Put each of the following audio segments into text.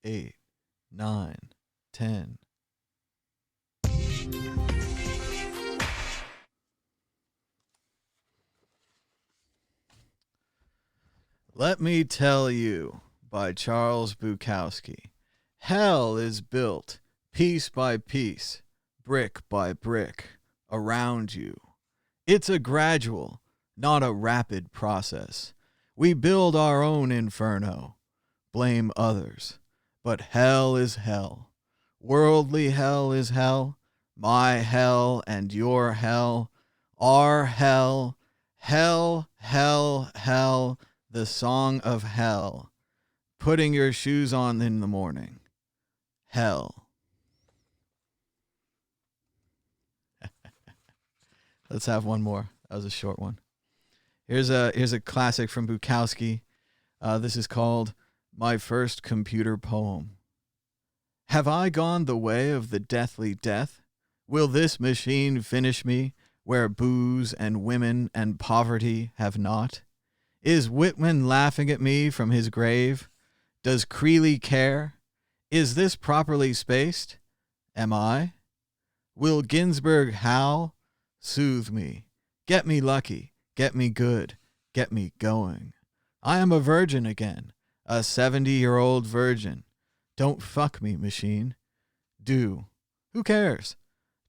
8, 9, 10. Let Me Tell You by Charles Bukowski. Hell is built piece by piece, brick by brick, around you. It's a gradual, not a rapid process. We build our own inferno, blame others. But hell is hell. Worldly hell is hell. My hell and your hell. Our hell. Hell, hell, hell. The song of hell. Putting your shoes on in the morning. Hell. Let's have one more. That was a short one. Here's a classic from Bukowski. This is called My First Computer Poem. Have I gone the way of the deathly death? Will this machine finish me where booze and women and poverty have not? Is Whitman laughing at me from his grave? Does Creeley care? Is this properly spaced? Am I? Will Ginsberg howl? Soothe me. Get me lucky. Get me good. Get me going. I am a virgin again. A 70-year-old virgin. Don't fuck me, machine. Do. Who cares?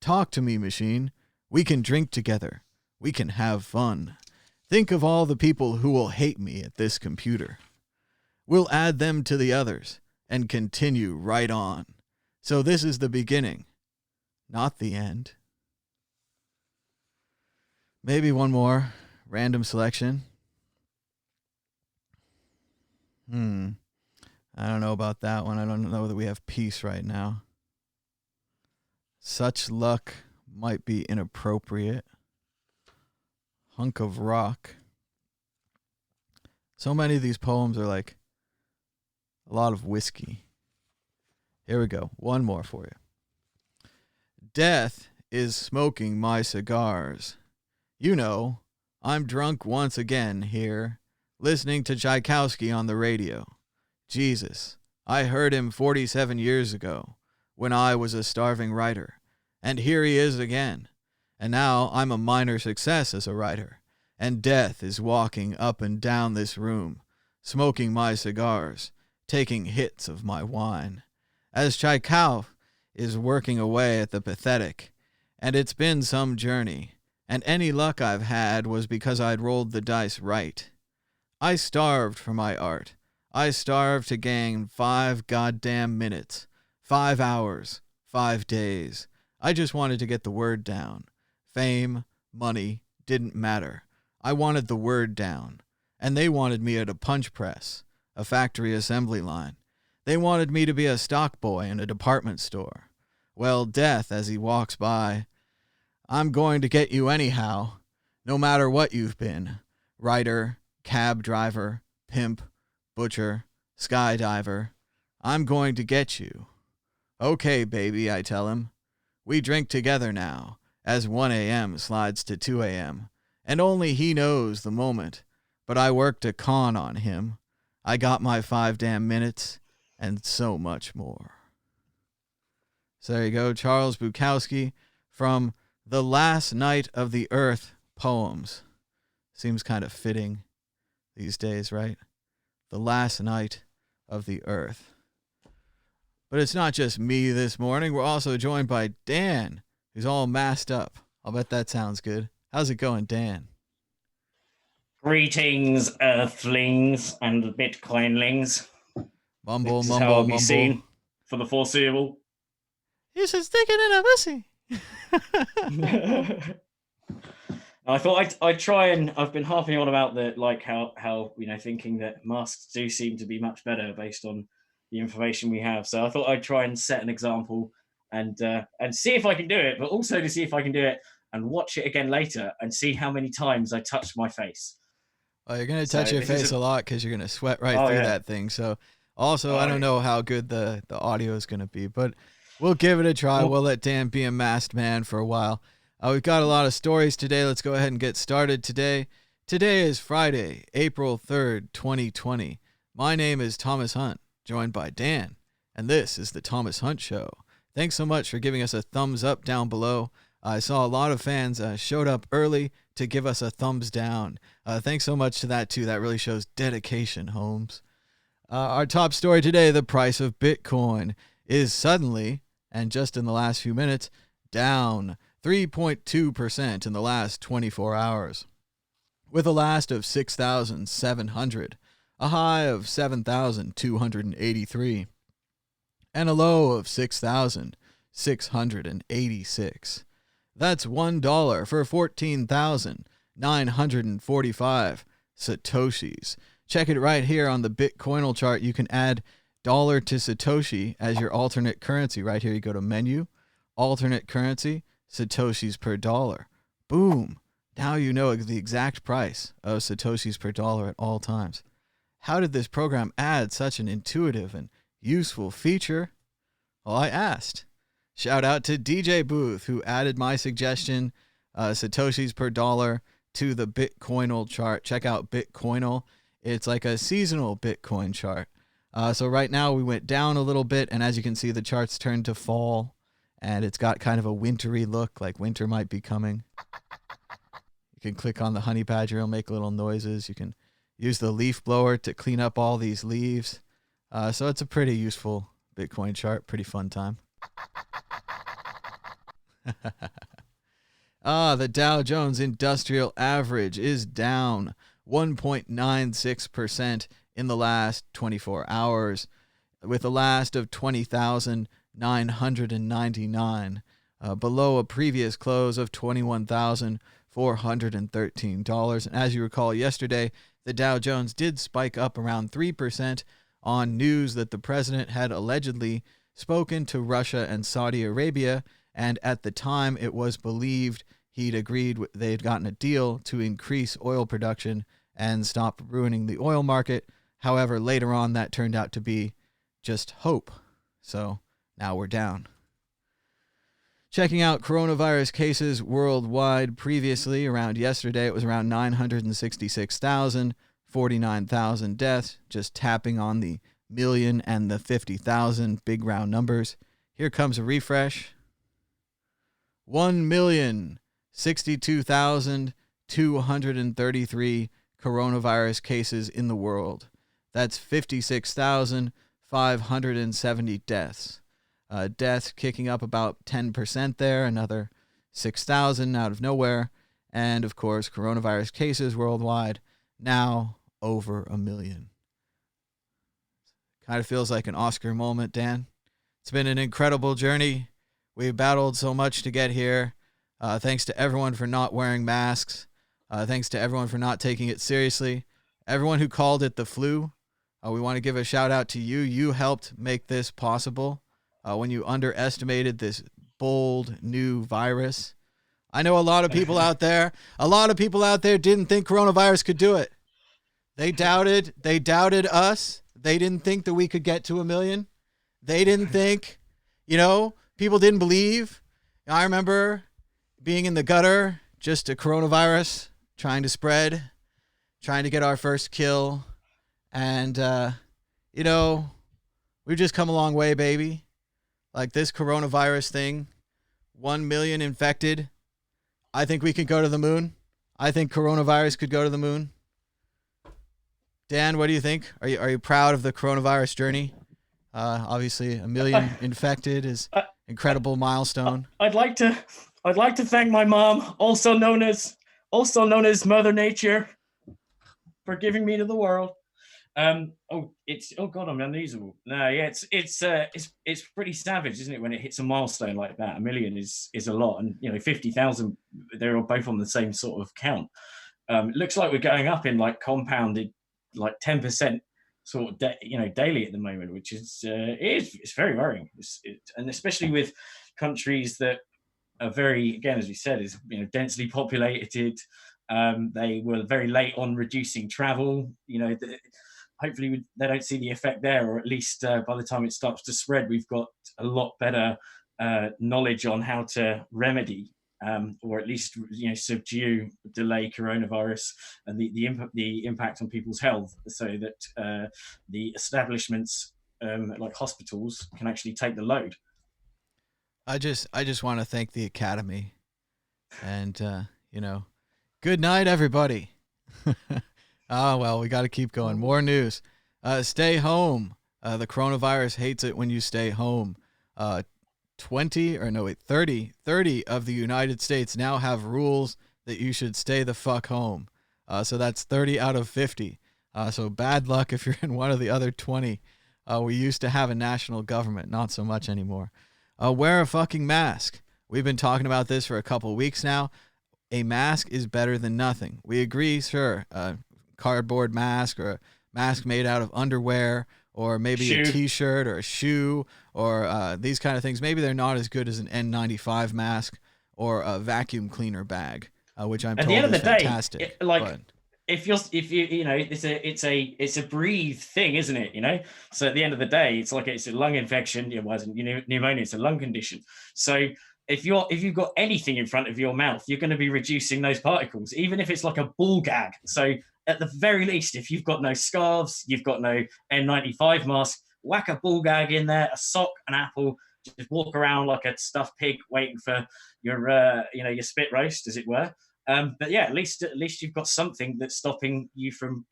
Talk to me, machine. We can drink together. We can have fun. Think of all the people who will hate me at this computer. We'll add them to the others and continue right on. So this is the beginning, not the end. Maybe one more random selection. I don't know about that one. I don't know that we have peace right now. Such luck might be inappropriate. Hunk of rock. So many of these poems are like a lot of whiskey. Here we go. One more for you. Death is smoking my cigars. You know, I'm drunk once again here, listening to Tchaikovsky on the radio. Jesus, I heard him 47 years ago when I was a starving writer, and here he is again. And now I'm a minor success as a writer, and death is walking up and down this room, smoking my cigars, taking hits of my wine, as Tchaikov is working away at the pathetic. And it's been some journey, and any luck I've had was because I'd rolled the dice right. I starved for my art. I starved to gain 5 goddamn minutes, 5 hours, 5 days. I just wanted to get the word down. Fame, money, didn't matter. I wanted the word down. And they wanted me at a punch press, a factory assembly line. They wanted me to be a stock boy in a department store. Well, death, as he walks by, I'm going to get you anyhow, no matter what you've been. Writer, cab driver, pimp, butcher, skydiver. I'm going to get you. Okay, baby, I tell him. We drink together now, as 1 a.m. slides to 2 a.m., and only he knows the moment, but I worked a con on him. I got my 5 damn minutes, and so much more. So there you go, Charles Bukowski from The Last Night of the Earth Poems. Seems kind of fitting these days, right? The Last Night of the Earth. But it's not just me this morning. We're also joined by Dan, who's all masked up. I'll bet that sounds good. How's it going, Dan? Greetings, Earthlings and the Bitcoinlings. Mumble, this is mumble, how I'll be mumble. seen for the foreseeable. You should stick it in a pussy. I thought I'd try, and I've been harping on about the how thinking that masks do seem to be much better based on the information we have. So I thought I'd try and set an example and see if I can do it, but also to see if I can do it and watch it again later and see how many times I touched my face. Oh, you're going to touch your face a lot because you're going to sweat right through that thing. So also, I don't know how good the audio is going to be, but we'll give it a try. We'll let Dan be a masked man for a while. We've got a lot of stories today. Let's go ahead and get started today. Today is Friday, April 3rd, 2020. My name is Thomas Hunt, joined by Dan, and this is the Thomas Hunt Show. Thanks so much for giving us a thumbs up down below. I saw a lot of fans showed up early to give us a thumbs down. Thanks so much to that, too. That really shows dedication, Holmes. Our top story today, the price of Bitcoin is suddenly, and just in the last few minutes, down 3.2% in the last 24 hours, with a last of 6,700, a high of 7,283, and a low of 6,686. That's $1 for 14,945 Satoshis. Check it right here on the Bitcoinal chart. You can add dollar to Satoshi as your alternate currency. Right here, you go to menu, alternate currency, Satoshis per dollar. Boom. Now you know the exact price of Satoshis per dollar at all times. How did this program add such an intuitive and useful feature? Well, I asked. Shout out to DJ Booth, who added my suggestion, Satoshis per dollar, to the Bitcoinal chart. Check out Bitcoinal. It's like a seasonal Bitcoin chart. So right now we went down a little bit, and as you can see, the chart's turned to fall, and it's got kind of a wintry look, like winter might be coming. You can click on the honey badger, it'll make little noises. You can use the leaf blower to clean up all these leaves. So it's a pretty useful Bitcoin chart, pretty fun time. The Dow Jones Industrial Average is down 1.96% in the last 24 hours, with a last of 20,999, below a previous close of $21,413. And as you recall, yesterday, the Dow Jones did spike up around 3% on news that the president had allegedly spoken to Russia and Saudi Arabia, and at the time it was believed he'd agreed they had gotten a deal to increase oil production and stop ruining the oil market. However, later on that turned out to be just hope. So now we're down. Checking out coronavirus cases worldwide, previously around yesterday it was around 966,000, 49,000 deaths, just tapping on the million and the 50,000 big round numbers. Here comes a refresh. 1,062,233 coronavirus cases in the world. That's 56,570 deaths. Deaths kicking up about 10% there, another 6,000 out of nowhere. And of course, coronavirus cases worldwide now over 1 million. Kind of feels like an Oscar moment, Dan. It's been an incredible journey. We've battled so much to get here. Thanks to everyone for not wearing masks. Thanks to everyone for not taking it seriously. Everyone who called it the flu, we want to give a shout out to you. You helped make this possible when you underestimated this bold new virus. I know a lot of people out there didn't think coronavirus could do it. They doubted us. They didn't think that we could get to 1 million. They didn't think, people didn't believe. I remember being in the gutter, just a coronavirus trying to spread, trying to get our first kill. And, we've just come a long way, baby. Like this coronavirus thing, 1 million infected. I think we could go to the moon. I think coronavirus could go to the moon. Dan, what do you think? Are you proud of the coronavirus journey? Obviously, 1 million infected is incredible milestone. I'd like to thank my mom, also known as Mother Nature, for giving me to the world. I'm unusable. No, yeah, it's pretty savage, isn't it? When it hits a milestone like that, 1 million is a lot, and 50,000, they're both on the same sort of count. It looks like we're going up in like compounded, like 10% sort of daily at the moment, which is it's very worrying, and especially with countries that are very, again, as we said, is densely populated. They were very late on reducing travel. Hopefully they don't see the effect there, or at least by the time it starts to spread, we've got a lot better knowledge on how to remedy or at least subdue, delay coronavirus and the impact on people's health, so that the establishments like hospitals can actually take the load. I just want to thank the Academy, and good night, everybody. Oh well, we got to keep going. More news. Stay home. The coronavirus hates it when you stay home. 30 of the United States now have rules that you should stay the fuck home. So that's 30 out of 50. So bad luck if you're in one of the other 20. We used to have a national government, not so much anymore. Wear a fucking mask. We've been talking about this for a couple of weeks now. A mask is better than nothing. We agree, sure. A cardboard mask or a mask made out of underwear or maybe a t-shirt or a shoe or these kind of things. Maybe they're not as good as an N95 mask or a vacuum cleaner bag, which I'm told is fantastic. If you it's a breathe thing, isn't it? So at the end of the day, it's a lung infection. It wasn't pneumonia. It's a lung condition. So if you've got anything in front of your mouth, you're going to be reducing those particles, even if it's like a ball gag. So at the very least, if you've got no scarves, you've got no N95 mask, whack a ball gag in there, a sock, an apple. Just walk around like a stuffed pig, waiting for your your spit roast, as it were. But yeah, at least you've got something that's stopping you from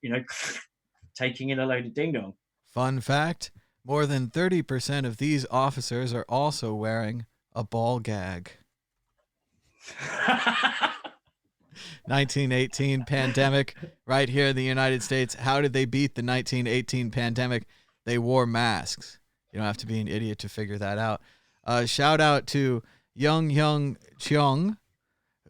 taking in a load of ding dong. Fun fact: more than 30% of these officers are also wearing a ball gag. 1918 pandemic right here in the United States. How did they beat the 1918 pandemic? They wore masks. You don't have to be an idiot to figure that out. Shout out to Young Cheong,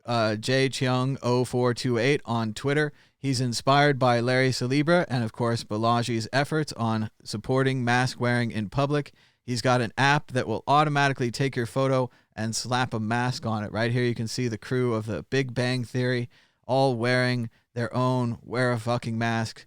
J Cheong 0428 on Twitter. He's inspired by Larry Celebra and, of course, Balaji's efforts on supporting mask wearing in public. He's got an app that will automatically take your photo and slap a mask on it. Right here you can see the crew of the Big Bang Theory all wearing their own wear a fucking mask.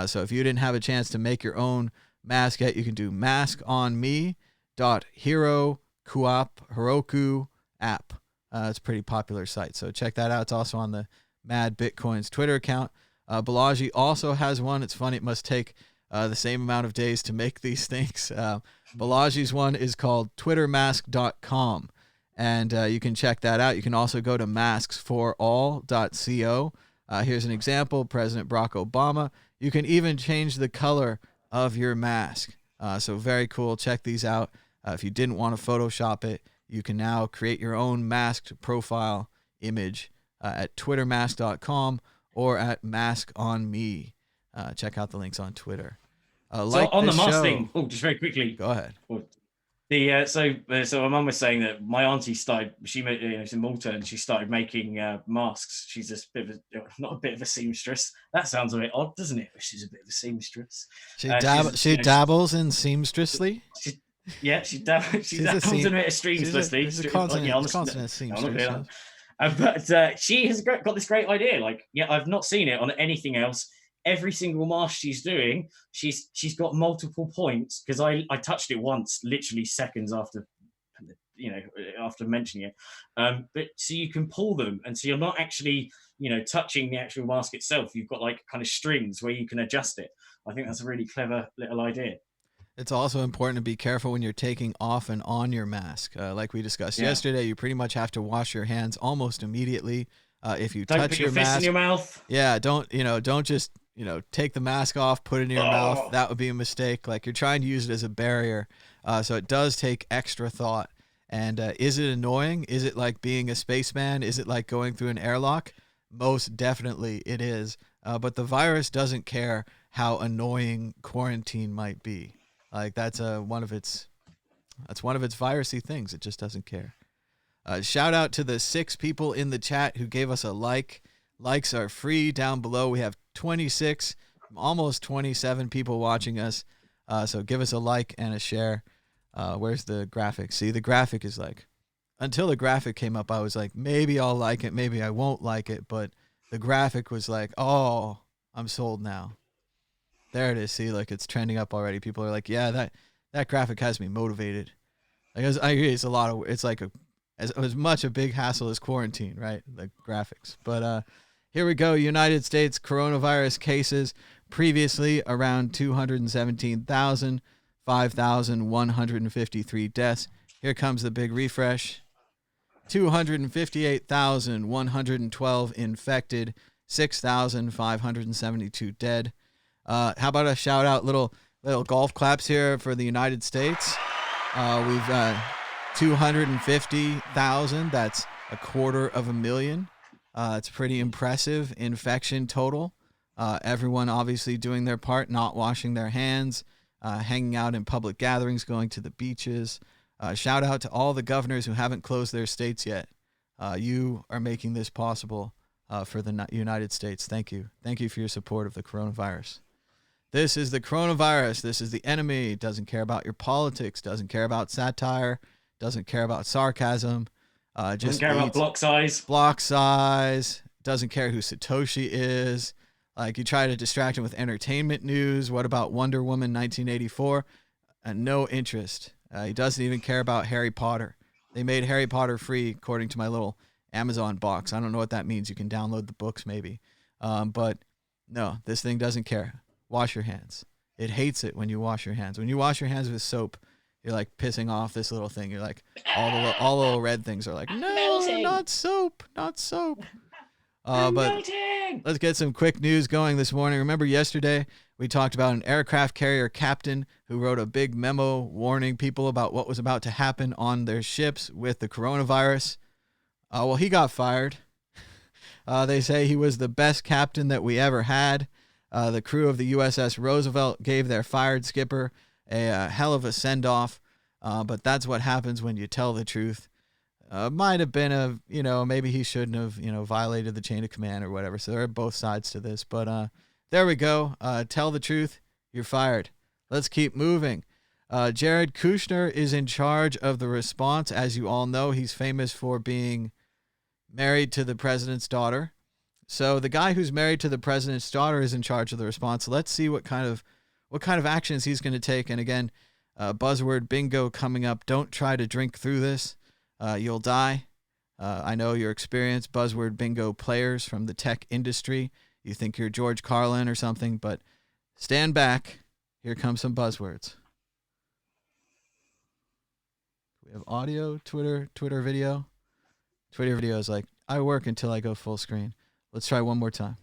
So if you didn't have a chance to make your own mask yet, you can do maskonme.Heroku app. It's a pretty popular site, so check that out. It's also on the Mad Bitcoins Twitter account. Balaji also has one. It's funny. It must take the same amount of days to make these things. Balaji's one is called twittermask.com, and you can check that out. You can also go to masksforall.co. Here's an example. President Barack Obama. You can even change the color of your mask. So very cool. Check these out. If you didn't want to Photoshop it, you can now create your own masked profile image at twittermask.com or at maskonme. Check out the links on Twitter. So on the mask thing, just very quickly. Go ahead. So my mum was saying that my auntie started. She's in Malta and she started making masks. She's not a bit of a seamstress. That sounds a bit odd, doesn't it? She's a bit of a seamstress. She dabbles in seamstressly. She dabbles in a bit of seamstressly. She's a consonant seamstress. But she has got this great idea. I've not seen it on anything else. Every single mask she's doing, she's got multiple points, because I touched it once, literally seconds after mentioning it. But so you can pull them, and so you're not actually touching the actual mask itself. You've got kind of strings where you can adjust it. I think that's a really clever little idea. It's also important to be careful when you're taking off and on your mask. Like we discussed yesterday, you pretty much have to wash your hands almost immediately. If you touch your mask, fist in your mouth. Yeah, don't just take the mask off, put it in your mouth. That would be a mistake. You're trying to use it as a barrier. So it does take extra thought. And is it annoying? Is it like being a spaceman? Is it like going through an airlock? Most definitely it is. But the virus doesn't care how annoying quarantine might be. That's one of its virusy things. It just doesn't care. Shout out to the 6 people in the chat who gave us a like. Likes are free down below. We have 26, almost 27 people watching us. So give us a like and a share. Where's the graphic? See, the graphic is until the graphic came up, I was like, maybe I'll like it, maybe I won't like it. But the graphic was like, oh, I'm sold now. There it is. See, it's trending up already. People are like, yeah, that graphic has me motivated. I agree. It's as much a big hassle as quarantine, right? The graphics. But here we go. United States coronavirus cases Previously, around 217,000, 5,153 deaths. Here comes the big refresh. 258,112 infected, 6,572 dead. How about a shout out, little golf claps here for the United States. We've 250,000. That's 250,000. It's pretty impressive infection total. Everyone obviously doing their part, not washing their hands, hanging out in public gatherings, going to the beaches. Shout out to all the governors who haven't closed their states yet. You are making this possible for the United States. Thank you. Thank you for your support of the coronavirus. This is the coronavirus. This is the enemy. Doesn't care about your politics. Doesn't care about satire. Doesn't care about sarcasm. Just doesn't care about block size. Block size. Doesn't care who Satoshi is. Like, you try to distract him with entertainment news. What about Wonder Woman 1984? No interest. He doesn't even care about Harry Potter. They made Harry Potter free, according to my little Amazon box. I don't know what that means. You can download the books, maybe. But no, this thing doesn't care. Wash your hands. It hates it when you wash your hands. When you wash your hands with soap, you're like pissing off this little thing. You're like, all the little red things are like, no, melting. Not soap, not soap. But melting. Let's get some quick news going this morning. Remember yesterday we talked about an aircraft carrier captain who wrote a big memo warning people about what was about to happen on their ships with the coronavirus. Well, he got fired. They say he was the best captain that we ever had. The crew of the USS Roosevelt gave their fired skipper a hell of a send-off, but that's what happens when you tell the truth. Might have been maybe he shouldn't have, violated the chain of command or whatever. So there are both sides to this, but there we go. Tell the truth, you're fired. Let's keep moving. Jared Kushner is in charge of the response. As you all know, he's famous for being married to the president's daughter. So the guy who's married to the president's daughter is in charge of the response. Let's see what kind of actions he's going to take. And again, buzzword bingo coming up. Don't try to drink through this. You'll die. I know your experienced buzzword bingo players from the tech industry. You think you're George Carlin or something, but stand back. Here comes some buzzwords. We have audio, Twitter video. Twitter video is like, I work until I go full screen. Let's try one more time.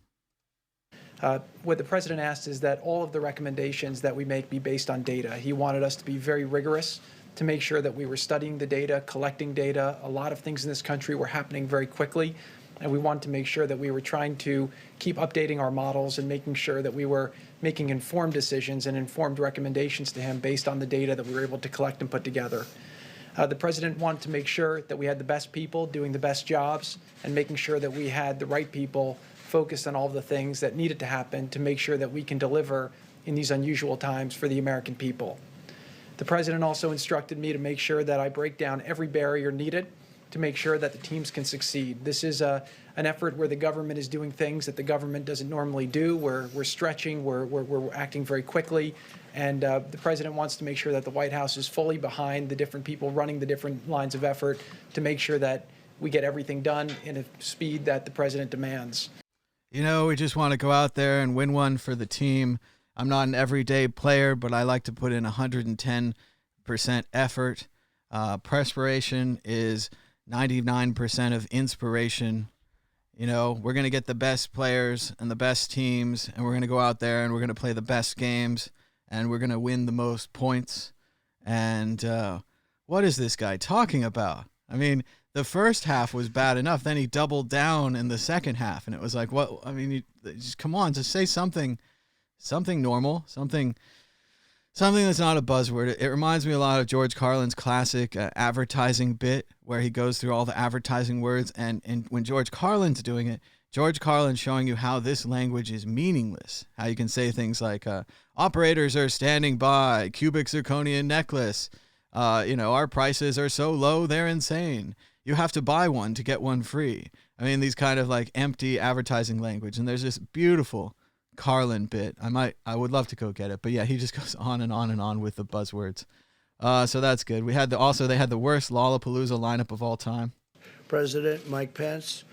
What the president asked is that all of the recommendations that we make be based on data. He wanted us to be very rigorous to make sure that we were studying the data, collecting data. A lot of things in this country were happening very quickly, and we wanted to make sure that we were trying to keep updating our models and making sure that we were making informed decisions and informed recommendations to him based on the data that we were able to collect and put together. The president wanted to make sure that we had the best people doing the best jobs and making sure that we had the right people focused on all of the things that needed to happen to make sure that we can deliver in these unusual times for the American people. The president also instructed me to make sure that I break down every barrier needed to make sure that the teams can succeed. This is an effort where the government is doing things that the government doesn't normally do. We're stretching, we're acting very quickly, and the president wants to make sure that the White House is fully behind the different people running the different lines of effort to make sure that we get everything done in a speed that the president demands. We just want to go out there and win one for the team. I'm not an everyday player, but I like to put in 110% effort. Perspiration is 99% of inspiration. We're going to get the best players and the best teams, and we're going to go out there and we're going to play the best games, and we're going to win the most points. And what is this guy talking about? I mean, the first half was bad enough. Then he doubled down in the second half, and it was like, what? I mean, just come on, just say something normal, something that's not a buzzword. It reminds me a lot of George Carlin's classic advertising bit where he goes through all the advertising words, and when George Carlin's doing it, George Carlin's showing you how this language is meaningless, how you can say things like, operators are standing by, cubic zirconian necklace, our prices are so low, they're insane. You have to buy one to get one free. I mean, these kind of like empty advertising language, and there's this beautiful Carlin bit. I would love to go get it, but yeah, he just goes on and on and on with the buzzwords. So that's good. They had the worst Lollapalooza lineup of all time. President Mike Pence,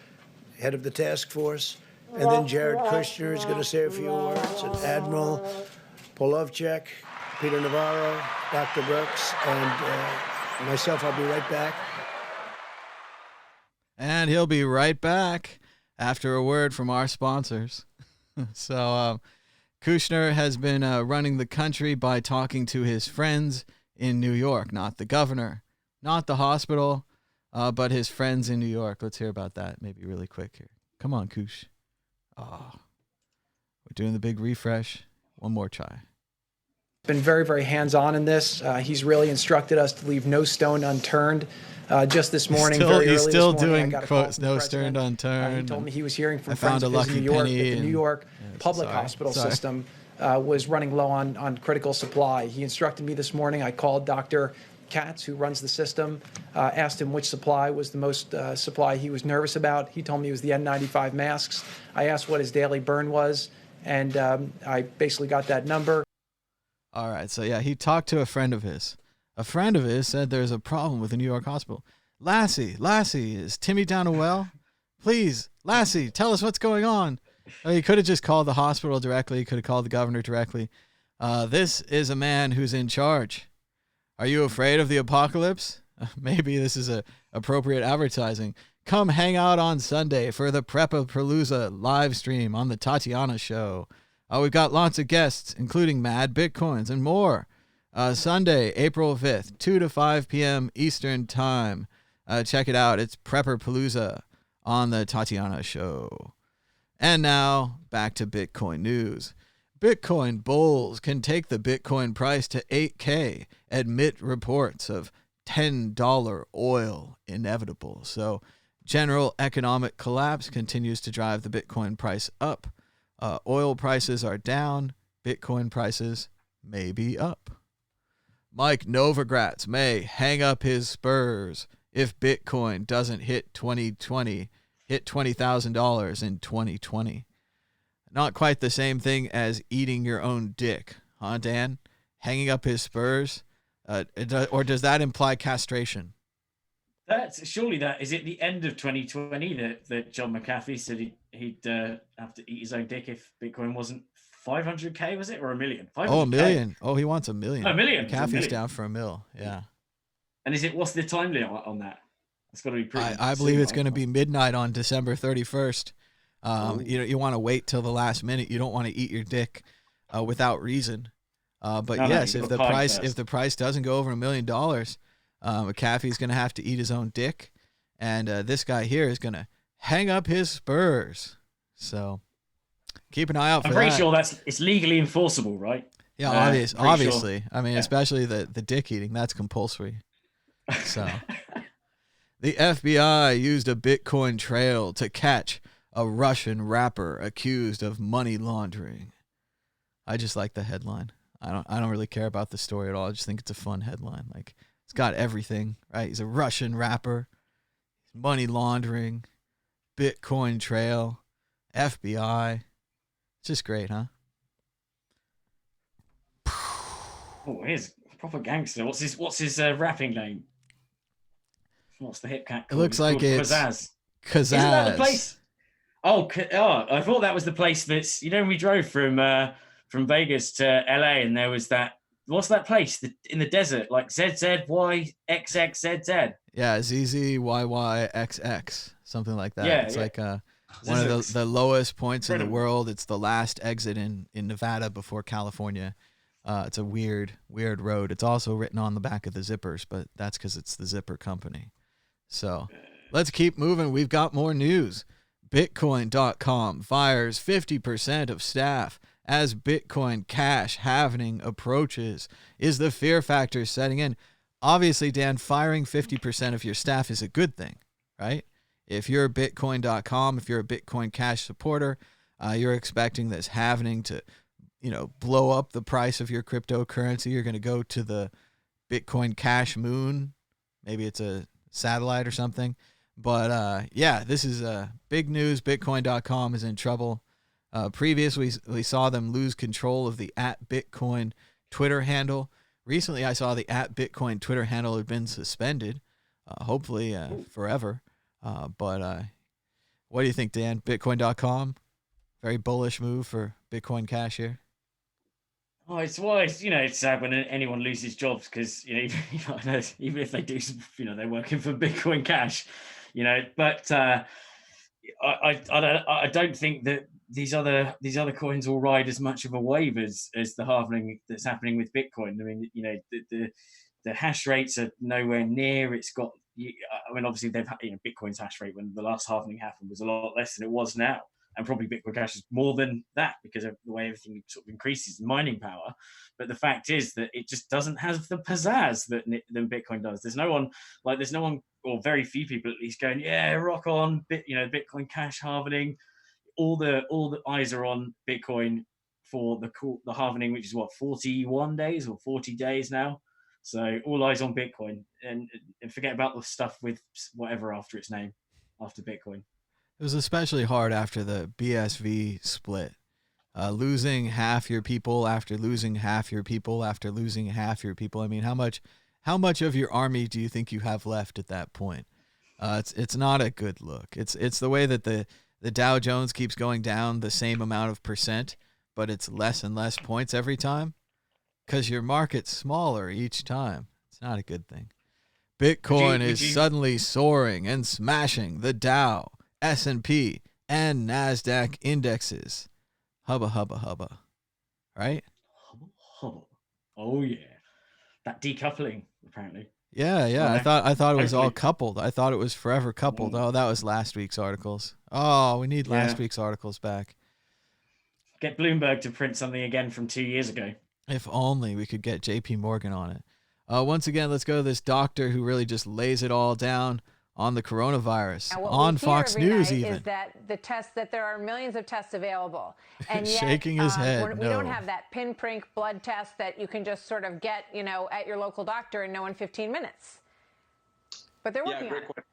head of the task force, And then Jared Kushner is going to say a few words, and Admiral Polovchek, Peter Navarro, Dr. Brooks, and myself. I'll be right back. And he'll be right back after a word from our sponsors. So Kushner has been running the country by talking to his friends in New York, not the governor, not the hospital, but his friends in New York. Let's hear about that maybe really quick here. Come on, Kush. Oh, we're doing the big refresh. One more try. Been very, very hands-on in this. He's really instructed us to leave no stone unturned. Just this morning, He's still doing doing quotes, no stone unturned. He told me he was hearing from I friends found of a his in lucky New York penny that the New York public hospital system was running low on critical supply. He instructed me this morning. I called Dr. Katz, who runs the system, asked him which supply was the most supply he was nervous about. He told me it was the N95 masks. I asked what his daily burn was, and I basically got that number. All right, so yeah, he talked to a friend of his. A friend of his said there's a problem with the New York hospital. Lassie, is Timmy down a well? Please, Lassie, tell us what's going on. He could have just called the hospital directly. He could have called the governor directly. This is a man who's in charge. Are you afraid of the apocalypse? Maybe this is a appropriate advertising. Come hang out on Sunday for the Prepapalooza live stream on the Tatiana Show. We've got lots of guests, including Mad Bitcoins and more. Sunday, April 5th, 2 to 5 p.m. Eastern Time. Check it out. It's Prepapalooza on the Tatiana Show. And now, back to Bitcoin news. Bitcoin bulls can take the Bitcoin price to 8K, admit reports of $10 oil inevitable. So general economic collapse continues to drive the Bitcoin price up. Oil prices are down. Bitcoin prices may be up. Mike Novogratz may hang up his spurs if Bitcoin doesn't hit $20,000 in 2020. Not quite the same thing as eating your own dick, huh, Dan? Hanging up his spurs? Or does that imply castration? Surely that is it. The end of 2020 that John McAfee said he'd have to eat his own dick if Bitcoin wasn't 500K, was it, or $1 million? Oh, $1 million. Oh, he wants $1 million. $1 million. McAfee's down for $1 million. Yeah. And what's the time limit on that? It's got to be pretty. I believe it's going to be midnight on December 31st. You want to wait till the last minute. You don't want to eat your dick without reason. But yes, if the price doesn't go over $1 million, McAfee's going to have to eat his own dick, and this guy here is going to hang up his spurs. So keep an eye out for that. I'm pretty sure it's legally enforceable, right? Yeah, obviously. Sure. I mean, especially the dick eating, that's compulsory. So the FBI used a Bitcoin trail to catch a Russian rapper accused of money laundering. I just like the headline. I don't really care about the story at all. I just think it's a fun headline. Like, it's got everything, right? He's a Russian rapper, money laundering, Bitcoin trail, FBI. It's just great, huh? Oh, he's a proper gangster. What's his rapping name? What's the hip cat called? It looks like it's Kazaz. Isn't that the place? Oh, I thought that was the place that's, when we drove from Vegas to LA, and there was that, what's that place in the desert, like ZZYXXZZ? Yeah, ZZYYXX, something like that. Yeah, it's like one of the lowest points in the world. It's the last exit in Nevada before California. It's a weird road. It's also written on the back of the zippers, but that's because it's the zipper company. So let's keep moving. We've got more news. Bitcoin.com fires 50% of staff as Bitcoin Cash halvening approaches. Is the fear factor setting in? Obviously, Dan, firing 50% of your staff is a good thing, right? If you're Bitcoin.com, if you're a Bitcoin Cash supporter, you're expecting this halvening to, blow up the price of your cryptocurrency. You're going to go to the Bitcoin Cash moon. Maybe it's a satellite or something. But this is big news. Bitcoin.com is in trouble. Previously, we saw them lose control of the @Bitcoin Twitter handle. Recently, I saw the @Bitcoin Twitter handle had been suspended, hopefully forever. But what do you think, Dan? Bitcoin.com? Very bullish move for Bitcoin Cash here. Oh, it's it's sad when anyone loses jobs because even if they do, they're working for Bitcoin Cash, But I don't think that these other coins will ride as much of a wave as the halvening that's happening with Bitcoin. I mean, the hash rates are nowhere near. It's got. I mean, obviously they've Bitcoin's hash rate when the last halvening happened was a lot less than it was now, and probably Bitcoin Cash is more than that because of the way everything sort of increases in mining power. But the fact is that it just doesn't have the pizzazz that Bitcoin does. There's no one or very few people at least going, yeah, rock on, Bitcoin Cash halvening. All the eyes are on Bitcoin for the halvening, which is 41 days or 40 days now. So all eyes on Bitcoin, and forget about the stuff with whatever after its name, after Bitcoin. It was especially hard after the BSV split. Losing half your people after losing half your people after losing half your people. I mean, how much of your army do you think you have left at that point? It's not a good look. It's the way that the Dow Jones keeps going down the same amount of percent, but it's less and less points every time because your market's smaller each time. It's not a good thing. Bitcoin is suddenly soaring and smashing the Dow, S&P, and NASDAQ indexes. Hubba, hubba, hubba. Right? Hubba, hubba. Oh, yeah. That decoupling, apparently. Yeah. I thought it was all coupled. I thought it was forever coupled. Oh, that was last week's articles. Oh, we need last week's articles back. Get Bloomberg to print something again from 2 years ago. If only we could get JP Morgan on it. Once again, let's go to this doctor who really just lays it all down on the coronavirus on Fox News. Even is that the test that there are millions of tests available, and yet, shaking his head. We don't have that pinprick blood test that you can just sort of get, at your local doctor and know in 15 minutes. But they're working on it.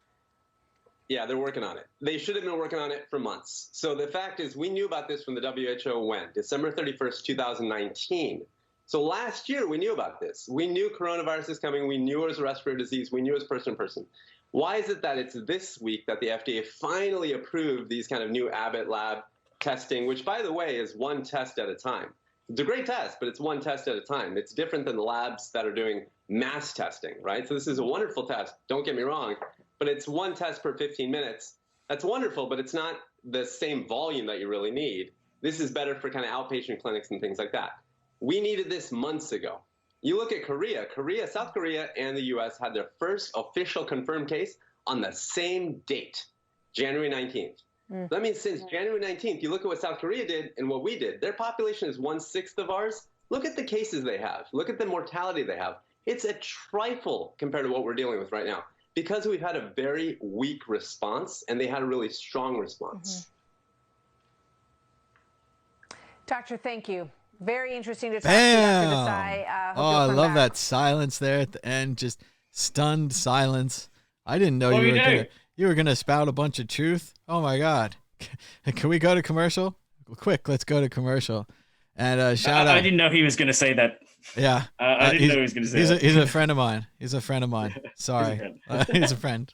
Yeah, they're working on it. They should have been working on it for months. So the fact is, we knew about this from the WHO when? December 31st, 2019. So last year, we knew about this. We knew coronavirus is coming. We knew it was a respiratory disease. We knew it was person to person. Why is it that it's this week that the FDA finally approved these kind of new Abbott lab testing, which, by the way, is one test at a time? It's a great test, but it's one test at a time. It's different than the labs that are doing mass testing, right? So this is a wonderful test, don't get me wrong, but it's one test per 15 minutes. That's wonderful, but it's not the same volume that you really need. This is better for kind of outpatient clinics and things like that. We needed this months ago. You look at Korea, South Korea and the U.S. had their first official confirmed case on the same date, January 19th. That means since January 19th, you look at what South Korea did and what we did. Their population is 1/6 of ours. Look at the cases they have. Look at the mortality they have. It's a trifle compared to what we're dealing with right now because we've had a very weak response and they had a really strong response. Doctor, thank you. Very interesting to talk to you after this. I love that silence there at the end, just stunned silence. I didn't know you were gonna spout a bunch of truth. Oh my God. Can we go to commercial? Quick, let's go to commercial. And shout out. I didn't know he was gonna say that. Yeah. I didn't know he was gonna say that. He's a friend of mine. Sorry. He's a friend.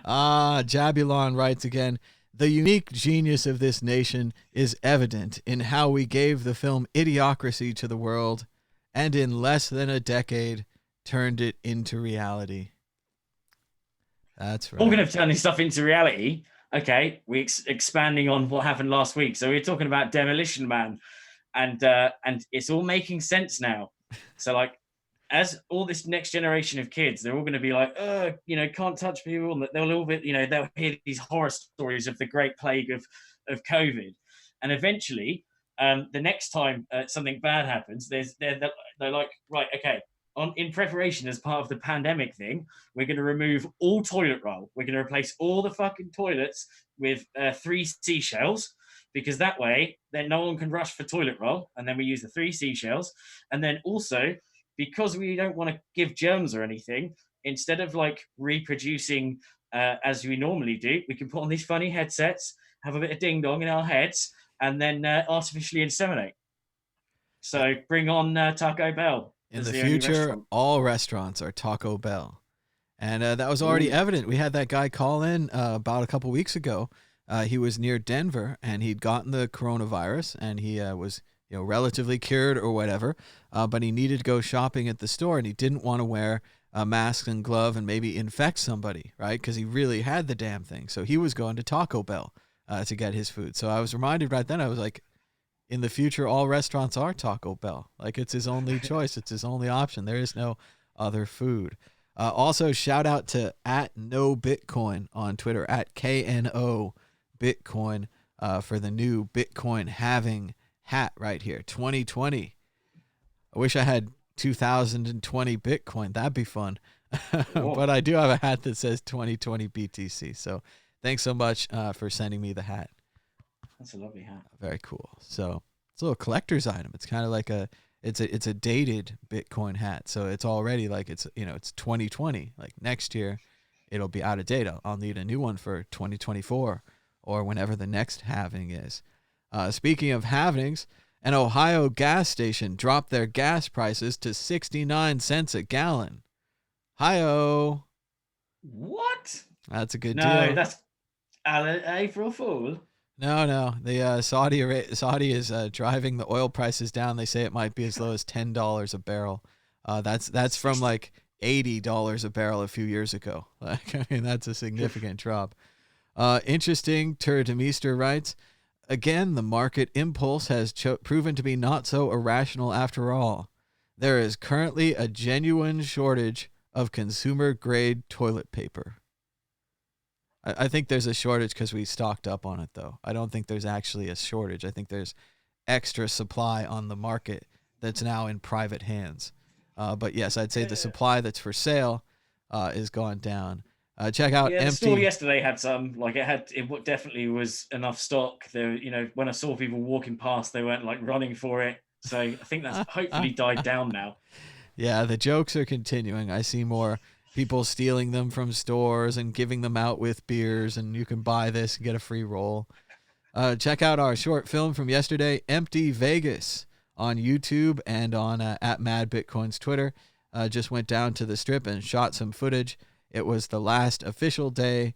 Jabulon writes again. The unique genius of this nation is evident in how we gave the film Idiocracy to the world and in less than a decade turned it into reality. That's right. Talking of turning stuff into reality, okay, we're expanding on what happened last week. So we're talking about Demolition Man and it's all making sense now. So like, as all this next generation of kids, they're all going to be like, can't touch people. And they'll all be, they'll hear these horror stories of the Great Plague of COVID, and eventually, the next time something bad happens, they're like, right, okay, in preparation as part of the pandemic thing, we're going to remove all toilet roll. We're going to replace all the fucking toilets with 3 seashells. Because that way, then no one can rush for toilet roll, and then we use the 3 seashells, and then also, because we don't want to give germs or anything, instead of like reproducing as we normally do, we can put on these funny headsets, have a bit of ding dong in our heads, and then artificially inseminate. So bring on Taco Bell. In the future, all restaurants are Taco Bell. And that was already evident. We had that guy call in about a couple weeks ago he was near Denver and he'd gotten the coronavirus and he was relatively cured or whatever, but he needed to go shopping at the store and he didn't want to wear a mask and glove and maybe infect somebody, right? Because he really had the damn thing. So he was going to Taco Bell to get his food. So I was reminded right then, I was like, in the future, all restaurants are Taco Bell. Like, it's his only choice. It's his only option. There is no other food. Also, shout out to @NoBitcoin on Twitter, @KNO Bitcoin for the new Bitcoin halving hat right here, 2020. I wish I had 2020 Bitcoin. That'd be fun. But I do have a hat that says 2020 BTC. So thanks so much for sending me the hat. That's a lovely hat. Very cool. So it's a little collector's item. It's kind of like it's a dated Bitcoin hat. So it's already like it's 2020. Like next year, it'll be out of date. I'll need a new one for 2024 or whenever the next halving is. Speaking of halvings, an Ohio gas station dropped their gas prices to 69 cents a gallon. Hi-oh. What? That's a good deal. No, that's April Fool. No. The Saudi is driving the oil prices down. They say it might be as low as $10 a barrel. That's from like $80 a barrel a few years ago. Like, I mean, that's a significant drop. Interesting. Tur de Meester writes, again, the market impulse has proven to be not so irrational after all. There is currently a genuine shortage of consumer-grade toilet paper. I think there's a shortage because we stocked up on it, though. I don't think there's actually a shortage. I think there's extra supply on the market that's now in private hands. But yes, I'd say the supply that's for sale is gone down. Check out the empty. store yesterday had some. Like it definitely was enough stock. There, when I saw people walking past, they weren't like running for it. So I think that's hopefully died down now. Yeah, the jokes are continuing. I see more people stealing them from stores and giving them out with beers, and you can buy this and get a free roll. Check out our short film from yesterday, Empty Vegas, on YouTube and on @MadBitcoin's Twitter. Just went down to the Strip and shot some footage. It was the last official day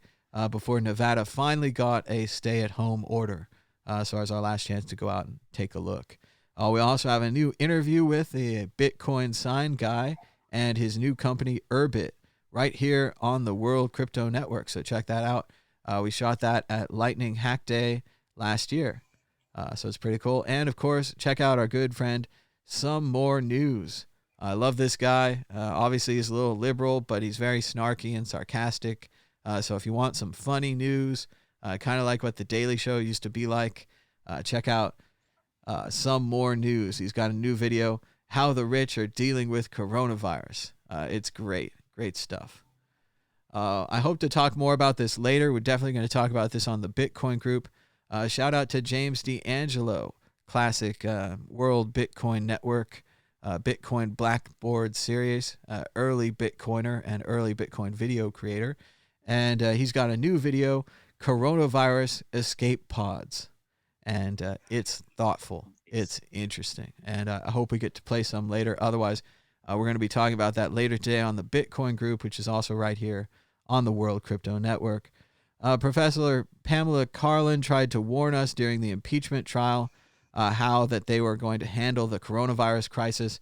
before Nevada finally got a stay-at-home order. So it was our last chance to go out and take a look. We also have a new interview with the Bitcoin sign guy and his new company, Urbit, right here on the World Crypto Network. So check that out. We shot that at Lightning Hack Day last year. So it's pretty cool. And, of course, check out our good friend, Some More News. I love this guy. Obviously, he's a little liberal, but he's very snarky and sarcastic. So if you want some funny news, kind of like what The Daily Show used to be like, check out Some More News. He's got a new video, How the Rich Are Dealing with Coronavirus. It's great. Great stuff. I hope to talk more about this later. We're definitely going to talk about this on the Bitcoin group. Shout out to James D'Angelo, classic World Bitcoin Network, Bitcoin Blackboard series, early Bitcoiner and early Bitcoin video creator. And he's got a new video, Coronavirus Escape Pods. And it's thoughtful. It's interesting. And I hope we get to play some later. Otherwise, we're going to be talking about that later today on the Bitcoin group, which is also right here on the World Crypto Network. Professor Pamela Karlan tried to warn us during the impeachment trial how that they were going to handle the coronavirus crisis.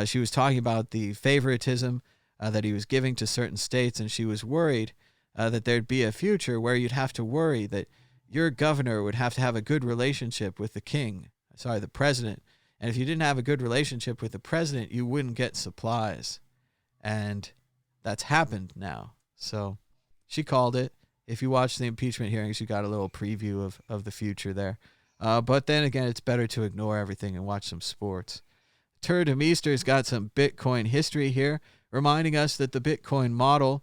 She was talking about the favoritism that he was giving to certain states, and she was worried that there'd be a future where you'd have to worry that your governor would have to have a good relationship with the president. And if you didn't have a good relationship with the president, you wouldn't get supplies. And that's happened now. So she called it. If you watch the impeachment hearings, you got a little preview of the future there. But then again, it's better to ignore everything and watch some sports. Tur de Meester's got some Bitcoin history here, reminding us that the Bitcoin motto,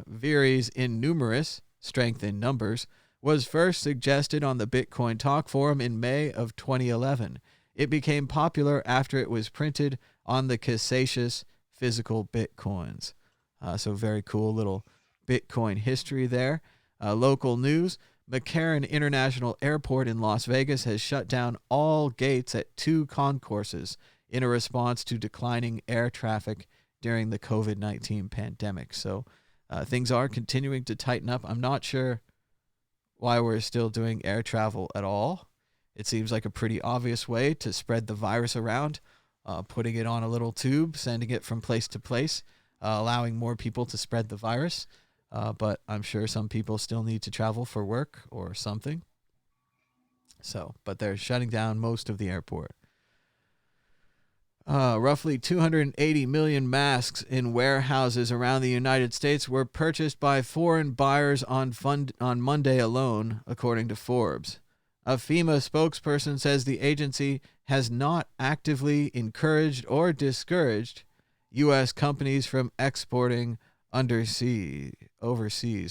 Vires in numeris, strength in numbers, was first suggested on the Bitcoin Talk Forum in May of 2011. It became popular after it was printed on the Cassatius physical Bitcoins. So very cool little Bitcoin history there. Local news, McCarran International Airport in Las Vegas has shut down all gates at 2 concourses in a response to declining air traffic during the COVID-19 pandemic. So things are continuing to tighten up. I'm not sure why we're still doing air travel at all. It seems like a pretty obvious way to spread the virus around, putting it on a little tube, sending it from place to place, allowing more people to spread the virus. But I'm sure some people still need to travel for work or something. So, but they're shutting down most of the airport. Roughly 280 million masks in warehouses around the United States were purchased by foreign buyers on Monday alone, according to Forbes. A FEMA spokesperson says the agency has not actively encouraged or discouraged U.S. companies from exporting overseas.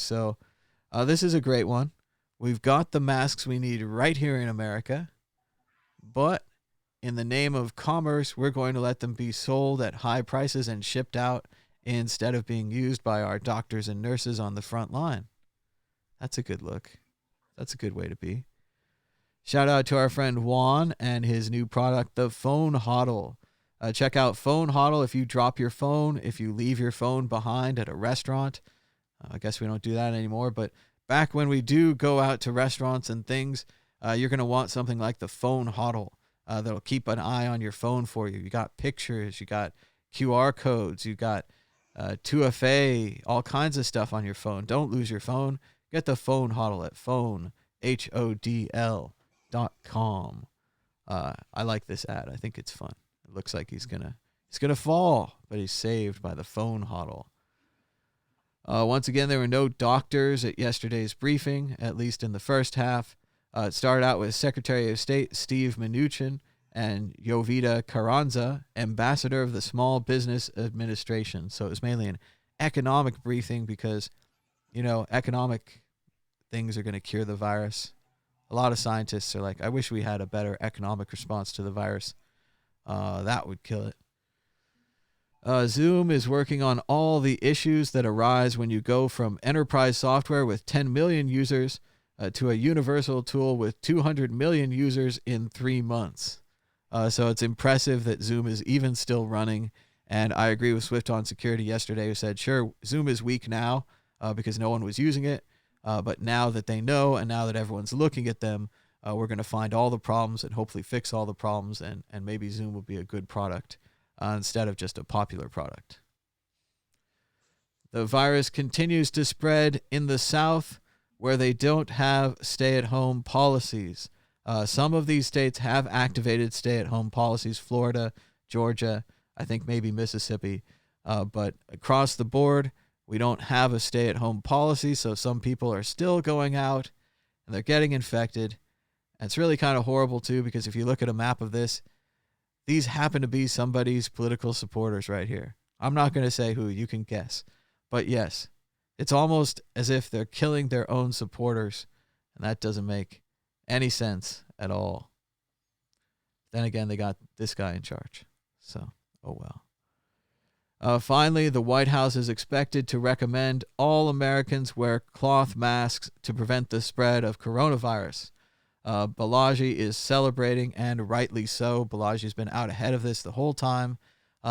So this is a great one. We've got the masks we need right here in America, but in the name of commerce, we're going to let them be sold at high prices and shipped out instead of being used by our doctors and nurses on the front line. That's a good look. That's a good way to be. Shout out to our friend Juan and his new product, the Phone Hodl. Check out Phone Hodl if you drop your phone, if you leave your phone behind at a restaurant. I guess we don't do that anymore, but back when we do go out to restaurants and things, you're going to want something like the Phone Hodl. That'll keep an eye on your phone for you. You got pictures, you got QR codes, you got 2FA, all kinds of stuff on your phone. Don't lose your phone. Get the Phone Hodl at HODL.com. I like this ad. I think it's fun. It looks like he's gonna fall, but he's saved by the Phone Hodl. Once again, there were no doctors at yesterday's briefing, at least in the first half. It started out with Secretary of State Steve Mnuchin and Jovita Carranza, ambassador of the Small Business Administration. So it was mainly an economic briefing because, economic things are going to cure the virus. A lot of scientists are like, I wish we had a better economic response to the virus. That would kill it. Zoom is working on all the issues that arise when you go from enterprise software with 10 million users to a universal tool with 200 million users in 3 months. So it's impressive that Zoom is even still running. And I agree with Swift on Security yesterday, who said, sure, Zoom is weak now because no one was using it. But now that they know and now that everyone's looking at them, we're going to find all the problems and hopefully fix all the problems. And maybe Zoom will be a good product instead of just a popular product. The virus continues to spread in the South, where they don't have stay-at-home policies. Some of these states have activated stay-at-home policies, Florida, Georgia, I think maybe Mississippi. But across the board, we don't have a stay-at-home policy, so some people are still going out, and they're getting infected. And it's really kind of horrible, too, because if you look at a map of this, these happen to be somebody's political supporters right here. I'm not going to say who, you can guess. But yes, it's almost as if they're killing their own supporters, and that doesn't make any sense at all. Then again, they got this guy in charge, so oh well. Finally, the White House is expected to recommend all Americans wear cloth masks to prevent the spread of coronavirus. Balaji is celebrating, and rightly so. Balaji's been out ahead of this the whole time,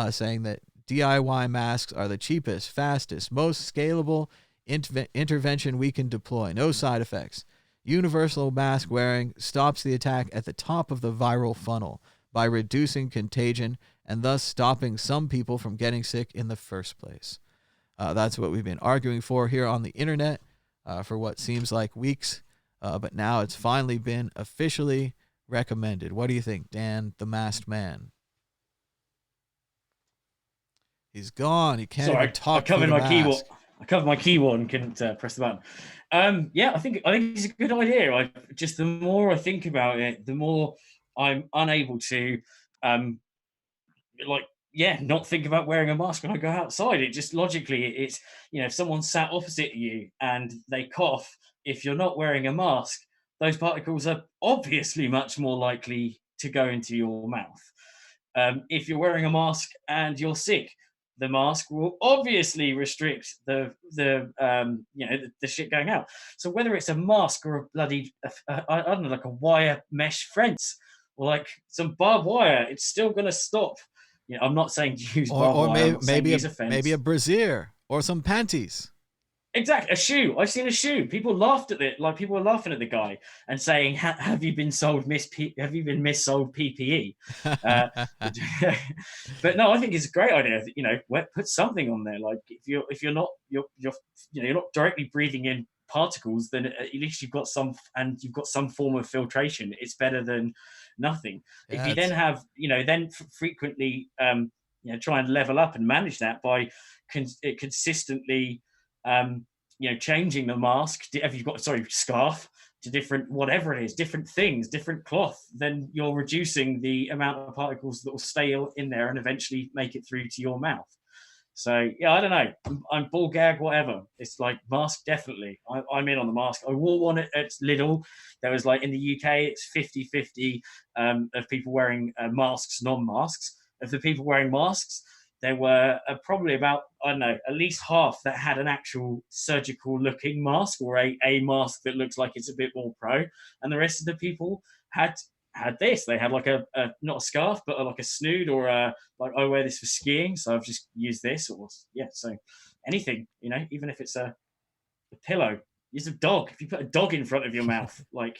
saying that DIY masks are the cheapest, fastest, most scalable intervention we can deploy. No side effects. Universal mask wearing stops the attack at the top of the viral funnel by reducing contagion and thus stopping some people from getting sick in the first place. That's what we've been arguing for here on the internet for what seems like weeks, but now it's finally been officially recommended. What do you think, Dan, the masked man? He's gone. He can't even talk through the mask. I covered my keyboard and couldn't press the button. Yeah, I think it's a good idea. Just the more I think about it, the more I'm unable to, not think about wearing a mask when I go outside. It just logically, it's if someone sat opposite you and they cough, if you're not wearing a mask, those particles are obviously much more likely to go into your mouth. If you're wearing a mask and you're sick, the mask will obviously restrict the shit going out. So whether it's a mask or a bloody I don't know, like a wire mesh fence or like some barbed wire, it's still going to stop. I'm not saying to use barbed wire. Maybe a brassiere or some panties. Exactly, a shoe. I've seen a shoe. People laughed at it, like people were laughing at the guy and saying, "Have you been Have you been missold PPE?" Uh, but no, I think it's a great idea. You know, put something on there. Like if you're not you're not directly breathing in particles, then at least you've got some form of filtration. It's better than nothing. If you then have frequently try and level up and manage that by consistently changing the mask. If you've got scarf to different whatever it is, different things, different cloth, then you're reducing the amount of particles that will stay in there and eventually make it through to your mouth. So yeah, I don't know. I'm ball gag, whatever. It's like mask, definitely. I'm in on the mask. I wore one at Lidl. There was like in the UK, it's 50-50 of people wearing masks, non-masks. Of the people wearing masks, there were probably about, I don't know, at least half that had an actual surgical looking mask or a mask that looks like it's a bit more pro. And the rest of the people had this. They had like a not a scarf, but like a snood or like, I wear this for skiing, so I've just used this. Or yeah, so anything, even if it's a pillow, use a dog. If you put a dog in front of your mouth, like.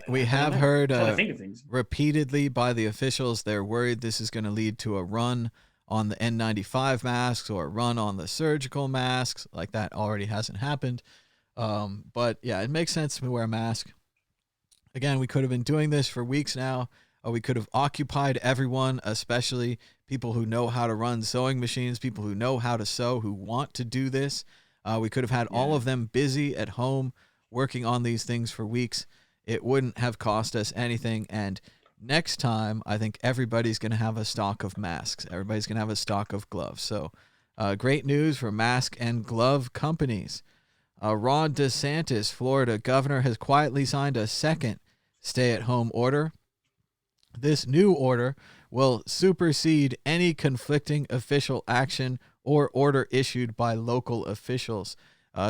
We have heard think of things. repeatedly by the officials, they're worried this is going to lead to a run on the N95 masks or a run on the surgical masks. Like, that already hasn't happened. But yeah, it makes sense to wear a mask. Again, we could have been doing this for weeks now. We could have occupied everyone, especially people who know how to run sewing machines, people who know how to sew, who want to do this. We could have had all of them busy at home working on these things for weeks. It wouldn't have cost us anything. And next time, I think everybody's going to have a stock of masks. Everybody's going to have a stock of gloves. So great news for mask and glove companies. Ron DeSantis, Florida governor, has quietly signed a second stay-at-home order. This new order will supersede any conflicting official action or order issued by local officials.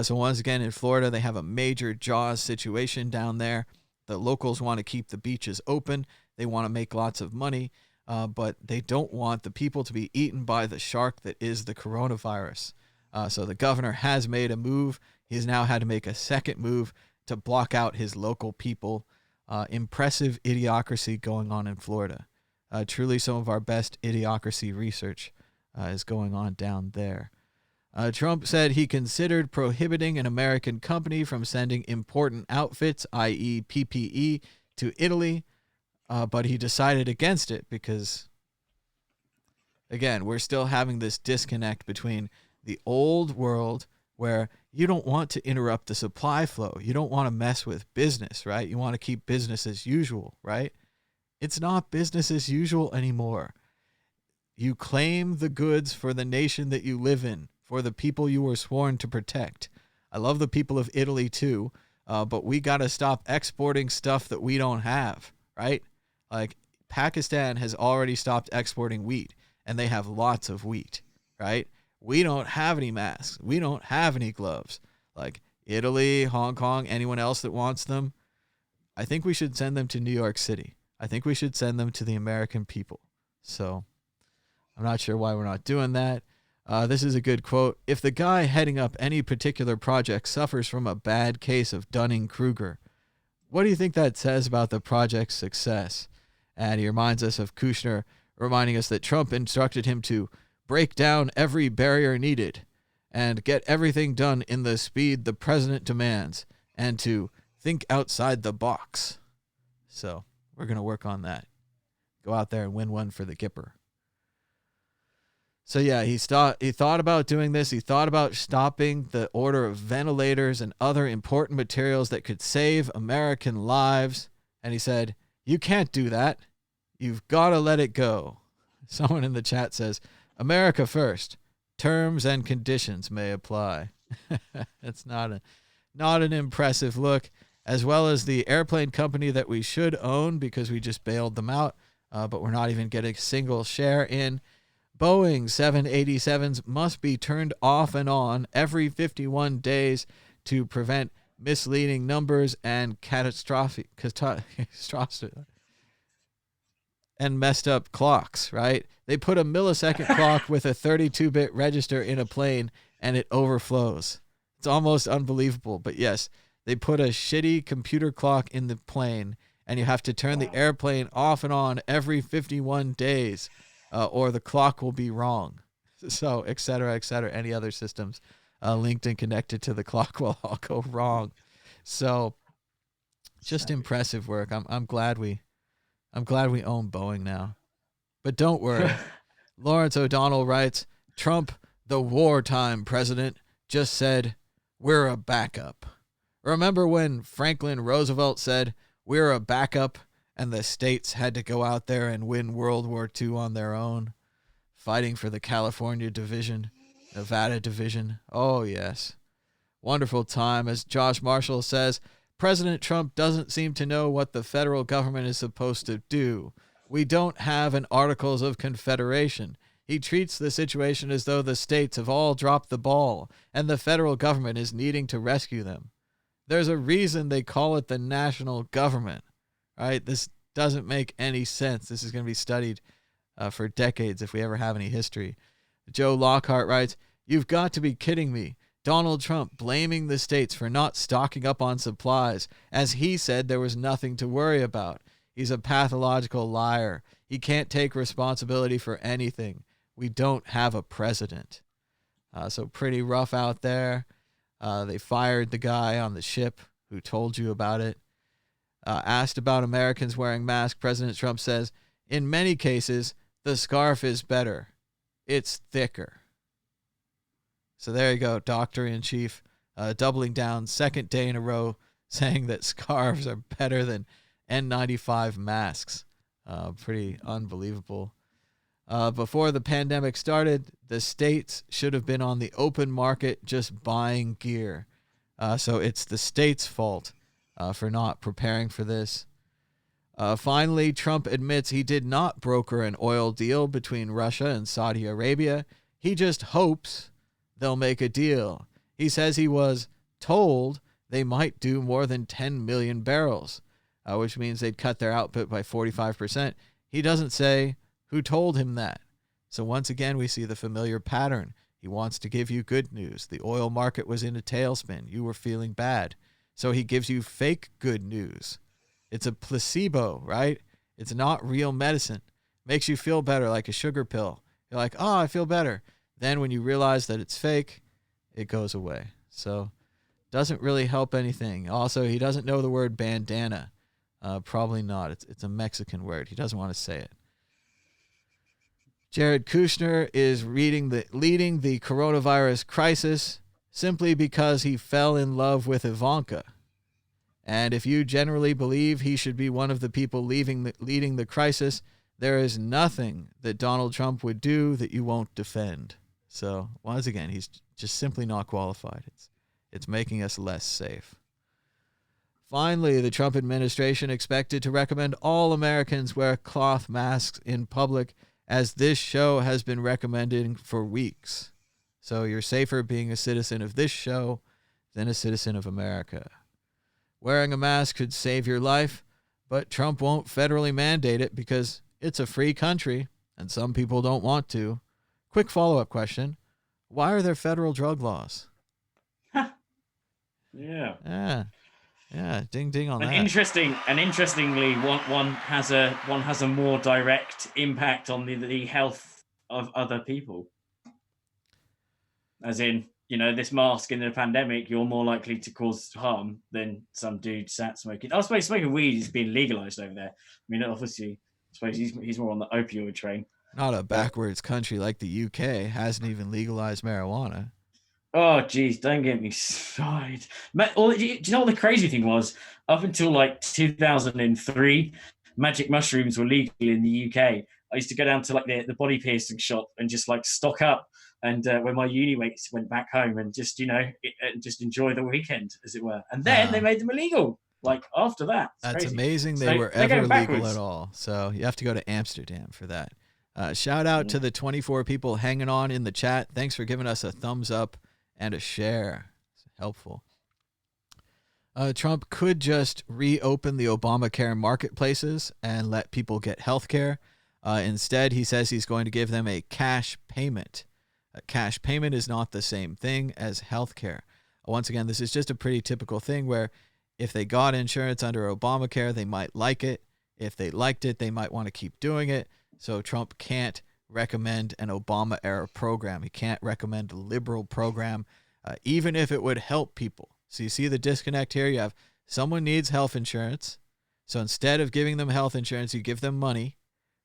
So once again, in Florida, they have a major Jaws situation down there. The locals want to keep the beaches open. They want to make lots of money, but they don't want the people to be eaten by the shark that is the coronavirus. So the governor has made a move. He's now had to make a second move to block out his local people. Impressive idiocracy going on in Florida. Truly some of our best idiocracy research is going on down there. Trump said he considered prohibiting an American company from sending important outfits, i.e. PPE, to Italy, but he decided against it because, again, we're still having this disconnect between the old world where you don't want to interrupt the supply flow. You don't want to mess with business, right? You want to keep business as usual, right? It's not business as usual anymore. You claim the goods for the nation that you live in, for the people you were sworn to protect. I love the people of Italy too, but we got to stop exporting stuff that we don't have, right? Like, Pakistan has already stopped exporting wheat, and they have lots of wheat, right? We don't have any masks. We don't have any gloves. Like, Italy, Hong Kong, anyone else that wants them, I think we should send them to New York City. I think we should send them to the American people. So I'm not sure why we're not doing that. This is a good quote. If the guy heading up any particular project suffers from a bad case of Dunning-Kruger, what do you think that says about the project's success? And he reminds us of Kushner, reminding us that Trump instructed him to break down every barrier needed and get everything done in the speed the president demands and to think outside the box. So we're going to work on that. Go out there and win one for the Gipper. So yeah, he thought about doing this. He thought about stopping the order of ventilators and other important materials that could save American lives. And he said, you can't do that. You've got to let it go. Someone in the chat says, America first. Terms and conditions may apply. That's not an impressive look. As well as the airplane company that we should own because we just bailed them out, but we're not even getting a single share in. Boeing 787s must be turned off and on every 51 days to prevent misleading numbers and catastrophic and messed up clocks, right? They put a millisecond clock with a 32-bit register in a plane and it overflows. It's almost unbelievable. But yes, they put a shitty computer clock in the plane, and you have to turn the airplane off and on every 51 days, or the clock will be wrong. So, et cetera, et cetera. Any other systems linked and connected to the clock will all go wrong. So, just impressive work. I'm glad we own Boeing now. But don't worry. Lawrence O'Donnell writes, Trump, the wartime president, just said, we're a backup. Remember when Franklin Roosevelt said, we're a backup, and the states had to go out there and win World War II on their own, fighting for the California division, Nevada division? Oh, yes. Wonderful time. As Josh Marshall says, President Trump doesn't seem to know what the federal government is supposed to do. We don't have an Articles of Confederation. He treats the situation as though the states have all dropped the ball and the federal government is needing to rescue them. There's a reason they call it the national government, right? This doesn't make any sense. This is going to be studied for decades if we ever have any history. Joe Lockhart writes, you've got to be kidding me. Donald Trump blaming the states for not stocking up on supplies, as he said there was nothing to worry about. He's a pathological liar. He can't take responsibility for anything. We don't have a president. So pretty rough out there. They fired the guy on the ship who told you about it. Asked about Americans wearing masks, President Trump says, in many cases, the scarf is better. It's thicker. So there you go, Doctor-in-Chief, doubling down, second day in a row, saying that scarves are better than N95 masks. Pretty unbelievable. Before the pandemic started, the states should have been on the open market just buying gear. So it's the states' fault for not preparing for this. Finally, Trump admits he did not broker an oil deal between Russia and Saudi Arabia. He just hopes they'll make a deal. He says he was told they might do more than 10 million barrels, which means they'd cut their output by 45%. He doesn't say who told him that. So once again, we see the familiar pattern. He wants to give you good news. The oil market was in a tailspin. You were feeling bad. So he gives you fake good news. It's a placebo, right? It's not real medicine. Makes you feel better like a sugar pill. You're like, oh, I feel better. Then when you realize that it's fake, it goes away. So doesn't really help anything. Also, he doesn't know the word bandana. Probably not. It's a Mexican word. He doesn't want to say it. Jared Kushner is leading the coronavirus crisis simply because he fell in love with Ivanka. And if you generally believe he should be one of the people leading the crisis, there is nothing that Donald Trump would do that you won't defend. So once again, he's just simply not qualified. It's making us less safe. Finally, the Trump administration expected to recommend all Americans wear cloth masks in public, as this show has been recommending for weeks. So you're safer being a citizen of this show than a citizen of America. Wearing a mask could save your life, but Trump won't federally mandate it because it's a free country and some people don't want to. Quick follow-up question. Why are there federal drug laws? Yeah. Yeah, ding ding on that. Interestingly, one has a more direct impact on the health of other people. As in, this mask in the pandemic, you're more likely to cause harm than some dude sat smoking. I suppose smoking weed is being legalized over there. I mean, obviously, I suppose he's more on the opioid train. Not a backwards country like the UK hasn't even legalized marijuana. Oh, geez, don't get me started. Do you know what the crazy thing was? Up until like 2003, magic mushrooms were legal in the UK. I used to go down to like the body piercing shop and just like stock up. And when my uni mates went back home and just, just enjoy the weekend, as it were. And then they made them illegal. Like after that. That's crazy. Amazing they were ever legal at all. So you have to go to Amsterdam for that. Shout out to the 24 people hanging on in the chat. Thanks for giving us a thumbs up and a share. It's helpful. Trump could just reopen the Obamacare marketplaces and let people get health care. Instead, he says he's going to give them a cash payment. A cash payment is not the same thing as health care. Once again, this is just a pretty typical thing where if they got insurance under Obamacare, they might like it. If they liked it, they might want to keep doing it. So Trump can't recommend an Obama-era program. He can't recommend a liberal program, even if it would help people. So you see the disconnect here. You have someone needs health insurance. So instead of giving them health insurance, you give them money,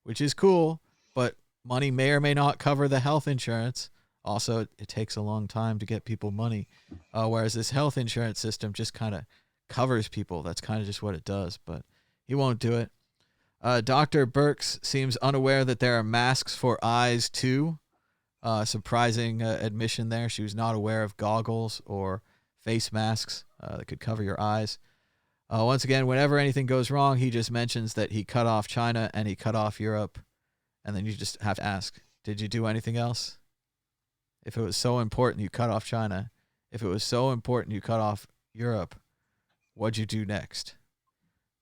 which is cool, but money may or may not cover the health insurance. Also, it takes a long time to get people money, whereas this health insurance system just kind of covers people. That's kind of just what it does, but he won't do it. Dr. Birx seems unaware that there are masks for eyes, too. Surprising admission there. She was not aware of goggles or face masks that could cover your eyes. Once again, whenever anything goes wrong, he just mentions that he cut off China and he cut off Europe. And then you just have to ask, did you do anything else? If it was so important you cut off China, if it was so important you cut off Europe, what'd you do next?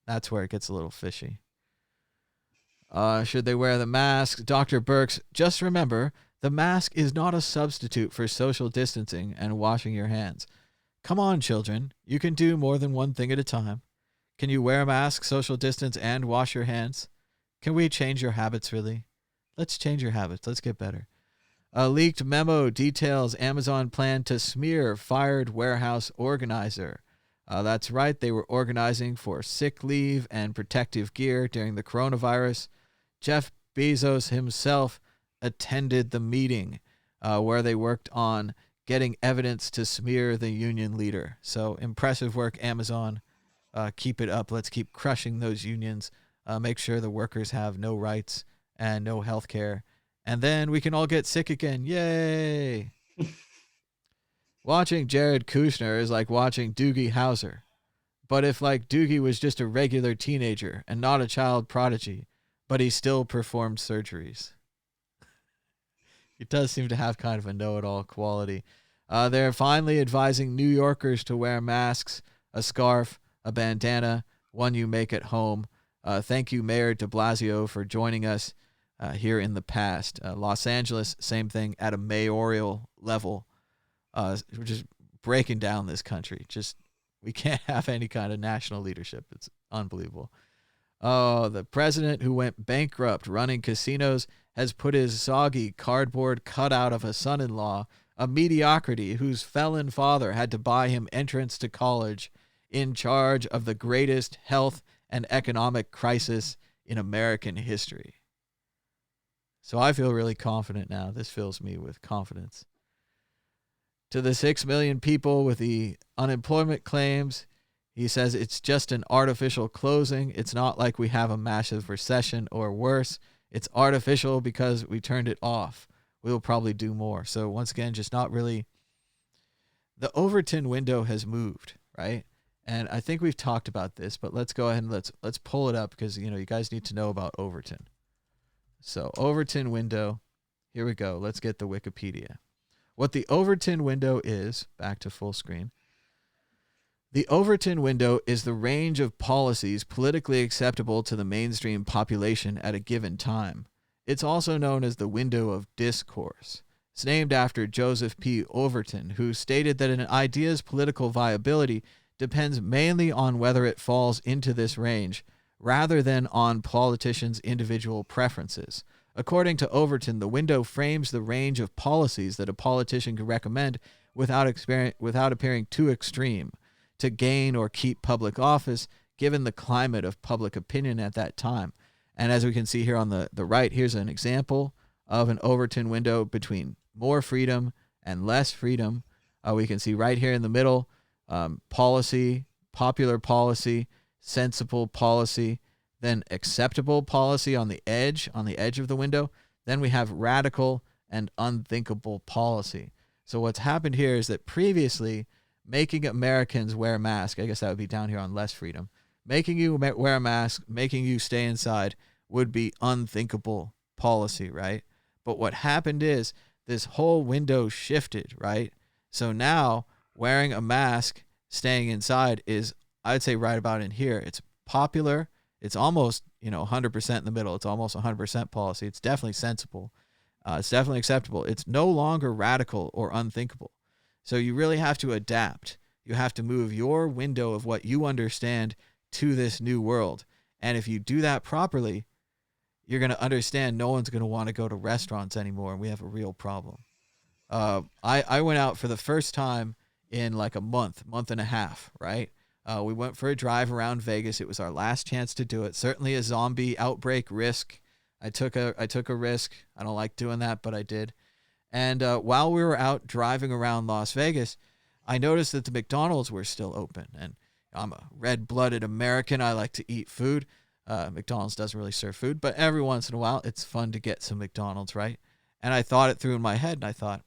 That's where it gets a little fishy. Should they wear the mask? Dr. Birx, just remember, the mask is not a substitute for social distancing and washing your hands. Come on, children. You can do more than one thing at a time. Can you wear a mask, social distance, and wash your hands? Can we change your habits, really? Let's change your habits. Let's get better. A leaked memo details Amazon plan to smear fired warehouse organizer. That's right. They were organizing for sick leave and protective gear during the coronavirus. Jeff Bezos himself attended the meeting where they worked on getting evidence to smear the union leader. So impressive work, Amazon. Keep it up. Let's keep crushing those unions. Make sure the workers have no rights and no health care. And then we can all get sick again. Yay! Watching Jared Kushner is like watching Doogie Howser. But if like Doogie was just a regular teenager and not a child prodigy, but he still performed surgeries. It does seem to have kind of a know-it-all quality. They're finally advising New Yorkers to wear masks, a scarf, a bandana, one you make at home. Thank you, Mayor de Blasio, for joining us here in the past. Los Angeles, same thing at a mayoral level. We're just breaking down this country. Just we can't have any kind of national leadership. It's unbelievable. Oh, the president who went bankrupt running casinos has put his soggy cardboard cutout of a son-in-law, a mediocrity whose felon father had to buy him entrance to college, in charge of the greatest health and economic crisis in American history. So I feel really confident now. This fills me with confidence. To the 6 million people with the unemployment claims, he says it's just an artificial closing. It's not like we have a massive recession or worse. It's artificial because we turned it off. We'll probably do more. So once again, just not really. The Overton window has moved, right? And I think we've talked about this, but let's go ahead and let's pull it up because you guys need to know about Overton. So Overton window, here we go. Let's get the Wikipedia. What the Overton window is, back to full screen. The Overton window is the range of policies politically acceptable to the mainstream population at a given time. It's also known as the window of discourse. It's named after Joseph P. Overton, who stated that an idea's political viability depends mainly on whether it falls into this range, rather than on politicians' individual preferences. According to Overton, the window frames the range of policies that a politician can recommend without appearing too extreme to gain or keep public office, given the climate of public opinion at that time. And as we can see here on the right, here's an example of an Overton window between more freedom and less freedom. We can see right here in the middle, policy, popular policy, sensible policy, then acceptable policy on the edge of the window. Then we have radical and unthinkable policy. So what's happened here is that previously, making Americans wear masks, I guess that would be down here on less freedom, making you wear a mask, making you stay inside would be unthinkable policy, right? But what happened is this whole window shifted, right? So now wearing a mask, staying inside is, I'd say right about in here. It's popular. It's almost, 100% in the middle. It's almost 100% policy. It's definitely sensible. It's definitely acceptable. It's no longer radical or unthinkable. So you really have to adapt. You have to move your window of what you understand to this new world. And if you do that properly, you're going to understand no one's going to want to go to restaurants anymore, and we have a real problem. I went out for the first time in like a month and a half, right? We went for a drive around Vegas. It was our last chance to do it. Certainly a zombie outbreak risk. I took a risk. I don't like doing that, but I did. And while we were out driving around Las Vegas, I noticed that the McDonald's were still open. And I'm a red-blooded American. I like to eat food. McDonald's doesn't really serve food, but every once in a while, it's fun to get some McDonald's, right? And I thought it through in my head, and I thought,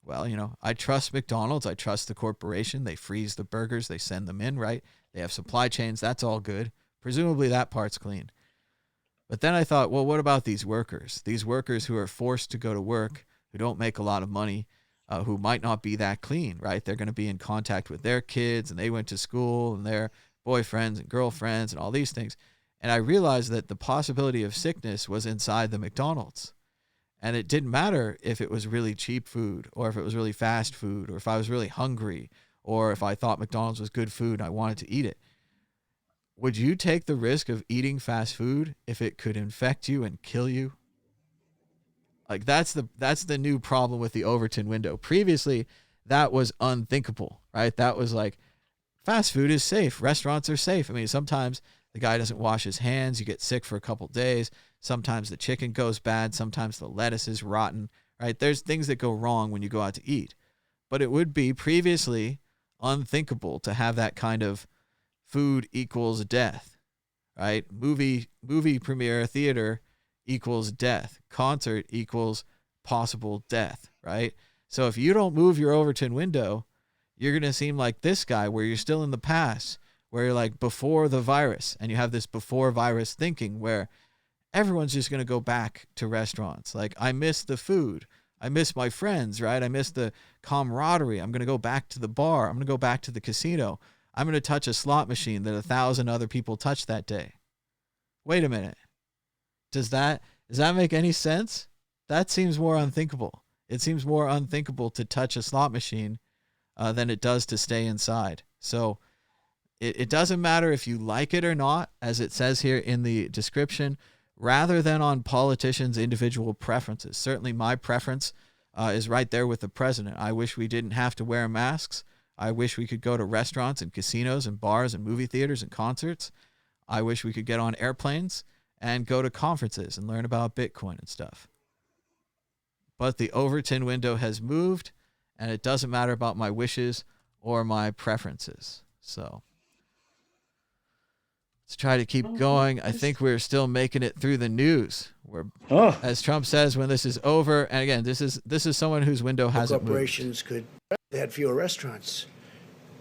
well, I trust McDonald's. I trust the corporation. They freeze the burgers. They send them in, right? They have supply chains. That's all good. Presumably that part's clean. But then I thought, well, what about these workers? These workers who are forced to go to work, who don't make a lot of money, who might not be that clean, right? They're going to be in contact with their kids, and they went to school, and their boyfriends and girlfriends and all these things. And I realized that the possibility of sickness was inside the McDonald's. And it didn't matter if it was really cheap food, or if it was really fast food, or if I was really hungry, or if I thought McDonald's was good food and I wanted to eat it. Would you take the risk of eating fast food if it could infect you and kill you? Like that's the new problem with the Overton window. Previously, that was unthinkable, right? That was like, fast food is safe. Restaurants are safe. I mean, sometimes the guy doesn't wash his hands. You get sick for a couple days. Sometimes the chicken goes bad. Sometimes the lettuce is rotten, right? There's things that go wrong when you go out to eat. But it would be previously unthinkable to have that kind of food equals death, right? Movie premiere theater equals death. Concert equals possible death, right? So if you don't move your Overton window, you're going to seem like this guy where you're still in the past, where you're like before the virus, and you have this before virus thinking where everyone's just going to go back to restaurants. Like, I miss the food. I miss my friends, right? I miss the camaraderie. I'm going to go back to the bar. I'm going to go back to the casino. I'm going to touch a slot machine that 1,000 other people touched that day. Wait a minute. Does that make any sense? That seems more unthinkable. It seems more unthinkable to touch a slot machine than it does to stay inside. So it doesn't matter if you like it or not, as it says here in the description, rather than on politicians' individual preferences. Certainly my preference is right there with the president. I wish we didn't have to wear masks. I wish we could go to restaurants and casinos and bars and movie theaters and concerts. I wish we could get on airplanes and go to conferences and learn about Bitcoin and stuff. But the Overton window has moved, and it doesn't matter about my wishes or my preferences. So let's try to keep going. I think we're still making it through the news. As Trump says, when this is over, and again, this is someone whose window hasn't moved. Corporations they had fewer restaurants.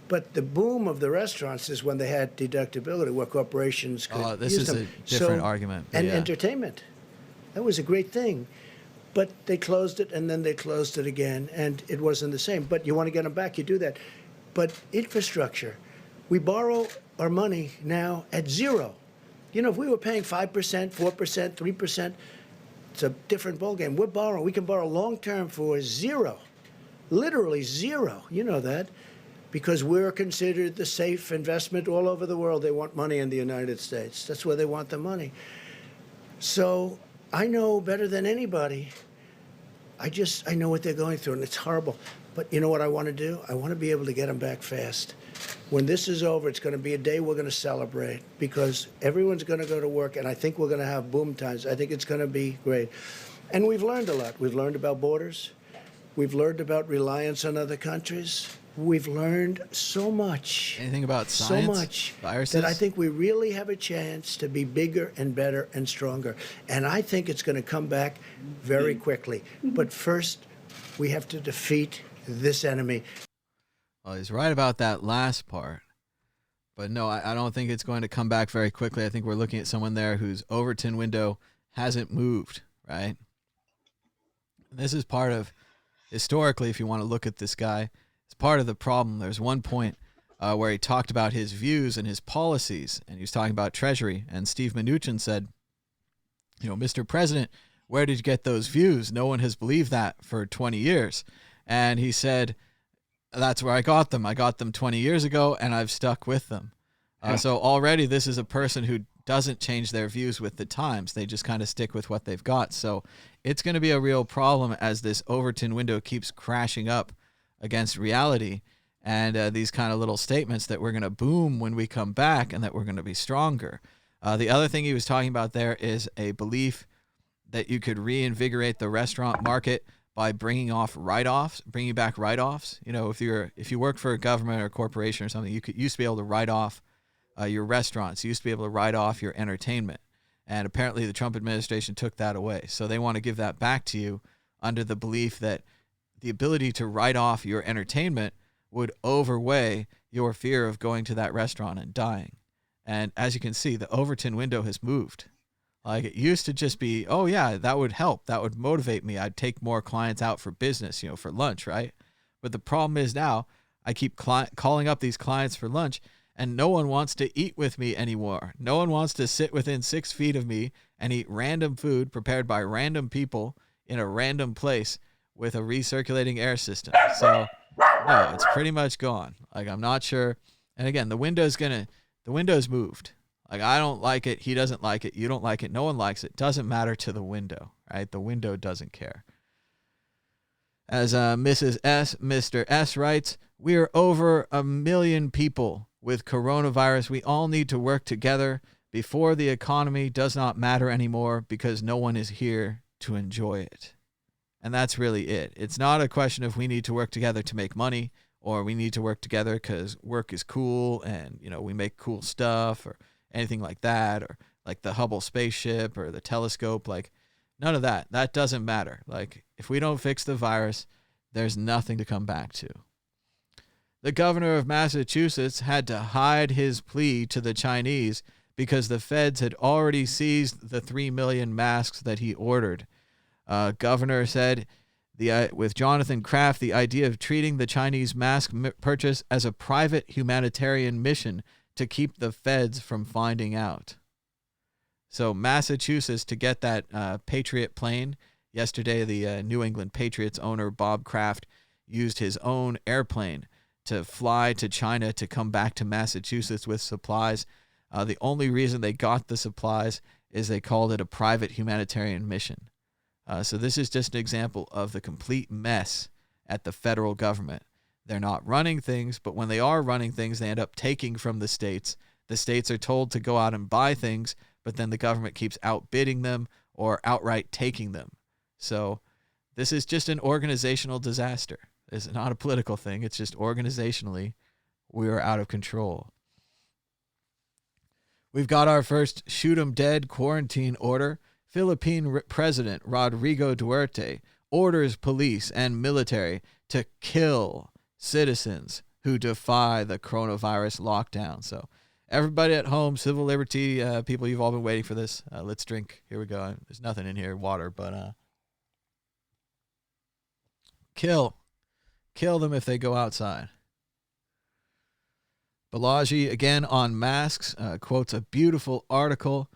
But the boom of the restaurants is when they had deductibility, where corporations could this use is them. a different argument. And yeah. entertainment. That was a great thing. But they closed it, and then they closed it again, and it wasn't the same. But you want to get them back, you do that. But infrastructure, we borrow our money now at zero. You know, if we were paying 5%, 4%, 3%, it's a different ballgame. We're borrowing. We can borrow long-term for zero, literally zero. You know that. Because we're considered the safe investment all over the world. They want money in the United States. That's where they want the money. So I know better than anybody. I know what they're going through, and it's horrible. But you know what I want to do? I want to be able to get them back fast. When this is over, it's going to be a day we're going to celebrate because everyone's going to go to work, and I think we're going to have boom times. I think it's going to be great. And we've learned a lot. We've learned about borders. We've learned about reliance on other countries. We've learned so much. Anything about science? So much. Viruses? That I think we really have a chance to be bigger and better and stronger. And I think it's going to come back very quickly. But first, we have to defeat this enemy. Well, he's right about that last part. But no, I don't think it's going to come back very quickly. I think we're looking at someone there whose Overton window hasn't moved, right? And this is part of, historically, if you want to look at this guy, it's part of the problem. There's one point where he talked about his views and his policies, and he was talking about Treasury. And Steve Mnuchin said, Mr. President, where did you get those views? No one has believed that for 20 years. And he said, That's where I got them. I got them 20 years ago, and I've stuck with them. So already this is a person who doesn't change their views with the times. They just kind of stick with what they've got. So it's going to be a real problem as this Overton window keeps crashing up against reality and these kind of little statements that we're going to boom when we come back and that we're going to be stronger. The other thing he was talking about there is a belief that you could reinvigorate the restaurant market by bringing back write-offs. You know, if you work for a government or a corporation or something, you used to be able to write off your restaurants. You used to be able to write off your entertainment. And apparently the Trump administration took that away. So they want to give that back to you under the belief that the ability to write off your entertainment would overweigh your fear of going to that restaurant and dying. And as you can see, the Overton window has moved. Like, it used to just be, oh yeah, that would help. That would motivate me. I'd take more clients out for business, for lunch, right? But the problem is now I keep calling up these clients for lunch, and no one wants to eat with me anymore. No one wants to sit within 6 feet of me and eat random food prepared by random people in a random place with a recirculating air system. So no, it's pretty much gone. Like, I'm not sure. And again, the window's moved. Like, I don't like it. He doesn't like it. You don't like it. No one likes it. Doesn't matter to the window, right? The window doesn't care. As Mrs. S, Mr. S writes, we're over 1 million people with coronavirus. We all need to work together before the economy does not matter anymore because no one is here to enjoy it. And that's really it. It's not a question of we need to work together to make money, or we need to work together because work is cool and, we make cool stuff or anything like that, or like the Hubble spaceship or the telescope. Like, none of that. That doesn't matter. Like, if we don't fix the virus, there's nothing to come back to. The governor of Massachusetts had to hide his plea to the Chinese because the feds had already seized the 3 million masks that he ordered. Governor said, with Jonathan Kraft, the idea of treating the Chinese mask purchase as a private humanitarian mission to keep the feds from finding out. So Massachusetts, to get that Patriot plane, yesterday the New England Patriots owner, Bob Kraft, used his own airplane to fly to China to come back to Massachusetts with supplies. The only reason they got the supplies is they called it a private humanitarian mission. So this is just an example of the complete mess at the federal government. They're not running things, but when they are running things, they end up taking from the states. The states are told to go out and buy things, but then the government keeps outbidding them or outright taking them. So this is just an organizational disaster. It's not a political thing. It's just organizationally, we are out of control. We've got our first shoot 'em dead quarantine order. Philippine President Rodrigo Duterte orders police and military to kill citizens who defy the coronavirus lockdown. So everybody at home, civil liberty people, you've all been waiting for this. Let's drink. Here we go. There's nothing in here, water, but kill them if they go outside. Balaji, again on masks, quotes a beautiful article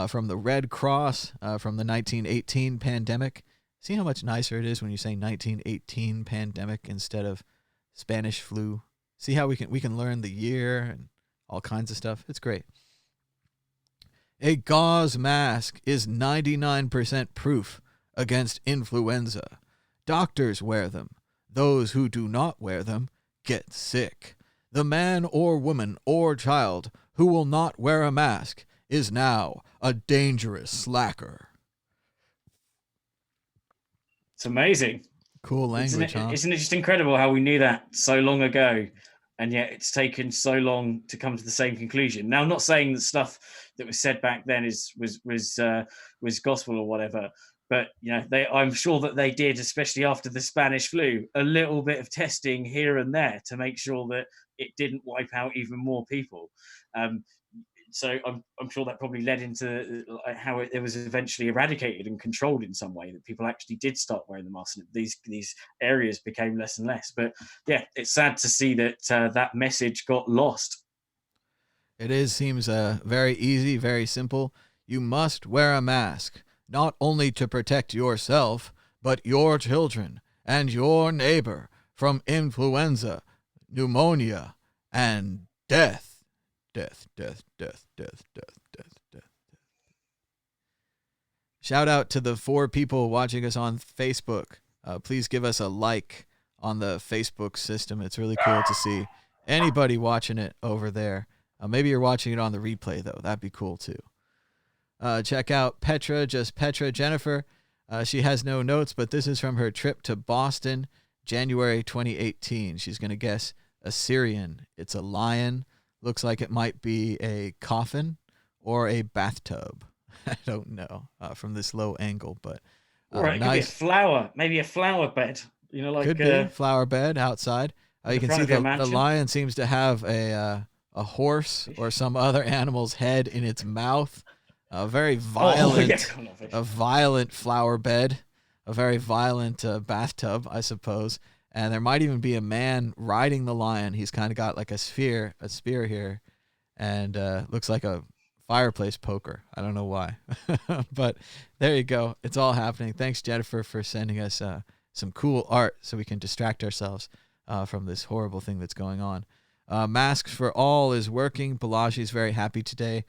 from the Red Cross from the 1918 pandemic. See how much nicer it is when you say 1918 pandemic instead of Spanish flu. See how we can learn the year and all kinds of stuff. It's great. A gauze mask is 99% proof against influenza. Doctors wear them. Those who do not wear them get sick. The man or woman or child who will not wear a mask is now a dangerous slacker. It's amazing. Cool language, huh? Isn't it just incredible how we knew that so long ago, and yet it's taken so long to come to the same conclusion? Now, I'm not saying the stuff that was said back then was gospel or whatever, but I'm sure that they did, especially after the Spanish flu, a little bit of testing here and there to make sure that it didn't wipe out even more people. So I'm sure that probably led into how it was eventually eradicated and controlled in some way, that people actually did start wearing the mask and these areas became less and less. But yeah, it's sad to see that that message got lost. It seems very easy, very simple. You must wear a mask, not only to protect yourself, but your children and your neighbor from influenza, pneumonia, and death. Death, death, death, death, death, death, death. Shout out to the 4 people watching us on Facebook. Please give us a like on the Facebook system. It's really cool to see anybody watching it over there. Maybe you're watching it on the replay, though. That'd be cool, too. Check out Petra, just Petra Jennifer. She has no notes, but this is from her trip to Boston, January 2018. She's going to guess Assyrian. It's a lion. Looks like it might be a coffin or a bathtub. I don't know from this low angle, but Right, nice. Could be a flower, maybe a flower bed. You know, like could be flower bed outside. You can see the lion seems to have a horse or some other animal's head in its mouth. A very violent, a violent flower bed, a very violent bathtub, I suppose. And there might even be a man riding the lion. He's kind of got like a spear here, and looks like a fireplace poker. I don't know why, but there you go. It's all happening. Thanks, Jennifer, for sending us some cool art so we can distract ourselves from this horrible thing that's going on. Masks for All is working. Balaji's very happy today.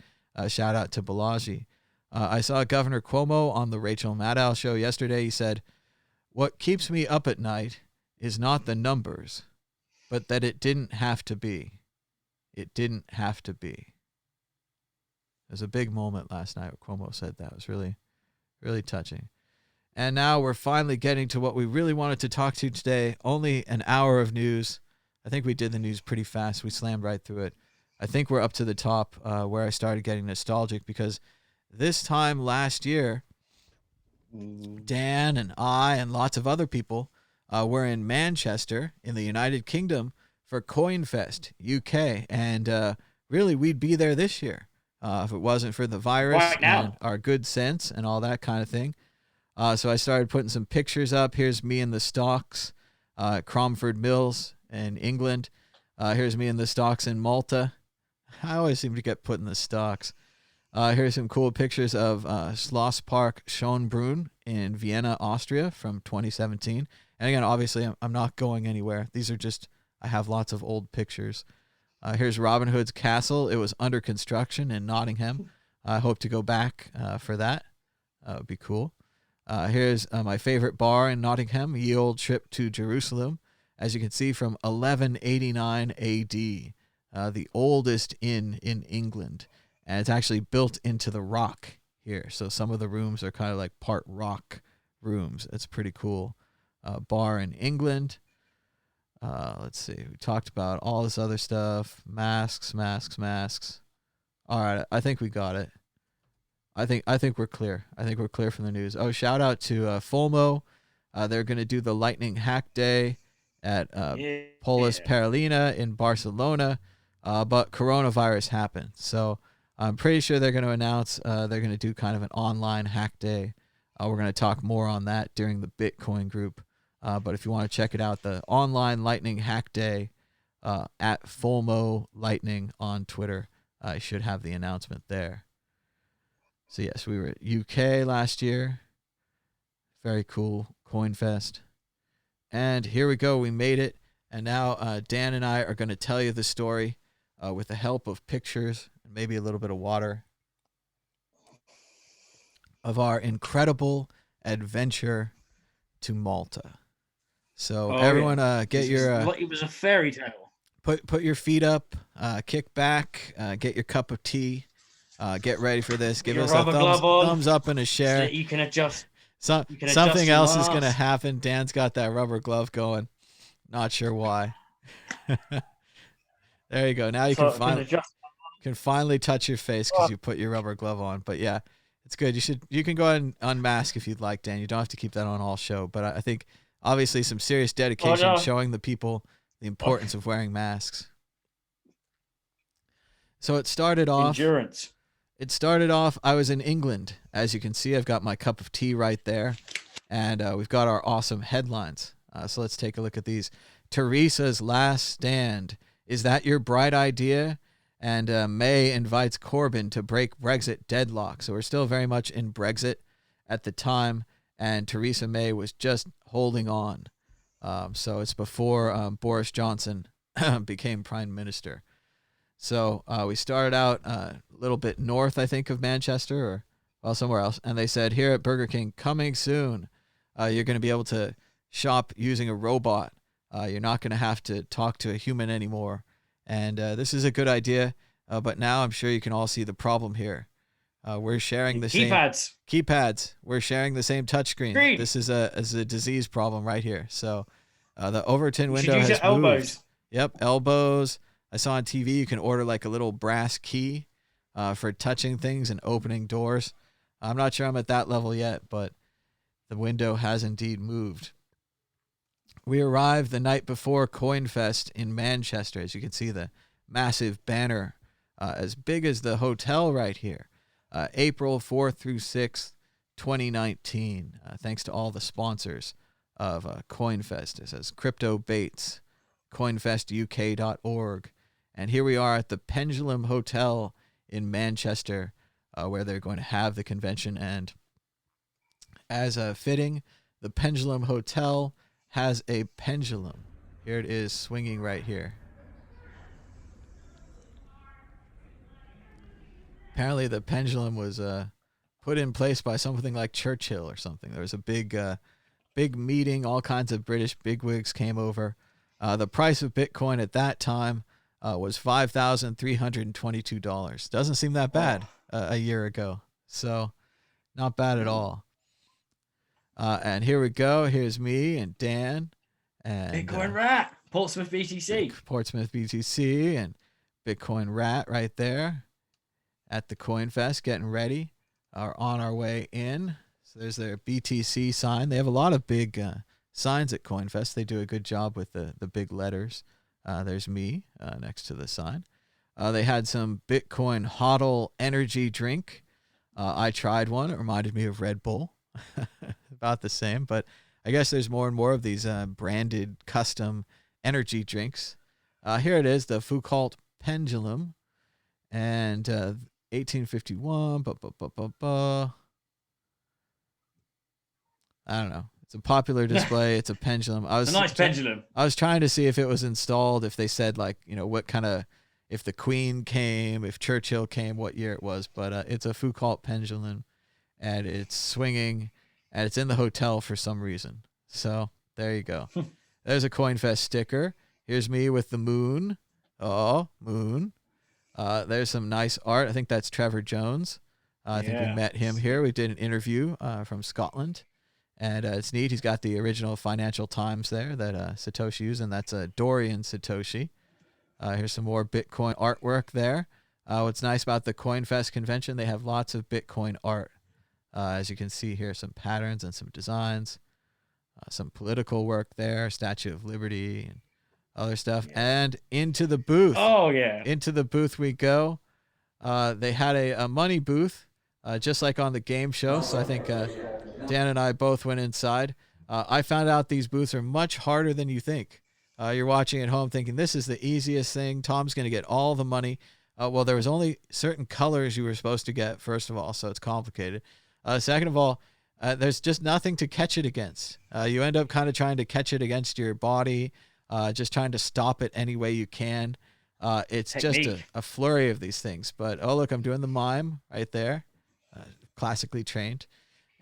Shout out to Balaji. I saw Governor Cuomo on the Rachel Maddow show yesterday. He said, "What keeps me up at night is not the numbers, but that it didn't have to be. It didn't have to be." It was a big moment last night when Cuomo said that. It was really, really touching. And now we're finally getting to what we really wanted to talk to today. Only an hour of news. I think we did the news pretty fast. We slammed right through it. I think we're up to the top where I started getting nostalgic because this time last year, Dan and I and lots of other people were in Manchester in the United Kingdom for CoinFest UK. And really, we'd be there this year. If it wasn't for the virus and our good sense and all that kind of thing. So I started putting some pictures up. Here's me in the stocks, Cromford Mills in England. Here's me in the stocks in Malta. I always seem to get put in the stocks. Here's some cool pictures of Schlosspark Schönbrunn in Vienna, Austria from 2017. And again, obviously, I'm not going anywhere. These are just, I have lots of old pictures. Here's Robin Hood's castle. It was under construction in Nottingham. I hope to go back for that. That would be cool. Here's my favorite bar in Nottingham, Ye Old Trip to Jerusalem. As you can see, from 1189 AD, the oldest inn in England. And it's actually built into the rock here. So some of the rooms are kind of like part rock rooms. It's pretty cool. Bar in England. Let's see. We talked about all this other stuff. Masks. All right. I think we got it. I think we're clear. I think we're clear from the news. Oh, shout out to FOMO. They're going to do the Lightning Hack Day at Polis Paralina in Barcelona. But coronavirus happened. So I'm pretty sure they're going to announce they're going to do kind of an online hack day. We're going to talk more on that during the Bitcoin group. But if you want to check it out, the online Lightning Hack Day at FOMO Lightning on Twitter, I should have the announcement there. So yes, we were at UK last year. Very cool, CoinFest. And here we go, we made it. And now Dan and I are going to tell you the story with the help of pictures and maybe a little bit of water of our incredible adventure to Malta. So everyone, get your. It was a fairy tale. Put your feet up, kick back, get your cup of tea, get ready for this. Give us a thumbs up and a share. So that you can adjust. Something else is going to happen. Dan's got that rubber glove going. Not sure why. There you go. Now you can finally touch your face because you put your rubber glove on. But yeah, it's good. You can go ahead and unmask if you'd like, Dan. You don't have to keep that on all show. But I think obviously some serious dedication showing the people the importance of wearing masks. So it started off. Endurance. It started off, I was in England. As you can see, I've got my cup of tea right there. And we've got our awesome headlines. So let's take a look at these. Theresa's last stand. Is that your bright idea? And May invites Corbyn to break Brexit deadlock. So we're still very much in Brexit at the time. And Theresa May was just holding on. So it's before Boris Johnson became prime minister. So we started out a little bit north, I think, of Manchester, or well, somewhere else. And they said, here at Burger King, coming soon, you're going to be able to shop using a robot. You're not going to have to talk to a human anymore. And this is a good idea. But now I'm sure you can all see the problem here. We're sharing the keypads. We're sharing the same touchscreen. Agreed. This is a disease problem right here. So the Overton You window should use has your moved. elbows. Yep, elbows. I saw on TV you can order like a little brass key for touching things and opening doors. I'm not sure I'm at that level yet, but the window has indeed moved. We arrived the night before CoinFest in Manchester. As you can see, the massive banner as big as the hotel right here. April 4th through 6th, 2019. Thanks to all the sponsors of CoinFest. It says Crypto Baits, coinfestuk.org. And here we are at the Pendulum Hotel in Manchester, where they're going to have the convention. And as a fitting, the Pendulum Hotel has a pendulum. Here it is, swinging right here. Apparently, the pendulum was put in place by something like Churchill or something. There was a big meeting. All kinds of British bigwigs came over. The price of Bitcoin at that time was $5,322. Doesn't seem that bad a year ago. So not bad at all. And here we go. Here's me and Dan. And Bitcoin Rat, Portsmouth BTC. Portsmouth BTC and Bitcoin Rat right there at the CoinFest getting ready. Are on our way in. So there's their BTC sign. They have a lot of big signs at CoinFest. They do a good job with the big letters. There's me next to the sign. They had some Bitcoin HODL energy drink. I tried one. It reminded me of Red Bull. About the same, but I guess there's more and more of these branded custom energy drinks. Here it is, the Foucault Pendulum, and 1851. I don't know. It's a popular display. It's a pendulum. It's a nice pendulum. I was trying to see if it was installed, if they said like, what kind of, if the Queen came, if Churchill came, what year it was. But it's a Foucault pendulum, and it's swinging, and it's in the hotel for some reason. So there you go. There's a CoinFest sticker. Here's me with the moon. Oh, moon. There's some nice art. I think that's Trevor Jones. I think we met him here. We did an interview from Scotland. And it's neat. He's got the original Financial Times there that Satoshi used, and that's Dorian Satoshi. Here's some more Bitcoin artwork there. What's nice about the CoinFest convention, they have lots of Bitcoin art. As you can see here, some patterns and some designs. Some political work there, Statue of Liberty and other stuff. Yeah. And into the booth. Oh, yeah. Into the booth we go. They had a money booth, just like on the game show. So I think Dan and I both went inside. I found out these booths are much harder than you think. You're watching at home thinking this is the easiest thing. Tom's going to get all the money. Well, there was only certain colors you were supposed to get, first of all, so it's complicated. Second of all, there's just nothing to catch it against. You end up kind of trying to catch it against your body, just trying to stop it any way you can. It's Technique. just a flurry of these things. But, oh, look, I'm doing the mime right there, classically trained,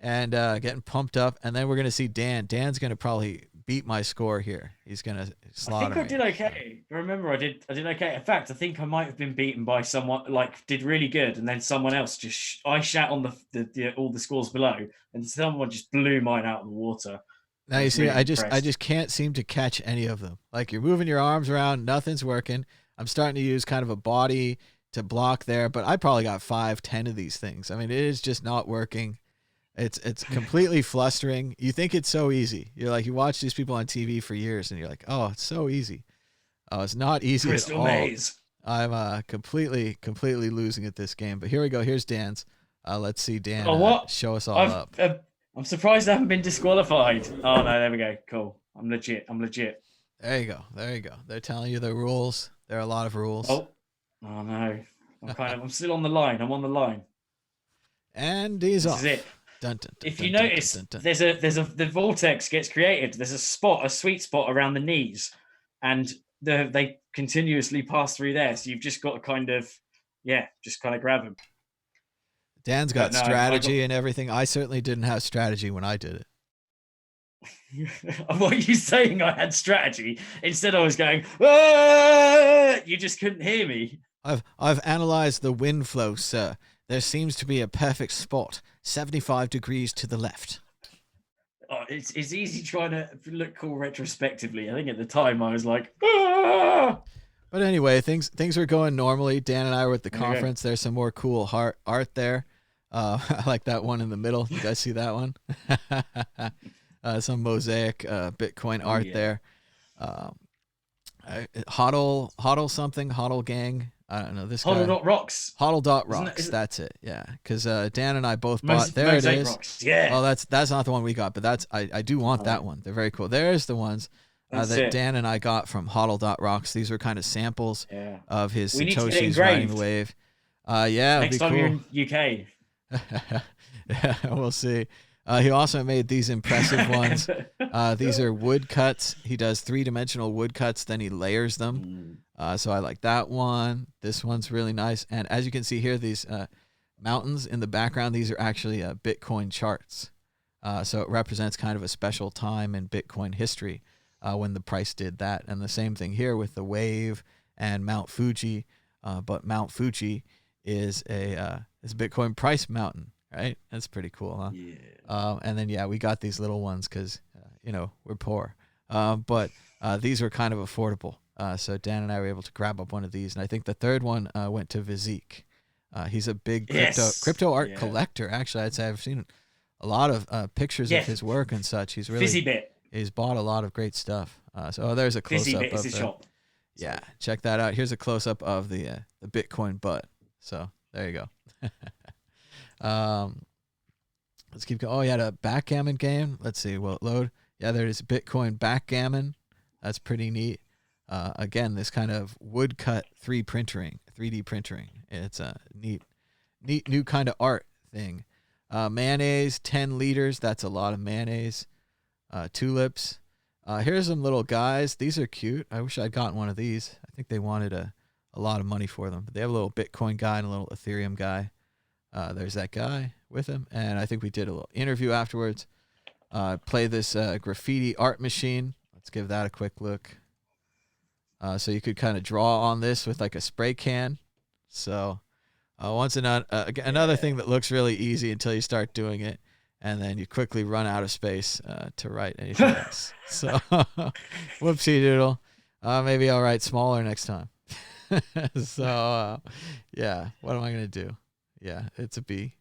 and getting pumped up. And then we're going to see Dan. Dan's going to probably beat my score here. He's going to slaughter me. I think I did okay. Remember, I did okay. In fact, I think I might have been beaten by someone, did really good, and then someone else just I shat on the all the scores below, and someone just blew mine out of the water. Now you see, really I just can't seem to catch any of them. Like, you're moving your arms around, nothing's working. I'm starting to use kind of a body to block there, but I probably got 5-10 of these things. I mean, it is just not working. It's completely flustering. You think it's so easy. You're like, you watch these people on TV for years, and you're like, oh, it's so easy. Oh, it's not easy Crystal at all. Maze. I'm completely losing at this game. But here we go. Here's Dan's. Let's see Dan show us all up. I'm surprised I haven't been disqualified. Oh, no, there we go. Cool. I'm legit. There you go. They're telling you the rules. There are a lot of rules. Oh no. I'm still on the line. I'm on the line. And he's off. This is it. Dun, dun, dun, if you dun, dun, notice, dun, dun. the vortex gets created. There's a sweet spot around the knees, and they continuously pass through there. So you've just got to kind of grab them. Dan's But got no, strategy and everything. I certainly didn't have strategy when I did it. What are you saying? I had strategy. Instead, I was going, "Ah!" You just couldn't hear me. I've analyzed the wind flow, sir. There seems to be a perfect spot, 75 degrees to the left. Oh, it's easy trying to look cool retrospectively. I think at the time I was like, "Ah!" But anyway, things are going normally. Dan and I were at the There you go. conference. There's some more cool art there. I like that one in the middle. You guys see that one? Some mosaic Bitcoin art yeah. there. Hodl something, Hodl gang. I don't know this guy. Hodl.rocks. Hodl.rocks. That's it. Yeah, because Dan and I both bought. There it Mosaic is. Rocks. Yeah. Oh, that's not the one we got, but I do want that one. They're very cool. There's the ones That's that it. Dan and I got from Hodl.rocks. These were kind of samples Yeah. of his We need to get it Satoshis riding the engraved. wave. Yeah, Next it'd time be you're cool. in UK. Yeah, we'll see. He also made these impressive ones. These are wood cuts. He does 3-dimensional wood cuts, then he layers them. So I like that one. This one's really nice. And as you can see here, these mountains in the background, these are actually Bitcoin charts. So it represents kind of a special time in Bitcoin history when the price did that. And the same thing here with the wave and Mount Fuji. But Mount Fuji is a Bitcoin price mountain, right? That's pretty cool, huh? Yeah. And then, we got these little ones because, we're poor. But these were kind of affordable. So Dan and I were able to grab up one of these. And I think the third one went to Vizik. He's a big crypto art collector. Actually, I'd say I've seen a lot of pictures of his work and such. He's really he's bought a lot of great stuff. There's a close-up of the shop. Yeah, check that out. Here's a close-up of the Bitcoin butt. So there you go. Let's keep going. Oh, you had a backgammon game. Let's see. Will it load? Yeah, there it is. Bitcoin backgammon. That's pretty neat. Again, this kind of woodcut 3D printing. It's a neat new kind of art thing. Mayonnaise, 10 liters. That's a lot of mayonnaise. Tulips. Here's some little guys. These are cute. I wish I'd gotten one of these. I think they wanted a lot of money for them. But they have a little Bitcoin guy and a little Ethereum guy. There's that guy with him. And I think we did a little interview afterwards. Play this graffiti art machine. Let's give that a quick look. So you could kind of draw on this with like a spray can. So another thing that looks really easy until you start doing it. And then you quickly run out of space to write anything else. So whoopsie doodle. Maybe I'll write smaller next time. So, what am I going to do? Yeah, it's a B.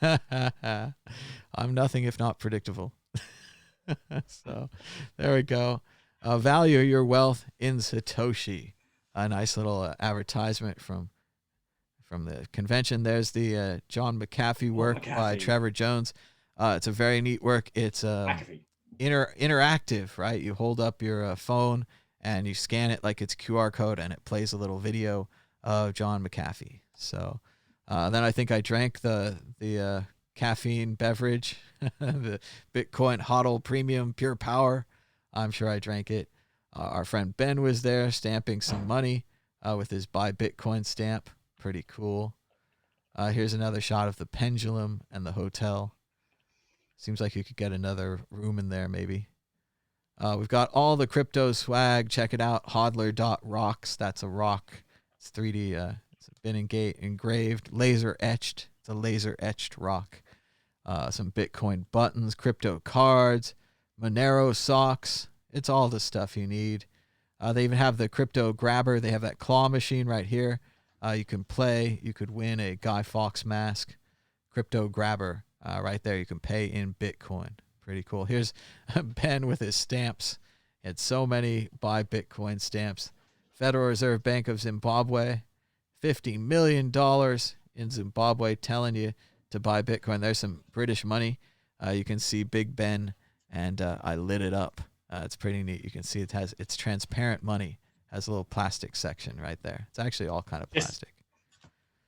I'm nothing if not predictable. So there we go. Value your wealth in Satoshi. A nice little advertisement from the convention. There's the John McAfee work by Trevor Jones. It's a very neat work. It's interactive, right? You hold up your phone and you scan it like it's QR code, and it plays a little video of John McAfee. So then I think I drank the caffeine beverage, the Bitcoin HODL Premium Pure Power. I'm sure I drank it. Our friend Ben was there stamping some money with his Buy Bitcoin stamp. Pretty cool. Here's another shot of the pendulum and the hotel. Seems like you could get another room in there, maybe. We've got all the crypto swag. Check it out. Hodler.rocks. That's a rock. It's 3D. It's been engraved, laser etched. It's a laser etched rock. Some Bitcoin buttons, crypto cards, Monero socks. It's all the stuff you need. They even have the crypto grabber. They have that claw machine right here. You can play. You could win a Guy Fawkes mask. Crypto grabber right there. You can pay in Bitcoin. Pretty cool. Here's Ben with his stamps. He had so many Buy Bitcoin stamps. Federal Reserve Bank of Zimbabwe. $50 million in Zimbabwe telling you to buy Bitcoin. There's some British money. You can see Big Ben, and I lit it up. It's pretty neat. You can see it's transparent money. Has a little plastic section right there. It's actually all kind of plastic.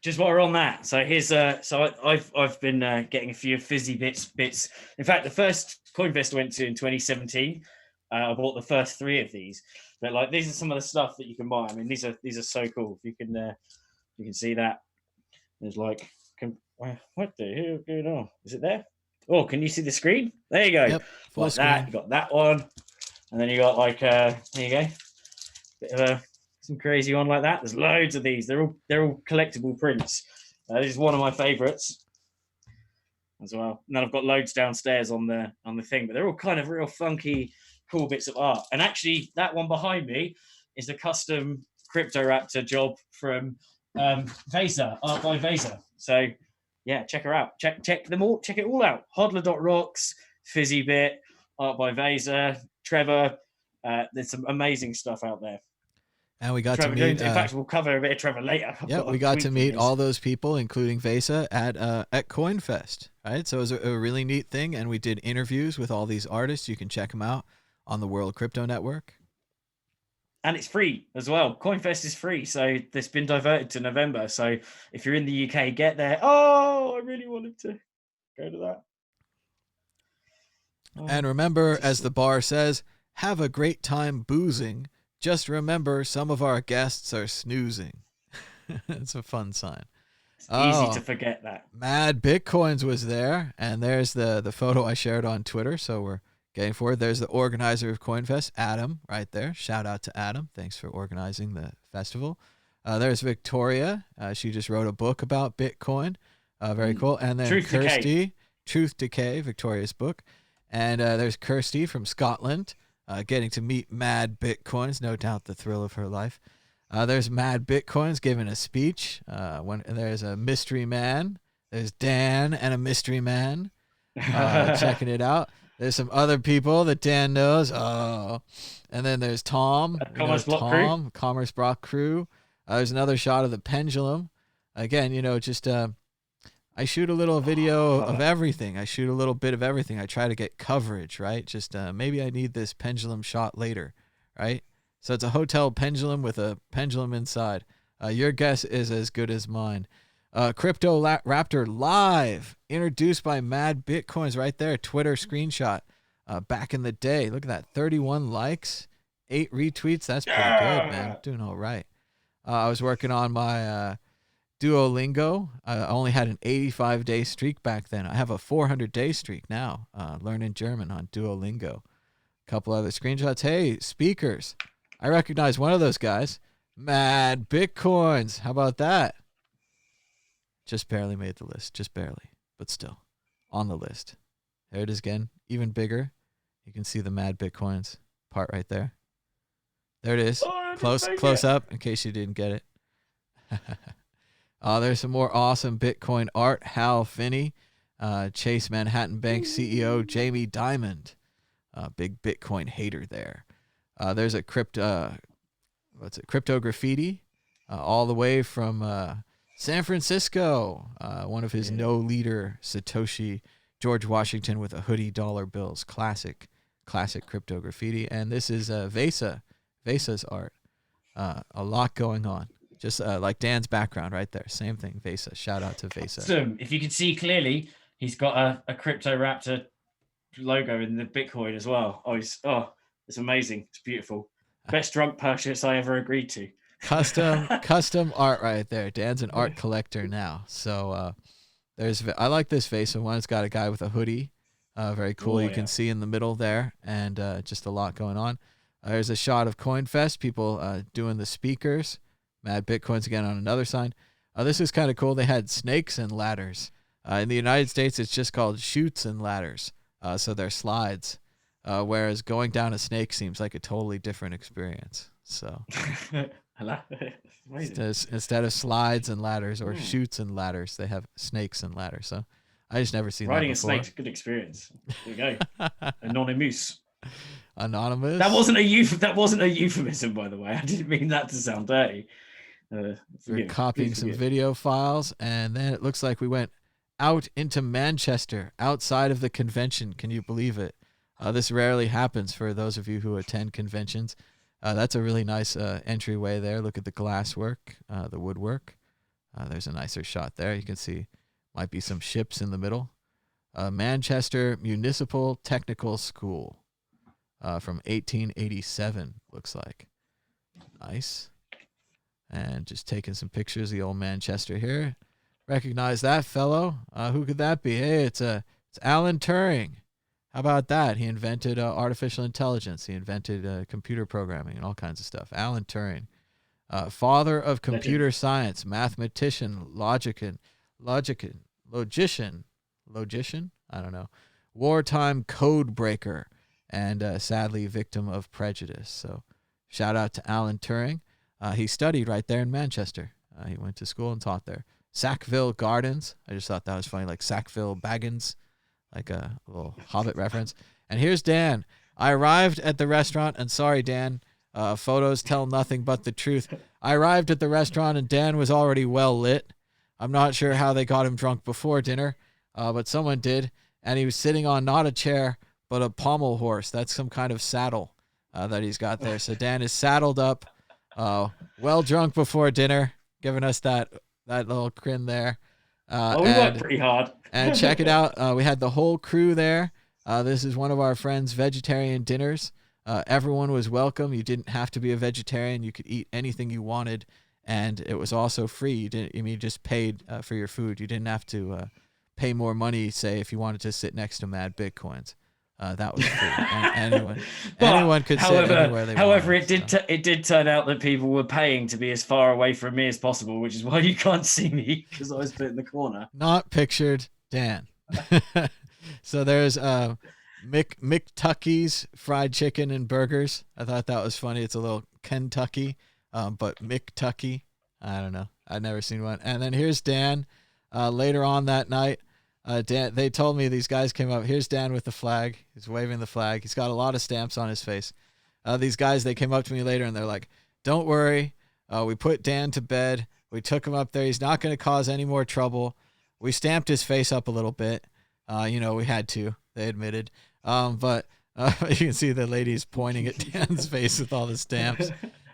just while we're on that, so here's I've been getting a few fizzy bits. In fact, the first CoinFest I went to in 2017, I bought the first 3 of these. But like, these are some of the stuff that you can buy. I mean, these are so cool. If you can see that, there's like, what the hell going on? Is it there? Oh, can you see the screen? There you go. Yep, full like screen. that. You got that one, and then you got like there you go. Bit of some crazy one like that. There's loads of these. They're all collectible prints. This is one of my favorites as well. And then I've got loads downstairs on the thing, but they're all kind of real funky, cool bits of art. And actually, that one behind me is a custom Cryptoraptor job from Vesa, art by Vesa. So yeah, check her out. Check them all. Check it all out. Hodler.rocks, Fizzy Bit, art by Vesa, Trevor. There's some amazing stuff out there. And we got Trevor to meet. Jones. In fact, we'll cover a bit of Trevor later. Yeah, we got to meet all those people, including Vesa, at CoinFest, right? So it was a really neat thing, and we did interviews with all these artists. You can check them out on the World Crypto Network. And it's free as well. CoinFest is free, so it's been diverted to November. So if you're in the UK, get there. Oh, I really wanted to go to that. Oh, and remember, as the bar says, have a great time boozing. Just remember, some of our guests are snoozing. It's a fun sign. It's easy to forget that. Mad Bitcoins was there, and there's the photo I shared on Twitter, so we're getting forward. There's the organizer of CoinFest, Adam, right there. Shout out to Adam. Thanks for organizing the festival. There's Victoria. She just wrote a book about Bitcoin. Very cool. And then Kirsty, Truth Decay, Victoria's book. And there's Kirsty from Scotland. Getting to meet Mad Bitcoins, no doubt the thrill of her life. There's Mad Bitcoins giving a speech. There's a mystery man. There's Dan and a mystery man checking it out. There's some other people that Dan knows. Oh, and then there's Tom. Commerce Block Crew. There's another shot of the pendulum. Again, just I shoot a little video of everything. I shoot a little bit of everything. I try to get coverage, right? Just maybe I need this pendulum shot later, right? So it's a hotel pendulum with a pendulum inside. Your guess is as good as mine. Crypto Raptor live, introduced by Mad Bitcoins right there. Twitter screenshot back in the day. Look at that, 31 likes, 8 retweets. That's pretty good, man. Doing all right. I was working on my Duolingo. I only had an 85-day streak back then. I have a 400-day streak now, learning German on Duolingo. A couple other screenshots. Hey, speakers. I recognize one of those guys. Mad Bitcoins. How about that? Just barely made the list. Just barely. But still, on the list. There it is again. Even bigger. You can see the Mad Bitcoins part right there. There it is. Close up in case you didn't get it. There's some more awesome Bitcoin art. Hal Finney, Chase Manhattan Bank CEO Jamie Dimon, big Bitcoin hater there. There's a crypto graffiti, all the way from San Francisco. One of his no leader Satoshi George Washington with a hoodie, dollar bills, classic crypto graffiti. And this is Vesa's art. A lot going on. Just like Dan's background right there. Same thing, Vesa. Shout out to Vesa. Awesome. If you can see clearly, he's got a Cryptoraptor logo in the Bitcoin as well. It's amazing. It's beautiful. Best drunk purchase I ever agreed to. Custom art right there. Dan's an art collector now. So I like this Vesa one. It's got a guy with a hoodie. Very cool. You can see in the middle there, and just a lot going on. There's a shot of CoinFest, people doing the speakers. Mad Bitcoins again on another sign. This is kind of cool. They had snakes and ladders. In the United States, it's just called chutes and ladders. So they're slides. Whereas going down a snake seems like a totally different experience. So instead of slides and ladders or chutes and ladders, they have snakes and ladders. So I just never seen riding that before. Riding a snake's a good experience. There you go. Anonymous. Anonymous. That wasn't a euphemism, by the way. I didn't mean that to sound dirty. We're copying some video files, and then it looks like we went out into Manchester, outside of the convention. Can you believe it? This rarely happens for those of you who attend conventions. That's a really nice entryway there. Look at the glasswork, the woodwork. There's a nicer shot there. You can see might be some ships in the middle. Manchester Municipal Technical School from 1887, looks like. Nice. And just taking some pictures of the old Manchester here. Recognize that fellow? Who could that be? Hey, it's Alan Turing. How about that? He invented artificial intelligence. He invented computer programming and all kinds of stuff. Alan Turing. Father of computer science, mathematician, logician, I don't know, wartime code breaker, and sadly victim of prejudice. So shout out to Alan Turing. He studied right there in Manchester. He went to school and taught there. Sackville Gardens. I just thought that was funny, like Sackville Baggins, like a little Hobbit reference. And here's Dan. I arrived at the restaurant, and sorry, Dan, photos tell nothing but the truth. I arrived at the restaurant, and Dan was already well lit. I'm not sure how they got him drunk before dinner, but someone did. And he was sitting on not a chair, but a pommel horse. That's some kind of saddle that he's got there. So Dan is saddled up, well drunk before dinner, giving us that little grin there. We worked pretty hard. And check it out. We had the whole crew there. This is one of our friends' vegetarian dinners. Everyone was welcome. You didn't have to be a vegetarian. You could eat anything you wanted, and it was also free. You just paid for your food. You didn't have to pay more money, say, if you wanted to sit next to Mad Bitcoins. That was free. Anyone could sit anywhere they wanted. However, it did turn out that people were paying to be as far away from me as possible, which is why you can't see me, because I was put in the corner. Not pictured, Dan. So there's McTucky's fried chicken and burgers. I thought that was funny. It's a little Kentucky, but McTucky. I don't know. I've never seen one. And then here's Dan. Later on that night, Dan, they told me these guys came up. Here's Dan with the flag. He's waving the flag. He's got a lot of stamps on his face. These guys, they came up to me later and they're like, don't worry. We put Dan to bed. We took him up there. He's not going to cause any more trouble. We stamped his face up a little bit. We had to, they admitted. But you can see the ladies pointing at Dan's face with all the stamps.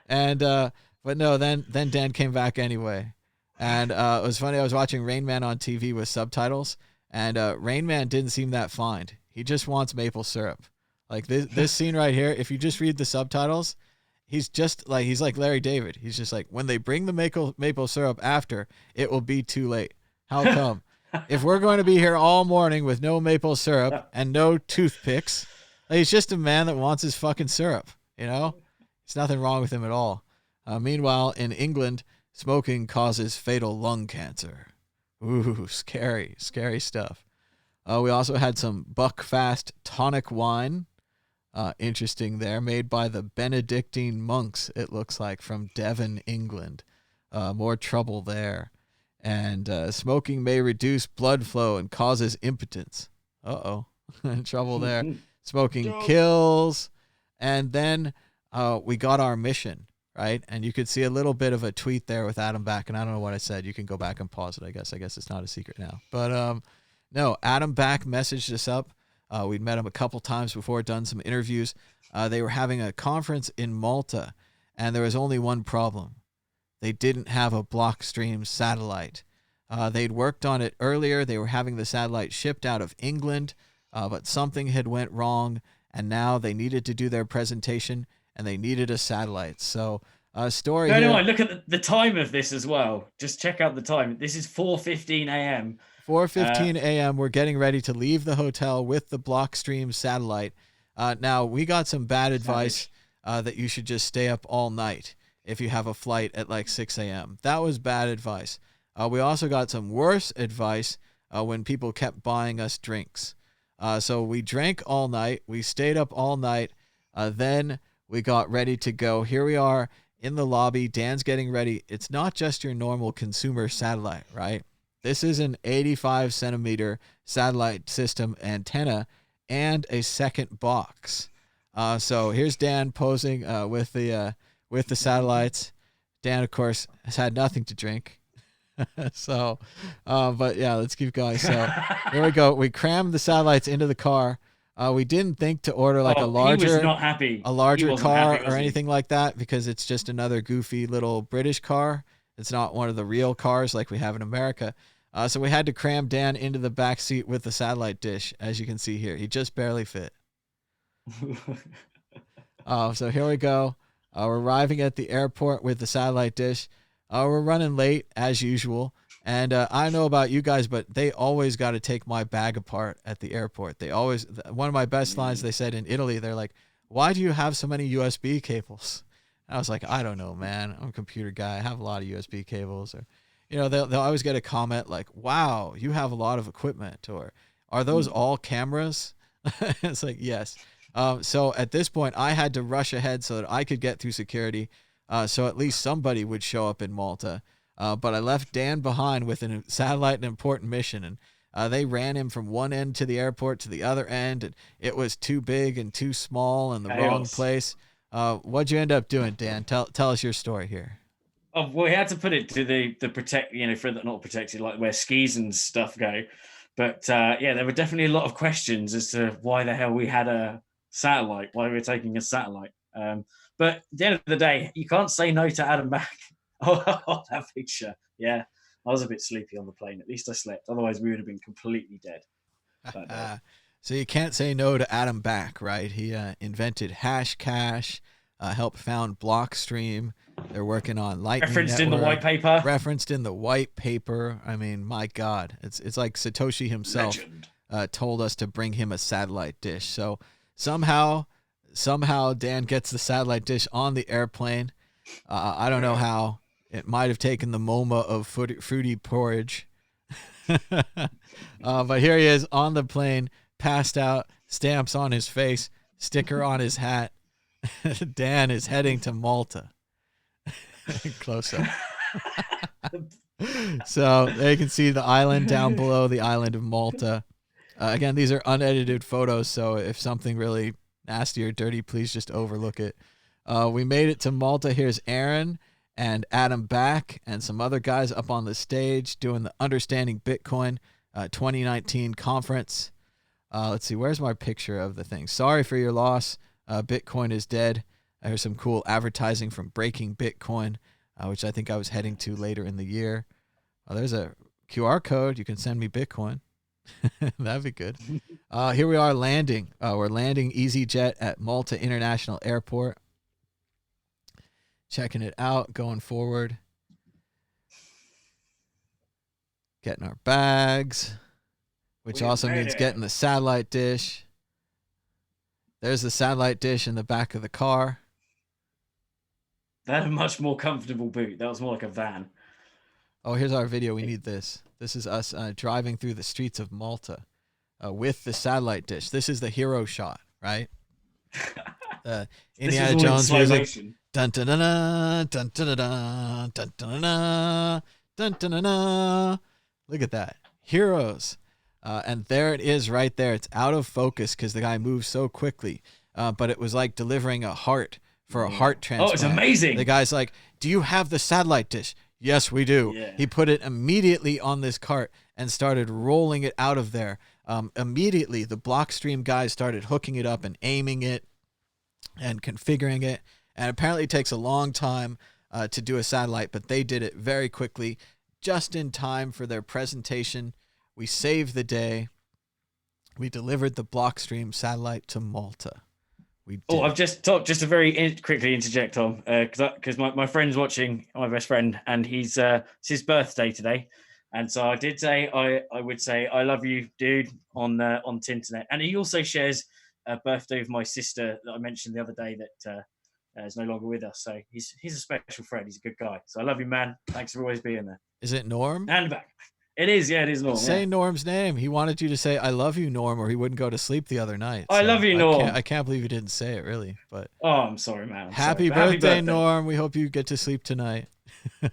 And, but no, then Dan came back anyway. And it was funny. I was watching Rain Man on TV with subtitles, and Rain Man didn't seem that fine. He just wants maple syrup. Like this scene right here, if you just read the subtitles, he's like Larry David. He's just like, when they bring the maple syrup after, it will be too late. How come? If we're going to be here all morning with no maple syrup and no toothpicks, he's just a man that wants his fucking syrup, There's nothing wrong with him at all. Meanwhile, in England, smoking causes fatal lung cancer. Ooh, scary stuff. We also had some Buckfast tonic wine. Interesting there, made by the Benedictine monks, it looks like, from Devon, England. More trouble there. And smoking may reduce blood flow and causes impotence. Uh-oh. Trouble there. Smoking kills. And then we got our mission, right? And you could see a little bit of a tweet there with Adam Back, and I don't know what I said. You can go back and pause it, I guess. I guess it's not a secret now. But no, Adam Back messaged us up. We'd met him a couple times before, done some interviews. They were having a conference in Malta, and there was only one problem. They didn't have a Blockstream satellite. They'd worked on it earlier. They were having the satellite shipped out of England, but something had went wrong, and now they needed to do their presentation, and they needed a satellite. So story here. No, look at the time of this as well. Just check out the time. This is 4:15 a.m. 4:15 a.m. We're getting ready to leave the hotel with the Blockstream satellite. Now, we got some bad advice that you should just stay up all night if you have a flight at like 6 a.m. That was bad advice. We also got some worse advice when people kept buying us drinks. So we drank all night. We stayed up all night. Then we got ready to go. Here we are in the lobby. Dan's getting ready. It's not just your normal consumer satellite, right? This is an 85 centimeter satellite system antenna and a second box. So here's Dan posing with the satellites. Dan, of course, has had nothing to drink. So, but yeah, let's keep going. So here we go. We crammed the satellites into the car. We didn't think to order like a larger car or anything like that, because it's just another goofy little British car. It's not one of the real cars like we have in America. So we had to cram Dan into the back seat with the satellite dish, as you can see here. He just barely fit. So here we go. We're arriving at the airport with the satellite dish. We're running late, as usual. And I don't know about you guys, but they always got to take my bag apart at the airport. They always, one of my best lines they said in Italy, they're like, "Why do you have so many USB cables?" And I was like, "I don't know, man. I'm a computer guy. I have a lot of USB cables." Or, they'll always get a comment like, "Wow, you have a lot of equipment," or "Are those all cameras?" It's like, yes. So at this point, I had to rush ahead so that I could get through security, so at least somebody would show up in Malta. But I left Dan behind with a satellite and important mission, and they ran him from one end to the airport to the other end, and it was too big and too small and the wrong place. What'd you end up doing, Dan? Tell us your story here. Oh, well, we had to put it to the protect, for the not protected, like where skis and stuff go. But there were definitely a lot of questions as to why the hell we had a satellite, why we were taking a satellite. But at the end of the day, you can't say no to Adam Back. Oh, that picture. Yeah, I was a bit sleepy on the plane. At least I slept. Otherwise, we would have been completely dead. So you can't say no to Adam Back, right? He invented Hashcash, helped found Blockstream. They're working on Lightning Referenced Network, in the white paper. Referenced in the white paper. I mean, my God, it's like Satoshi himself told us to bring him a satellite dish. So somehow Dan gets the satellite dish on the airplane. I don't know how. It might have taken the MoMA of fruity porridge. But here he is on the plane, passed out, stamps on his face, sticker on his hat. Dan is heading to Malta. Close up. So there you can see the island down below, the island of Malta. Again, these are unedited photos, so if something really nasty or dirty, please just overlook it. We made it to Malta. Here's Aaron and Adam Back and some other guys up on the stage doing the Understanding Bitcoin 2019 conference. Let's see, where's my picture of the thing? Sorry for your loss. Bitcoin is dead. There's some cool advertising from Breaking Bitcoin, which I think I was heading to later in the year. There's a QR code. You can send me Bitcoin. That'd be good. Here we are landing. We're landing EasyJet at Malta International Airport. Checking it out, going forward. Getting our bags, which also means getting the satellite dish. There's the satellite dish in the back of the car. That had a much more comfortable boot. That was more like a van. Oh, here's our video. We need this. This is us driving through the streets of Malta with the satellite dish. This is the hero shot, right? Indiana Jones music. Dun dun dun dun dun dun dun dun dun dun dun dun. Look at that, heroes, and there it is, right there. It's out of focus because the guy moves so quickly, but it was like delivering a heart for a heart transplant. Oh, it's amazing. The guy's like, "Do you have the satellite dish?" "Yes, we do." Yeah. He put it immediately on this cart and started rolling it out of there. Immediately, the Blockstream guys started hooking it up and aiming it and configuring it. And apparently it takes a long time to do a satellite, but they did it very quickly, just in time for their presentation. We saved the day. We delivered the Blockstream satellite to Malta. I've just talked, just to very quickly interject, Tom, because my friend's watching, my best friend, and it's his birthday today. And so I did say, I would say, "I love you, dude," on Tinternet. And he also shares a birthday with my sister that I mentioned the other day that is no longer with us. So he's a special friend. He's a good guy. So I love you, man. Thanks for always being there. Is it Norm? And back. It is, yeah, it is Norm. Say Norm's name. He wanted you to say, "I love you, Norm," or he wouldn't go to sleep the other night. I love you, Norm. I can't believe you didn't say it, really. But I'm sorry, man. Happy birthday, Norm. We hope you get to sleep tonight.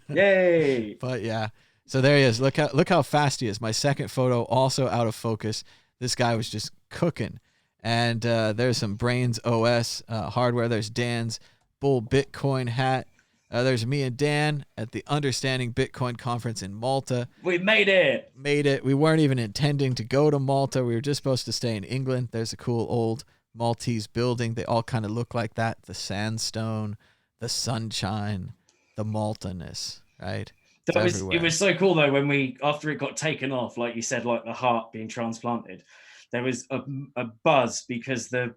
Yay. But yeah. So there he is. Look how fast he is. My second photo, also out of focus. This guy was just cooking. And there's some Brains OS hardware. There's Dan's Bull Bitcoin hat. There's me and Dan at the Understanding Bitcoin conference in Malta. We made it. We weren't even intending to go to Malta. We were just supposed to stay in England. There's a cool old Maltese building. They all kind of look like that. The sandstone, the sunshine, the Maltaness. right? It's It everywhere. was so cool though when after it got taken off, like you said, like the heart being transplanted, there was a buzz because the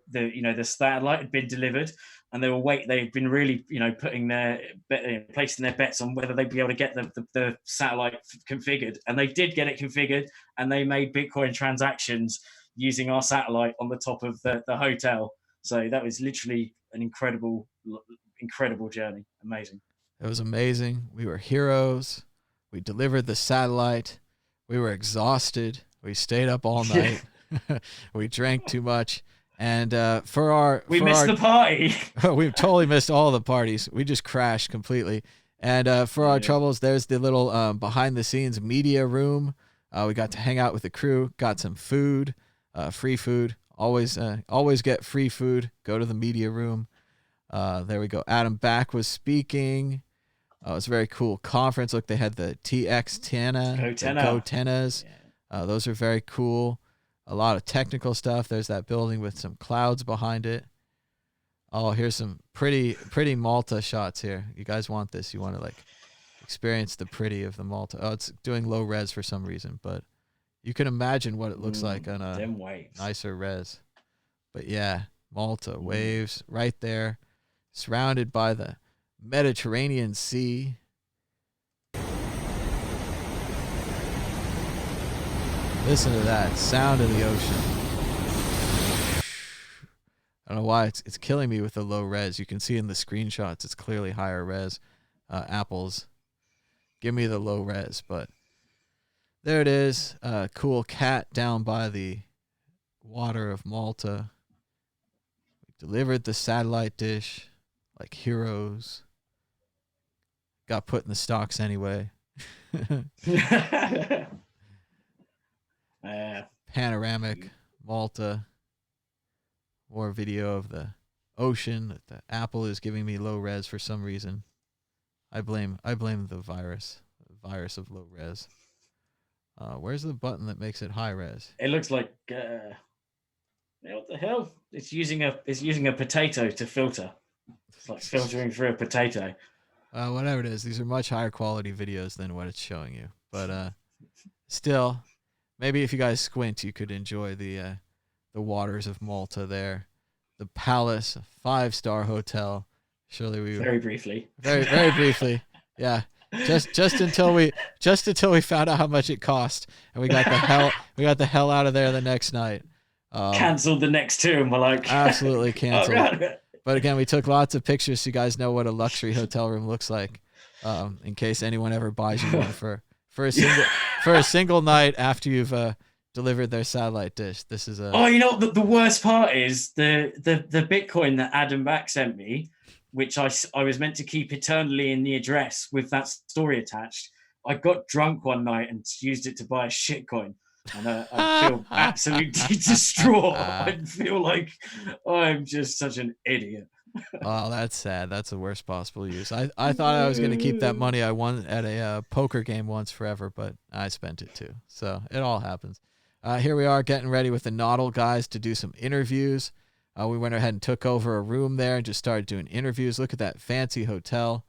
satellite had been delivered, and they'd been really placing their bets on whether they'd be able to get the satellite configured, and they did get it configured, and they made Bitcoin transactions using our satellite on the top of the hotel. So that was literally an incredible journey. Amazing. It was amazing. We were heroes. We delivered the satellite. We were exhausted. We stayed up all night. We drank too much. And we missed the party. We totally missed all the parties. We just crashed completely. And for our troubles, there's the little behind the scenes media room. We got to hang out with the crew, got some food, free food. Always get free food. Go to the media room. There we go. Adam Back was speaking. It was a very cool conference. Look, they had the TX10, the Go Tennas. Those are very cool. A lot of technical stuff. There's that building with some clouds behind it. Oh, here's some pretty Malta shots here. You guys want this? You want to experience the pretty of the Malta. Oh, it's doing low res for some reason, but you can imagine what it looks like on a nicer res. But yeah, Malta, waves right there, surrounded by the Mediterranean Sea. Listen to that sound of the ocean. I don't know why it's killing me with the low res. You can see in the screenshots it's clearly higher res. Apple's give me the low res, but there it is. Cool cat down by the water of Malta. We delivered the satellite dish like heroes. Got put in the stocks anyway. Panoramic Malta. More video of the ocean. The Apple is giving me low res for some reason. I blame the virus of low res. Where's the button that makes it high res? It looks like what the hell? It's using a potato to filter. It's like filtering through a potato. Whatever it is, these are much higher quality videos than what it's showing you. But still, maybe if you guys squint, you could enjoy the waters of Malta there. The Palace, 5-star hotel. Surely we very briefly. Very briefly. Yeah. Just until we found out how much it cost, and we got the hell out of there the next night. Cancelled the next two, and we're like absolutely canceled. But again, we took lots of pictures so you guys know what a luxury hotel room looks like, in case anyone ever buys you one for a single night after you've delivered their satellite dish. This is a. Oh, you know the worst part is the Bitcoin that Adam Back sent me, which I was meant to keep eternally in the address with that story attached. I got drunk one night and used it to buy a shitcoin. And I feel absolutely distraught. I feel like I'm just such an idiot. Oh, that's sad. That's the worst possible use. I thought I was going to keep that money I won at a poker game once forever, but I spent it too. So it all happens. Here we are getting ready with the Nodal guys to do some interviews. We went ahead and took over a room there and just started doing interviews. Look at that fancy hotel.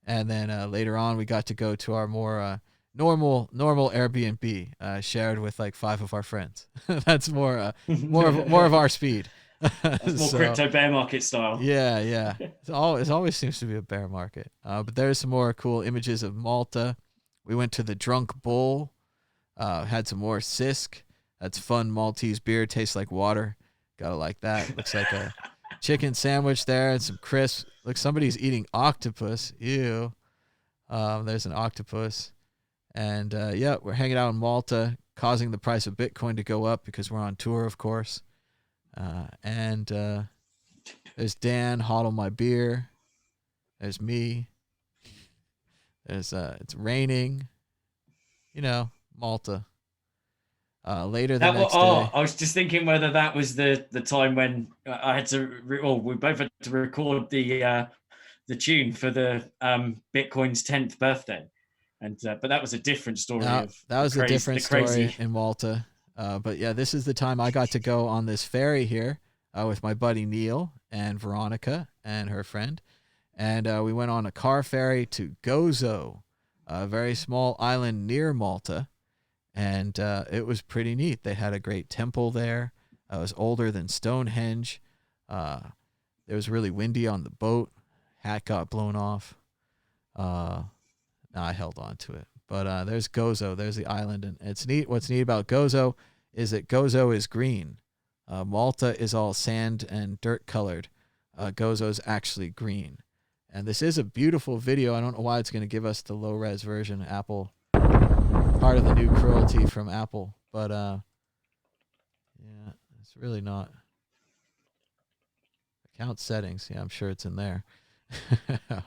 And then later on, we got to go to our more normal Airbnb shared with like 5 of our friends. That's more of our speed. That's more crypto bear market style. Yeah. It always seems to be a bear market. But there's some more cool images of Malta. We went to the Drunk Bull. Had some more Sisk. That's fun Maltese beer. Tastes like water. Gotta like that. Looks like a chicken sandwich there and some crisps. Look, somebody's eating octopus. Ew. There's an octopus. And we're hanging out in Malta, causing the price of Bitcoin to go up because we're on tour, of course. And there's Dan, hodl my beer. There's me. There's it's raining. Malta. Later the next day. I was just thinking whether that was the time when I had to. We both had to record the tune for the Bitcoin's 10th birthday, and but that was a different story. That was a different story in Malta. But yeah, this is the time I got to go on this ferry here with my buddy Neil and Veronica and her friend, and we went on a car ferry to Gozo, a very small island near Malta, and it was pretty neat. They had a great temple there. It was older than Stonehenge. It was really windy on the boat. Hat got blown off. No, I held on to it. But there's Gozo. There's the island, and it's neat. What's neat about Gozo is that Gozo is green. Malta is all sand and dirt colored. Gozo is actually green. And this is a beautiful video. I don't know why it's going to give us the low res version. Apple, part of the new cruelty from Apple. But yeah, it's really not. Account settings. Yeah, I'm sure it's in there.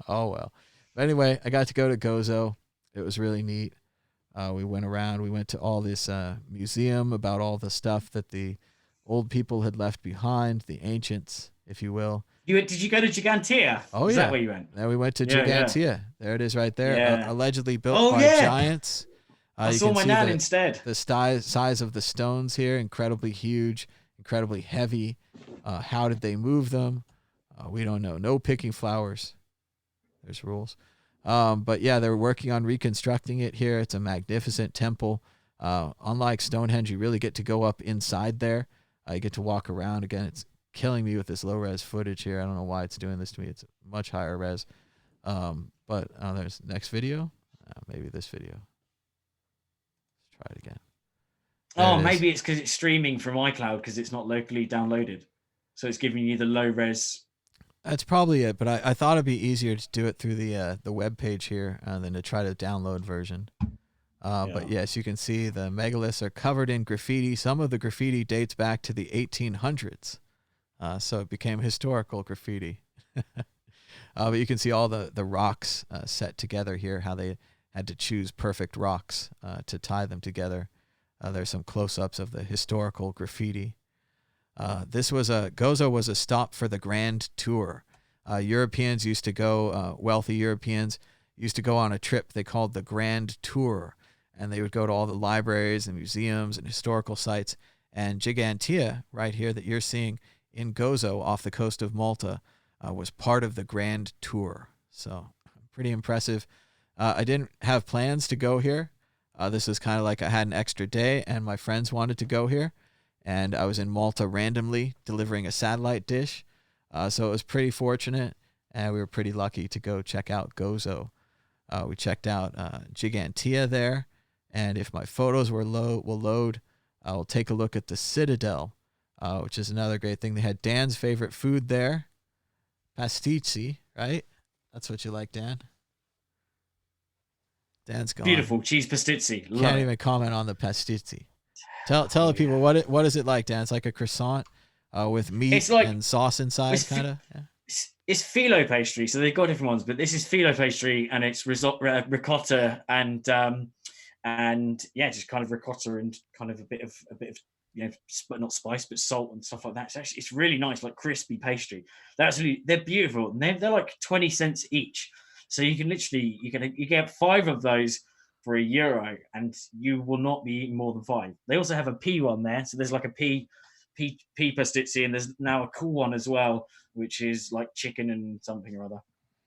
Oh, well. But anyway, I got to go to Gozo. It was really neat. We went around. We went to all this museum about all the stuff that the old people had left behind, the ancients, if you will. Did you go to Gigantea? Oh, Is yeah. that where you went? Then we went to Gigantea. Yeah. There it is right there. Yeah. Allegedly built by giants. I you saw can my see nan instead. The size of the stones here, incredibly huge, incredibly heavy. How did they move them? We don't know. No picking flowers. There's rules. But yeah, they're working on reconstructing it here. It's a magnificent temple. Unlike Stonehenge, you really get to go up inside there. You get to walk around. Again, it's killing me with this low res footage here. I don't know why it's doing this to me. It's much higher res. But there's next video. Maybe this video. Let's try it again. Oh, maybe it's because it's streaming from iCloud because it's not locally downloaded. So it's giving you the low res. That's probably it, but I thought it'd be easier to do it through the web page here than to try to download version. But yes, you can see the megaliths are covered in graffiti. Some of the graffiti dates back to the 1800s, so it became historical graffiti. But you can see all the rocks set together here, how they had to choose perfect rocks to tie them together. There's some close-ups of the historical graffiti. Gozo was a stop for the Grand Tour. Europeans used to go, wealthy Europeans used to go on a trip they called the Grand Tour, and they would go to all the libraries and museums and historical sites. And Gigantea, right here that you're seeing in Gozo off the coast of Malta, was part of the Grand Tour. So pretty impressive. I didn't have plans to go here. This was kind of like I had an extra day, and my friends wanted to go here. And I was in Malta randomly delivering a satellite dish. So it was pretty fortunate, and we were pretty lucky to go check out Gozo. We checked out Gigantea there, and if my photos will load, I'll take a look at the Citadel, which is another great thing. They had Dan's favorite food there, pasticci, right? That's what you like, Dan? Dan's gone. Beautiful cheese pasticci. Can't even comment on the pasticci. Tell the people what is it like, Dan? It's like a croissant with meat and sauce inside, kind of. Yeah. It's phyllo pastry, so they've got different ones, but this is phyllo pastry, and it's ricotta and yeah, just kind of ricotta and kind of a bit of not spice but salt and stuff like that. It's really nice, like crispy pastry. They're beautiful, and they're like 20 cents each. So you can literally you get 5 of those for €1, and you will not be eating more than 5. They also have a pea one there, so there's like a pea pasticci, and there's now a cool one as well, which is like chicken and something or other.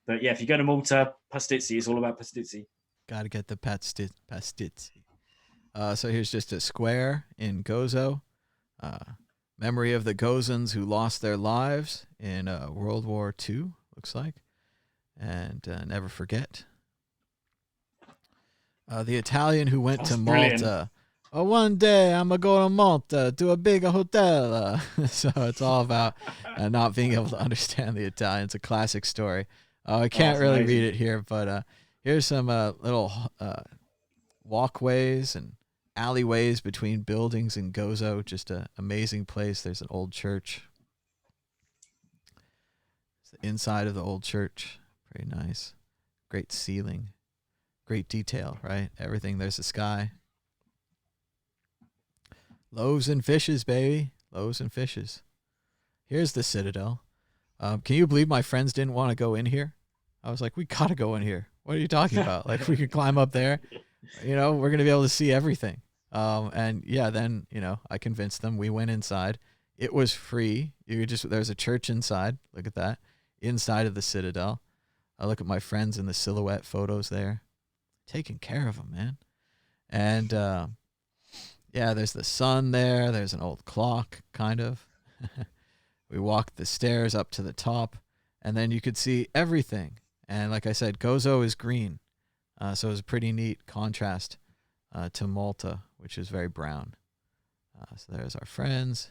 But yeah, if you go to Malta, pasticci, it's all about pasticci. Got to get the pasticci. So here's just a square in Gozo. Memory of the Gozans who lost their lives in World War II, looks like. And never forget. The Italian who went to Malta. Brilliant. Oh, one day I'm going to go to Malta to a big hotel. So it's all about not being able to understand the Italian. It's a classic story. I can't really read it here, but here's some little walkways and alleyways between buildings in Gozo. Just an amazing place. There's an old church. It's the inside of the old church. Very nice. Great ceiling. Great detail, right? Everything. There's the sky. Loaves and fishes, baby. Loaves and fishes. Here's the Citadel. Can you believe my friends didn't want to go in here? I was like, we got to go in here. What are you talking about? Like, we could climb up there. We're going to be able to see everything. And yeah, then, I convinced them. We went inside. It was free. There's a church inside. Look at that. Inside of the Citadel. I look at my friends in the silhouette photos there. taking care of them, man. And yeah, there's the sun there. There's an old clock, kind of. We walked the stairs up to the top, and then you could see everything. And like I said, Gozo is green, so it was a pretty neat contrast to Malta, which is very brown. So there's our friends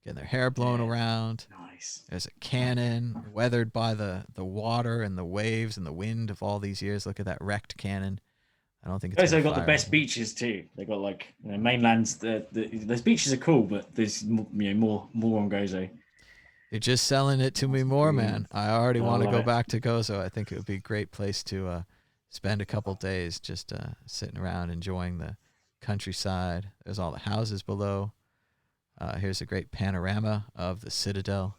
getting their hair blown around. Nice. There's a cannon weathered by the water and the waves and the wind of all these years. Look at that wrecked cannon. I don't think it's. Gozo got the fire best anymore. beaches too. They got like mainlands. Those beaches are cool, but there's more on Gozo. You're just selling it to me more, man. I already want to love go it. back to Gozo. I think it would be a great place to spend a couple days just sitting around enjoying the countryside. There's all the houses below. Here's a great panorama of the citadel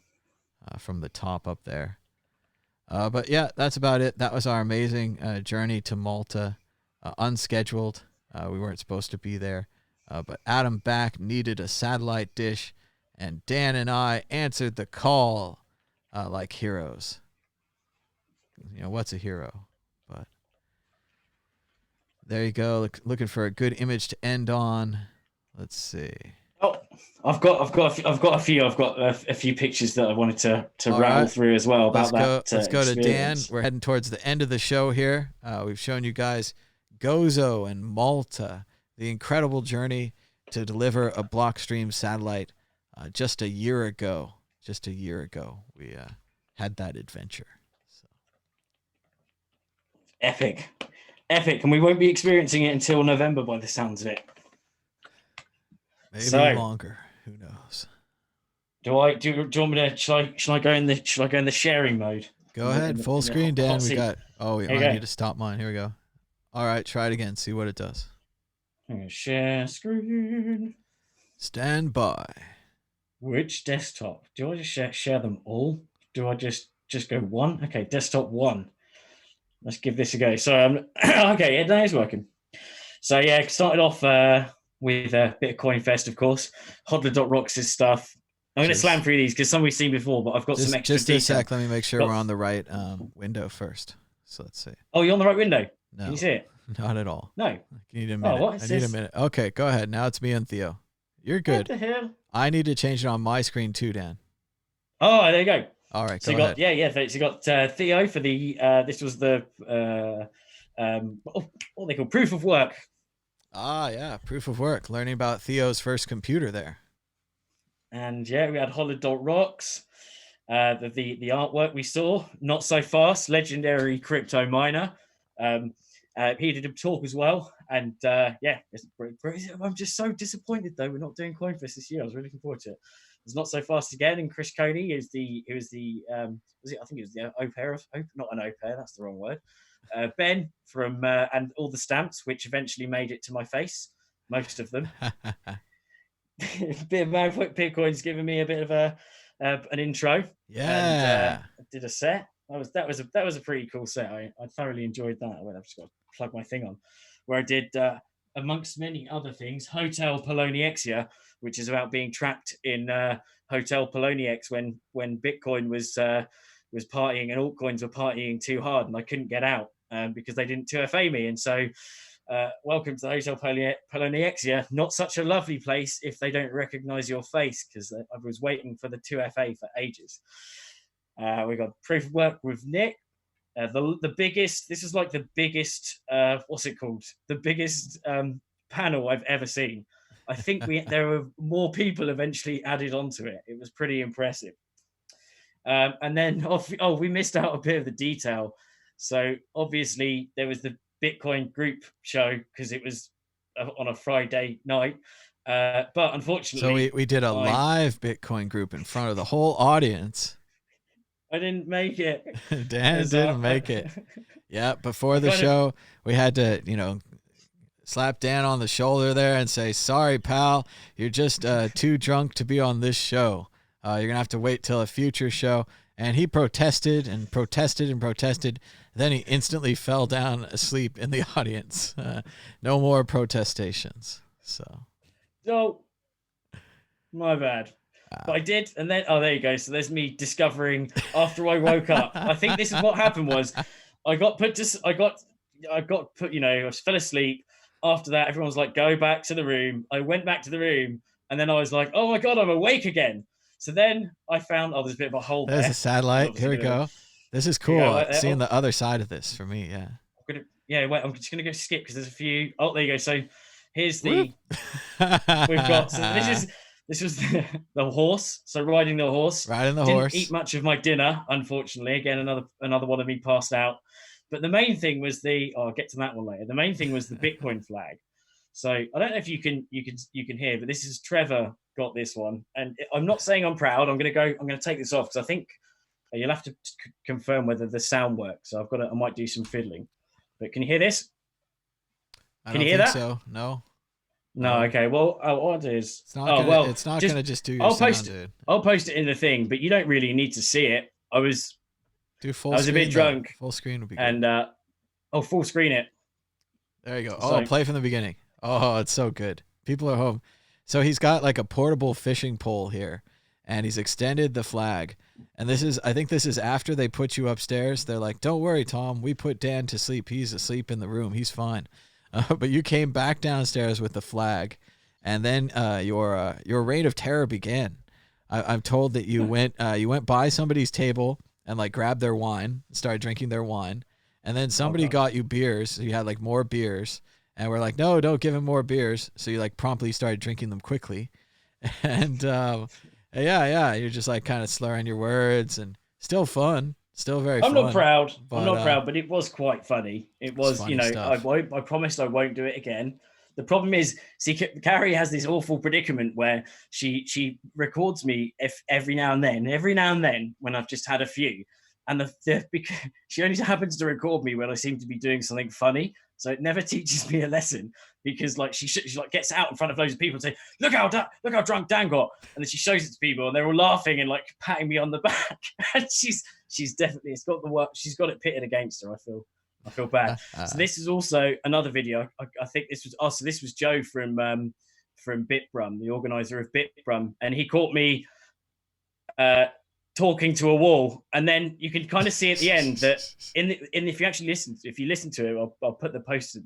from the top up there. But yeah, that's about it. That was our amazing journey to Malta, unscheduled. We weren't supposed to be there, but Adam Back needed a satellite dish, and Dan and I answered the call like heroes. You know, what's a hero? But there you go. Looking for a good image to end on. Let's see. Oh, I've got a few. I've got a few pictures that I wanted to rattle through as well about Let's go to Dan. experience. We're heading towards the end of the show here. We've shown you guys Gozo and Malta, the incredible journey to deliver a Blockstream satellite. Just a year ago, we had that adventure. So. Epic, and we won't be experiencing it until November by the sounds of it. Maybe longer. Who knows? Do you want me to? Shall I go in the sharing mode? Go ahead, full screen, Dan. We got. Oh, I go. need to stop mine. Here we go. All right, try it again. See what it does. I'm gonna share screen. Stand by. Which desktop? Do I just share them all? Do I just go one? Okay, desktop one. Let's give this a go. So okay, that is working. So yeah, started off with Bitcoin Fest, of course. Hodler.rocks' stuff. I'm going to slam through these because some we've seen before, but I've got some extra detail. Just a sec. Let me make sure we're on the right window first. So let's see. Oh, you're on the right window? No. Can you see it? Not at all. No. I need a minute. What is I need this? a minute. Okay, go ahead. Now it's me and Theo. You're good. What the hell? I need to change it on my screen too, Dan. Oh, there you go. All right, So go you ahead. got So you got Theo for the this was the what they call proof of work. Ah, yeah, proof of work. Learning about Theo's first computer there. And yeah, we had Hodler.rocks. The artwork we saw, Not So Fast, legendary crypto miner. He did a talk as well, and I'm just so disappointed though we're not doing CoinFest this year. I was really looking forward to it. It's Not So Fast again, and Chris Coney is the I think it was the au pair of not an au pair, that's the wrong word. Ben from and all the stamps, which eventually made it to my face, most of them. Bit of Bitcoin's giving me a bit of an intro. Yeah, and, did a set. That was a pretty cool set. I thoroughly enjoyed that. I've just got to plug my thing on, where I did amongst many other things, Hotel Poloniex, which is about being trapped in Hotel Poloniex when Bitcoin was partying and altcoins were partying too hard, and I couldn't get out because they didn't 2FA me, and so. Welcome to the Hotel Poloniex. Not such a lovely place if they don't recognize your face, because I was waiting for the 2FA for ages. We got proof of work with Nick. The biggest, this is like the biggest, what's it called? The biggest panel I've ever seen. I think there were more people eventually added onto it. It was pretty impressive. And then, we missed out a bit of the detail. So obviously there was the Bitcoin group show because it was on a Friday night, but unfortunately, so we did a live Bitcoin group in front of the whole audience. I didn't make it. Dan didn't make it. Yeah, before the show, we had to slap Dan on the shoulder there and say, "Sorry, pal, you're just too drunk to be on this show. You're gonna have to wait till a future show." And he protested and protested and protested. Then he instantly fell down asleep in the audience. No more protestations. So. No, my bad. But I did, and then there you go. So there's me discovering after I woke up. I think this is what happened was, I got put, I fell asleep. After that, everyone was like, go back to the room. I went back to the room, and then I was like, oh my God, I'm awake again. So then I found, there's a bit of a hole there. There's a satellite. Here we go. This is cool. Seeing the other side of this for me, yeah. Wait, I'm just going to go skip because there's a few. Oh, there you go. So here's the, we've got, so this was the horse. So riding the horse. Didn't eat much of my dinner, unfortunately. Again, another one of me passed out. But the main thing was I'll get to that one later. The main thing was the Bitcoin flag. So I don't know if you can hear, but this is Trevor got this one, and I'm not saying I'm proud. I'm going to take this off because I think you'll have to confirm whether the sound works. So I might do some fiddling. But can you hear this? Can you hear that? So no. Okay. Well, what is? It's not going to just do your sound, dude. I'll post it in the thing, but you don't really need to see it. I was a bit drunk. Full screen would be good. And full screen it. There you go. Play from the beginning. Oh, it's so good. People are home. So he's got like a portable fishing pole here, and he's extended the flag. And I think this is after they put you upstairs. They're like, don't worry, Tom. We put Dan to sleep. He's asleep in the room. He's fine. But you came back downstairs with the flag, and then your reign of terror began. I'm told that you went by somebody's table and like grabbed their wine, started drinking their wine, and then somebody got you beers. So you had like more beers, and we're like, no, don't give him more beers. So you like promptly started drinking them quickly, and you're just like kind of slurring your words, and still fun. Still very fun. I'm not proud, but it was quite funny. It was, I promised I won't do it again. The problem is, see, Carrie has this awful predicament where she records me every now and then when I've just had a few. And she only happens to record me when I seem to be doing something funny. So it never teaches me a lesson because like she like gets out in front of loads of people and say, look how drunk Dan got. And then she shows it to people and they're all laughing and like patting me on the back. And she's definitely, she's got it pitted against her. I feel bad. So this is also another video. I think this was Joe from Bitbrum, the organizer of Bitbrum. And he caught me talking to a wall, and then you can kind of see at the end that if you listen to it, I'll put the post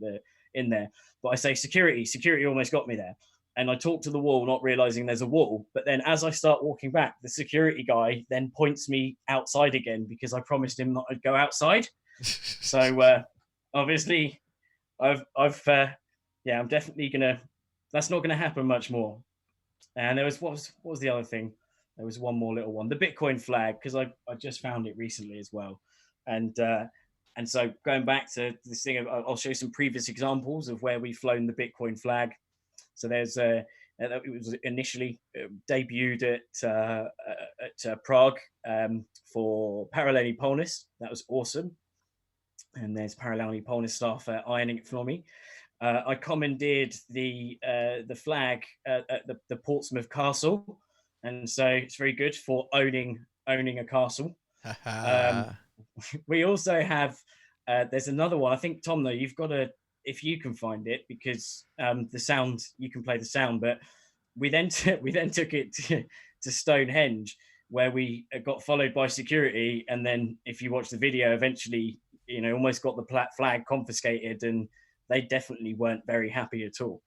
in there. But I say security almost got me there, and I talk to the wall, not realizing there's a wall. But then as I start walking back, the security guy then points me outside again because I promised him not to go outside. So obviously, I'm definitely gonna. That's not gonna happen much more. And there was what was the other thing? There was one more little one, the Bitcoin flag, because I just found it recently as well. And so going back to this thing, I'll show some previous examples of where we've flown the Bitcoin flag. So there's it was initially debuted at Prague for Paralelní Polnis. That was awesome. And there's Paralelní Polnis staff ironing it for me. I commandeered the flag at the Portsmouth Castle. And so it's very good for owning a castle. We also have, there's another one. I think, Tom, though, you've got to, if you can find it, because the sound, you can play the sound, but we then took it to Stonehenge, where we got followed by security. And then if you watch the video, eventually, almost got the flag confiscated, and they definitely weren't very happy at all.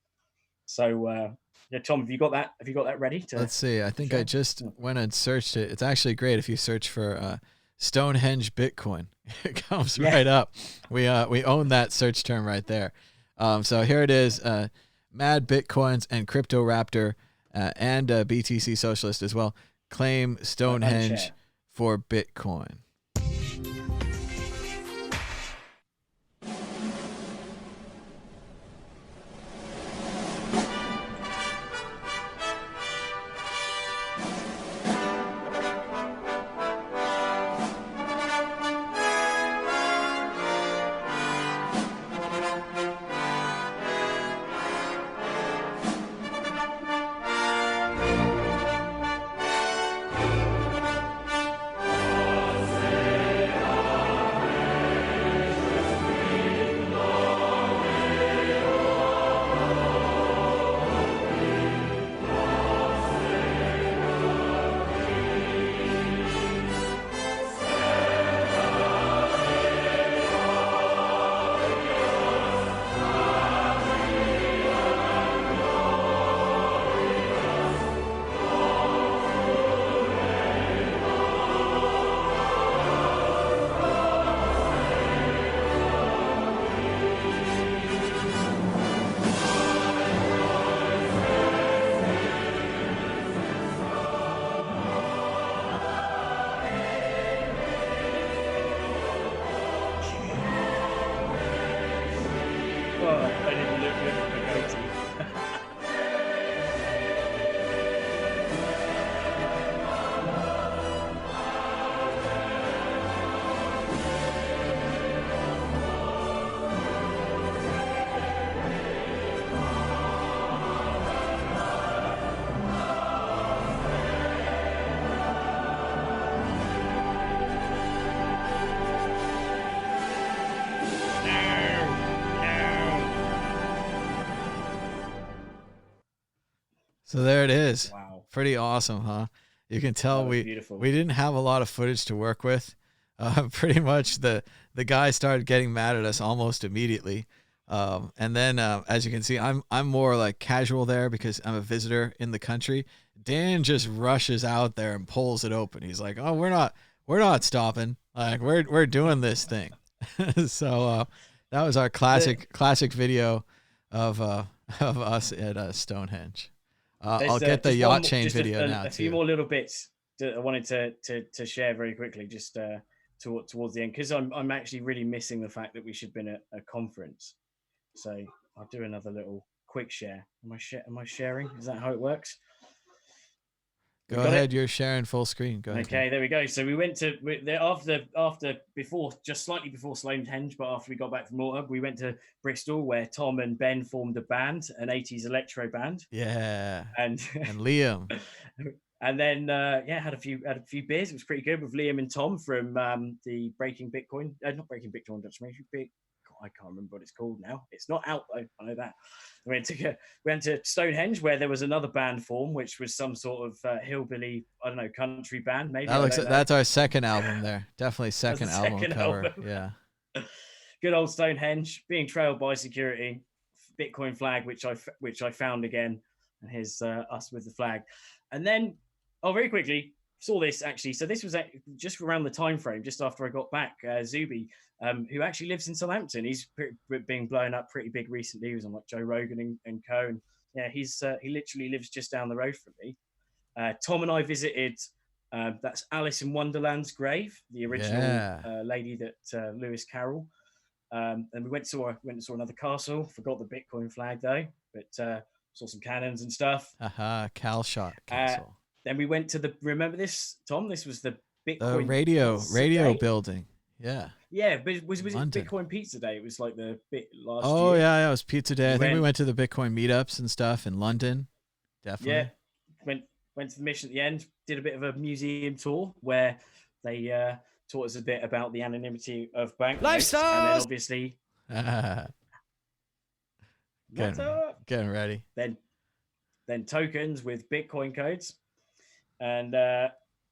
So, Tom, have you got that ready? Let's see. I think I just went and searched it. It's actually great if you search for Stonehenge Bitcoin. It comes right up. We own that search term right there. So here it is. Mad Bitcoins and Crypto Raptor and BTC Socialist as well claim Stonehenge for Bitcoin. I didn't look good at the goatee. So there it is. Wow. Pretty awesome, huh? You can tell we beautiful. didn't have a lot of footage to work with. Pretty much the guy started getting mad at us almost immediately. And then as you can see, I'm more like casual there because I'm a visitor in the country. Dan just rushes out there and pulls it open. He's like, "Oh, we're not stopping. Like we're doing this thing." So that was our classic video of us at Stonehenge. I'll get the yacht chain video now a too. few more little bits that I wanted to share very quickly, just towards the end, because I'm actually really missing the fact that we should have been at a conference. So I'll do another little quick share. Am I sharing? Is that how it works? Go ahead. You're sharing full screen. Go ahead. Okay, there we go. So we went to just slightly before Stonehenge, but after we got back from Malta, we went to Bristol, where Tom and Ben formed a band, an 80s electro band. Yeah. And Liam. And then had a few beers. It was pretty good with Liam and Tom from the Breaking Bitcoin, not Breaking Bitcoin documentary. I can't remember what it's called now. It's not out though. I know that. We went to Stonehenge, where there was another band formed, which was some sort of hillbilly, I don't know, country band. Maybe that's our second album there. Definitely second album cover. Yeah. Good old Stonehenge being trailed by security. Bitcoin flag, which I found again, and here's us with the flag. And then, very quickly, saw this actually. So this was just around the time frame, just after I got back. Zuby, who actually lives in Southampton, he's been blown up pretty big recently. He was on like Joe Rogan and co. And yeah, he literally lives just down the road from me. Tom and I visited. That's Alice in Wonderland's grave, the original lady that Lewis Carroll. And we went to another castle. Forgot the Bitcoin flag though, but saw some cannons and stuff. Calshot Castle. Then we went to remember this, Tom? This was the Bitcoin radio building. Yeah. Yeah, but was it Bitcoin Pizza Day? It was like the bit last year. Oh yeah, it was Pizza Day. I think we went to the Bitcoin meetups and stuff in London. Definitely. Yeah. Went to the mission at the end, did a bit of a museum tour where they taught us a bit about the anonymity of banknotes. Lifestyles! And then obviously getting ready. Then tokens with Bitcoin codes. And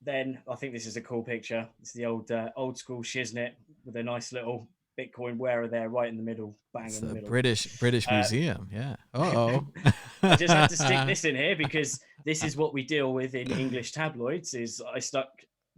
then I think this is a cool picture. It's the old school shiznit with a nice little Bitcoin wearer there right in the middle, bang in the middle. British Museum, yeah. I just had to stick this in here because this is what we deal with in English tabloids. Is I stuck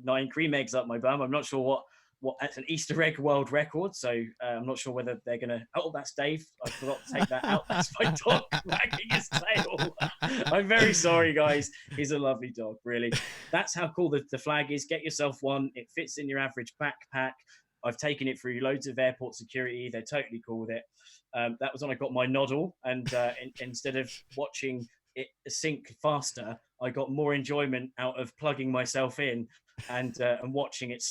9 cream eggs up my bum. I'm not sure what that's an Easter egg world record, so I'm not sure whether they're gonna. Oh, that's Dave. I forgot to take that out. That's my dog wagging his tail. I'm very sorry, guys. He's a lovely dog, really. That's how cool the flag is. Get yourself one. It fits in your average backpack. I've taken it through loads of airport security. They're totally cool with it. That was when I got my noddle, and instead of watching it sink faster, I got more enjoyment out of plugging myself in and watching it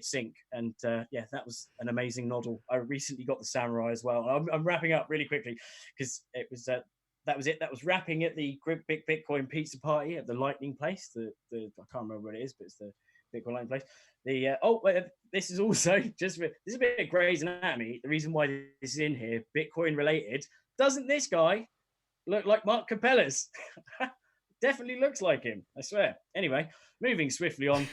sink. And that was an amazing noddle. I recently got the Samurai as well. I'm wrapping up really quickly because it was that was it. That was wrapping at the Big Bitcoin Pizza Party at the Lightning Place. I can't remember what it is, but it's the Bitcoin Lightning Place. This is also this is a bit of Grey's Anatomy. The reason why this is in here, Bitcoin related. Doesn't this guy look like Mark Capellas? Definitely looks like him, I swear. Anyway, moving swiftly on.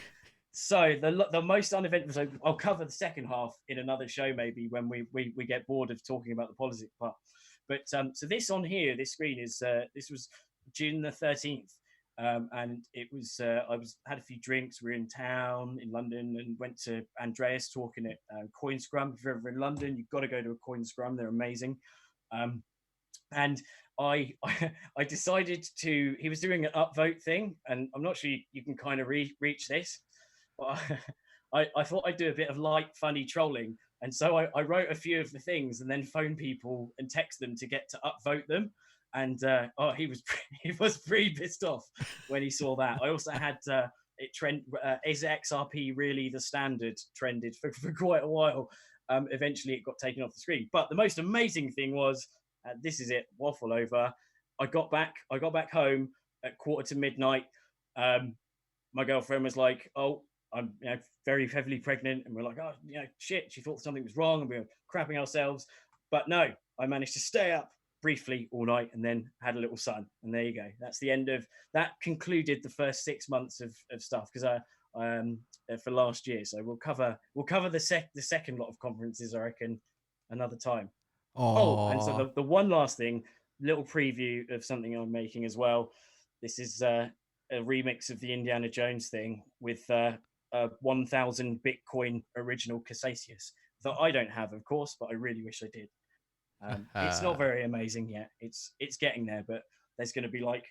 So the most uneventful. So I'll cover the second half in another show, maybe when we get bored of talking about the politics part. But so this on here, this screen is this was June the 13th. And it was had a few drinks. We were in town in London and went to Andreas talking at Coin Scrum. If you're ever in London, you've got to go to a Coin Scrum. They're amazing. And I decided to. He was doing an upvote thing, and I'm not sure you can kind of reach this, but I thought I'd do a bit of light, funny trolling And so I wrote a few of the things and then phoned people and text them to get to upvote them. And he was he was pretty pissed off when he saw that. I also had it trend is XRP really the standard trended for quite a while. Eventually it got taken off the screen. But the most amazing thing was, this is it, waffle over. I got back home at 1:45. My girlfriend was like, "Oh, I'm very heavily pregnant," and we're like, "Oh, shit." She thought something was wrong, and we were crapping ourselves. But no, I managed to stay up briefly all night, and then had a little son. And there you go. That's the end of that. Concluded the first 6 months of stuff because for last year. So we'll cover the second lot of conferences, I reckon, another time. Aww. Oh, and so the one last thing, little preview of something I'm making as well. This is a remix of the Indiana Jones thing with 1,000 Bitcoin original Cassasius that I don't have, of course, but I really wish I did. It's not very amazing yet. It's getting there, but there's going to be like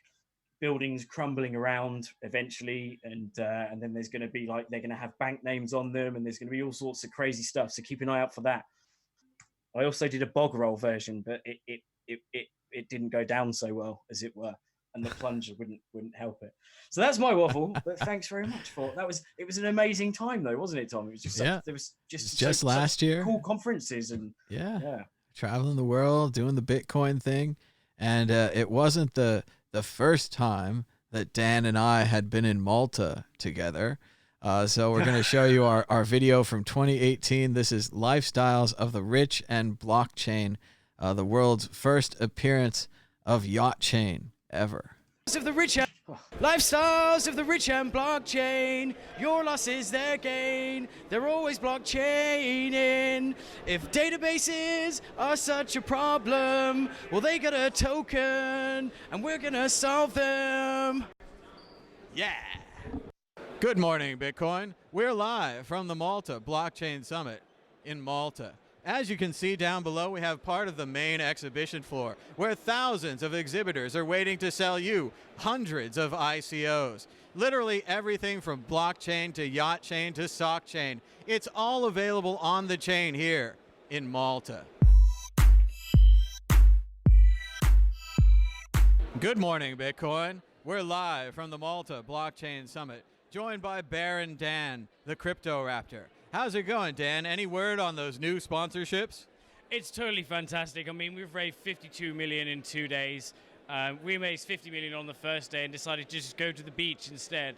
buildings crumbling around eventually, and then there's going to be like they're going to have bank names on them, and there's going to be all sorts of crazy stuff. So keep an eye out for that. I also did a bog roll version, but it didn't go down so well, as it were, and the plunger wouldn't help it. So that's my waffle. But thanks very much for that. It was an amazing time though, wasn't it, Tom? It was just there was just last year, cool conferences and traveling the world, doing the Bitcoin thing, and it wasn't the first time that Dan and I had been in Malta together. So we're going to show you our video from 2018. This is Lifestyles of the Rich and Blockchain, the world's first appearance of yacht chain ever. Of the rich and lifestyles of the rich and blockchain. Your loss is their gain. They're always blockchaining. If databases are such a problem, well, they got a token, and we're gonna solve them. Yeah. Good morning, Bitcoin. We're live from the Malta Blockchain Summit in Malta. As you can see down below, we have part of the main exhibition floor where thousands of exhibitors are waiting to sell you hundreds of ICOs. Literally everything from blockchain to yacht chain to sock chain. It's all available on the chain here in Malta. Good morning, Bitcoin. We're live from the Malta Blockchain Summit, joined by Baron Dan, the Crypto Raptor. How's it going, Dan? Any word on those new sponsorships? It's totally fantastic. I mean, we've raised 52 million in 2 days. We raised 50 million on the first day and decided to just go to the beach instead.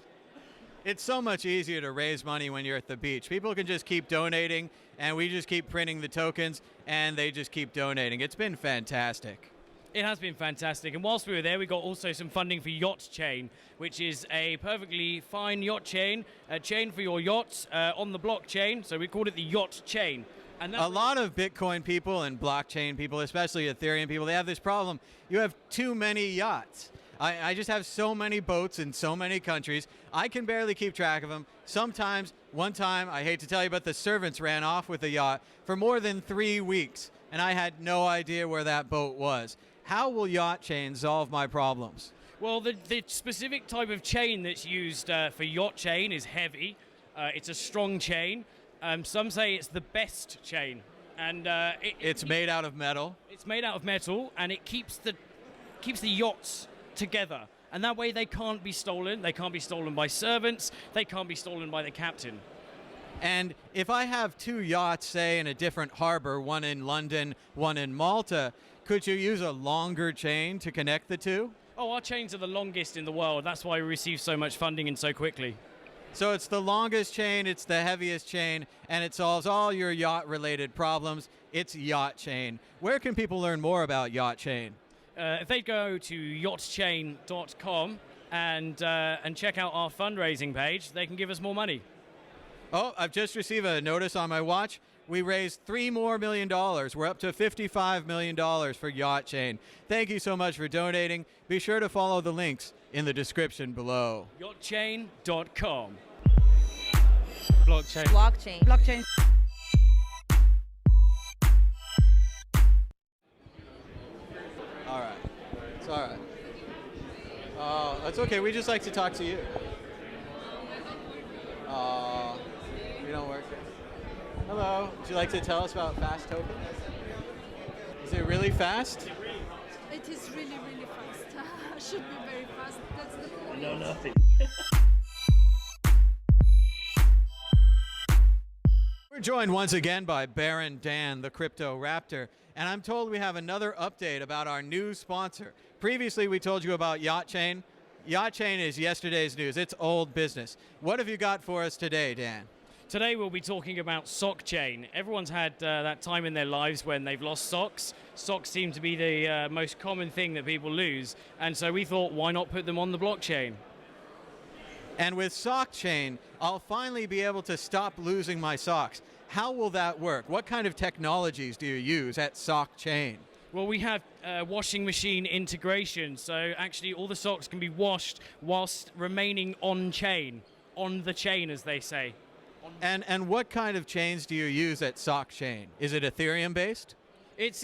It's so much easier to raise money when you're at the beach. People can just keep donating, and we just keep printing the tokens, and they just keep donating. It's been fantastic. It has been fantastic. And whilst we were there, we got also some funding for Yacht Chain, which is a perfectly fine yacht chain, a chain for your yachts on the blockchain. So we called it the Yacht Chain. And a lot of Bitcoin people and blockchain people, especially Ethereum people, they have this problem. You have too many yachts. I just have so many boats in so many countries. I can barely keep track of them. Sometimes, one time, I hate to tell you, but the servants ran off with a yacht for more than 3 weeks, and I had no idea where that boat was. How will yacht chain solve my problems? Well, the specific type of chain that's used for yacht chain is heavy. It's a strong chain. Some say it's the best chain. And it's made out of metal. It's made out of metal, and it keeps the yachts together. And that way they can't be stolen. They can't be stolen by servants. They can't be stolen by the captain. And if I have 2 yachts, say, in a different harbor, one in London, one in Malta, could you use a longer chain to connect the 2? Oh, our chains are the longest in the world. That's why we receive so much funding and so quickly. So it's the longest chain, it's the heaviest chain, and it solves all your yacht-related problems. It's Yacht Chain. Where can people learn more about Yacht Chain? If they go to yachtchain.com and check out our fundraising page, they can give us more money. Oh, I've just received a notice on my watch. We raised $3 more million. We're up to $55 million for Yacht Chain. Thank you so much for donating. Be sure to follow the links in the description below. Yachtchain.com. Blockchain. Blockchain. Blockchain. All right. It's all right. That's okay. We just like to talk to you. You don't work here? Hello. Would you like to tell us about Fast Token? Is it really fast? It is really, really fast. Should be very fast. That's the point. No, nothing. We're joined once again by Baron Dan, the Crypto Raptor, and I'm told we have another update about our new sponsor. Previously, we told you about Yacht Chain. Yacht Chain is yesterday's news. It's old business. What have you got for us today, Dan? Today we'll be talking about sock chain. Everyone's had that time in their lives when they've lost socks. Socks seem to be the most common thing that people lose, and so we thought, why not put them on the blockchain? And with Sock Chain, I'll finally be able to stop losing my socks. How will that work? What kind of technologies do you use at Sock Chain? Well, we have washing machine integration, so actually all the socks can be washed whilst remaining on chain, on the chain, as they say. And what kind of chains do you use at Sock Chain? Is it Ethereum based? It's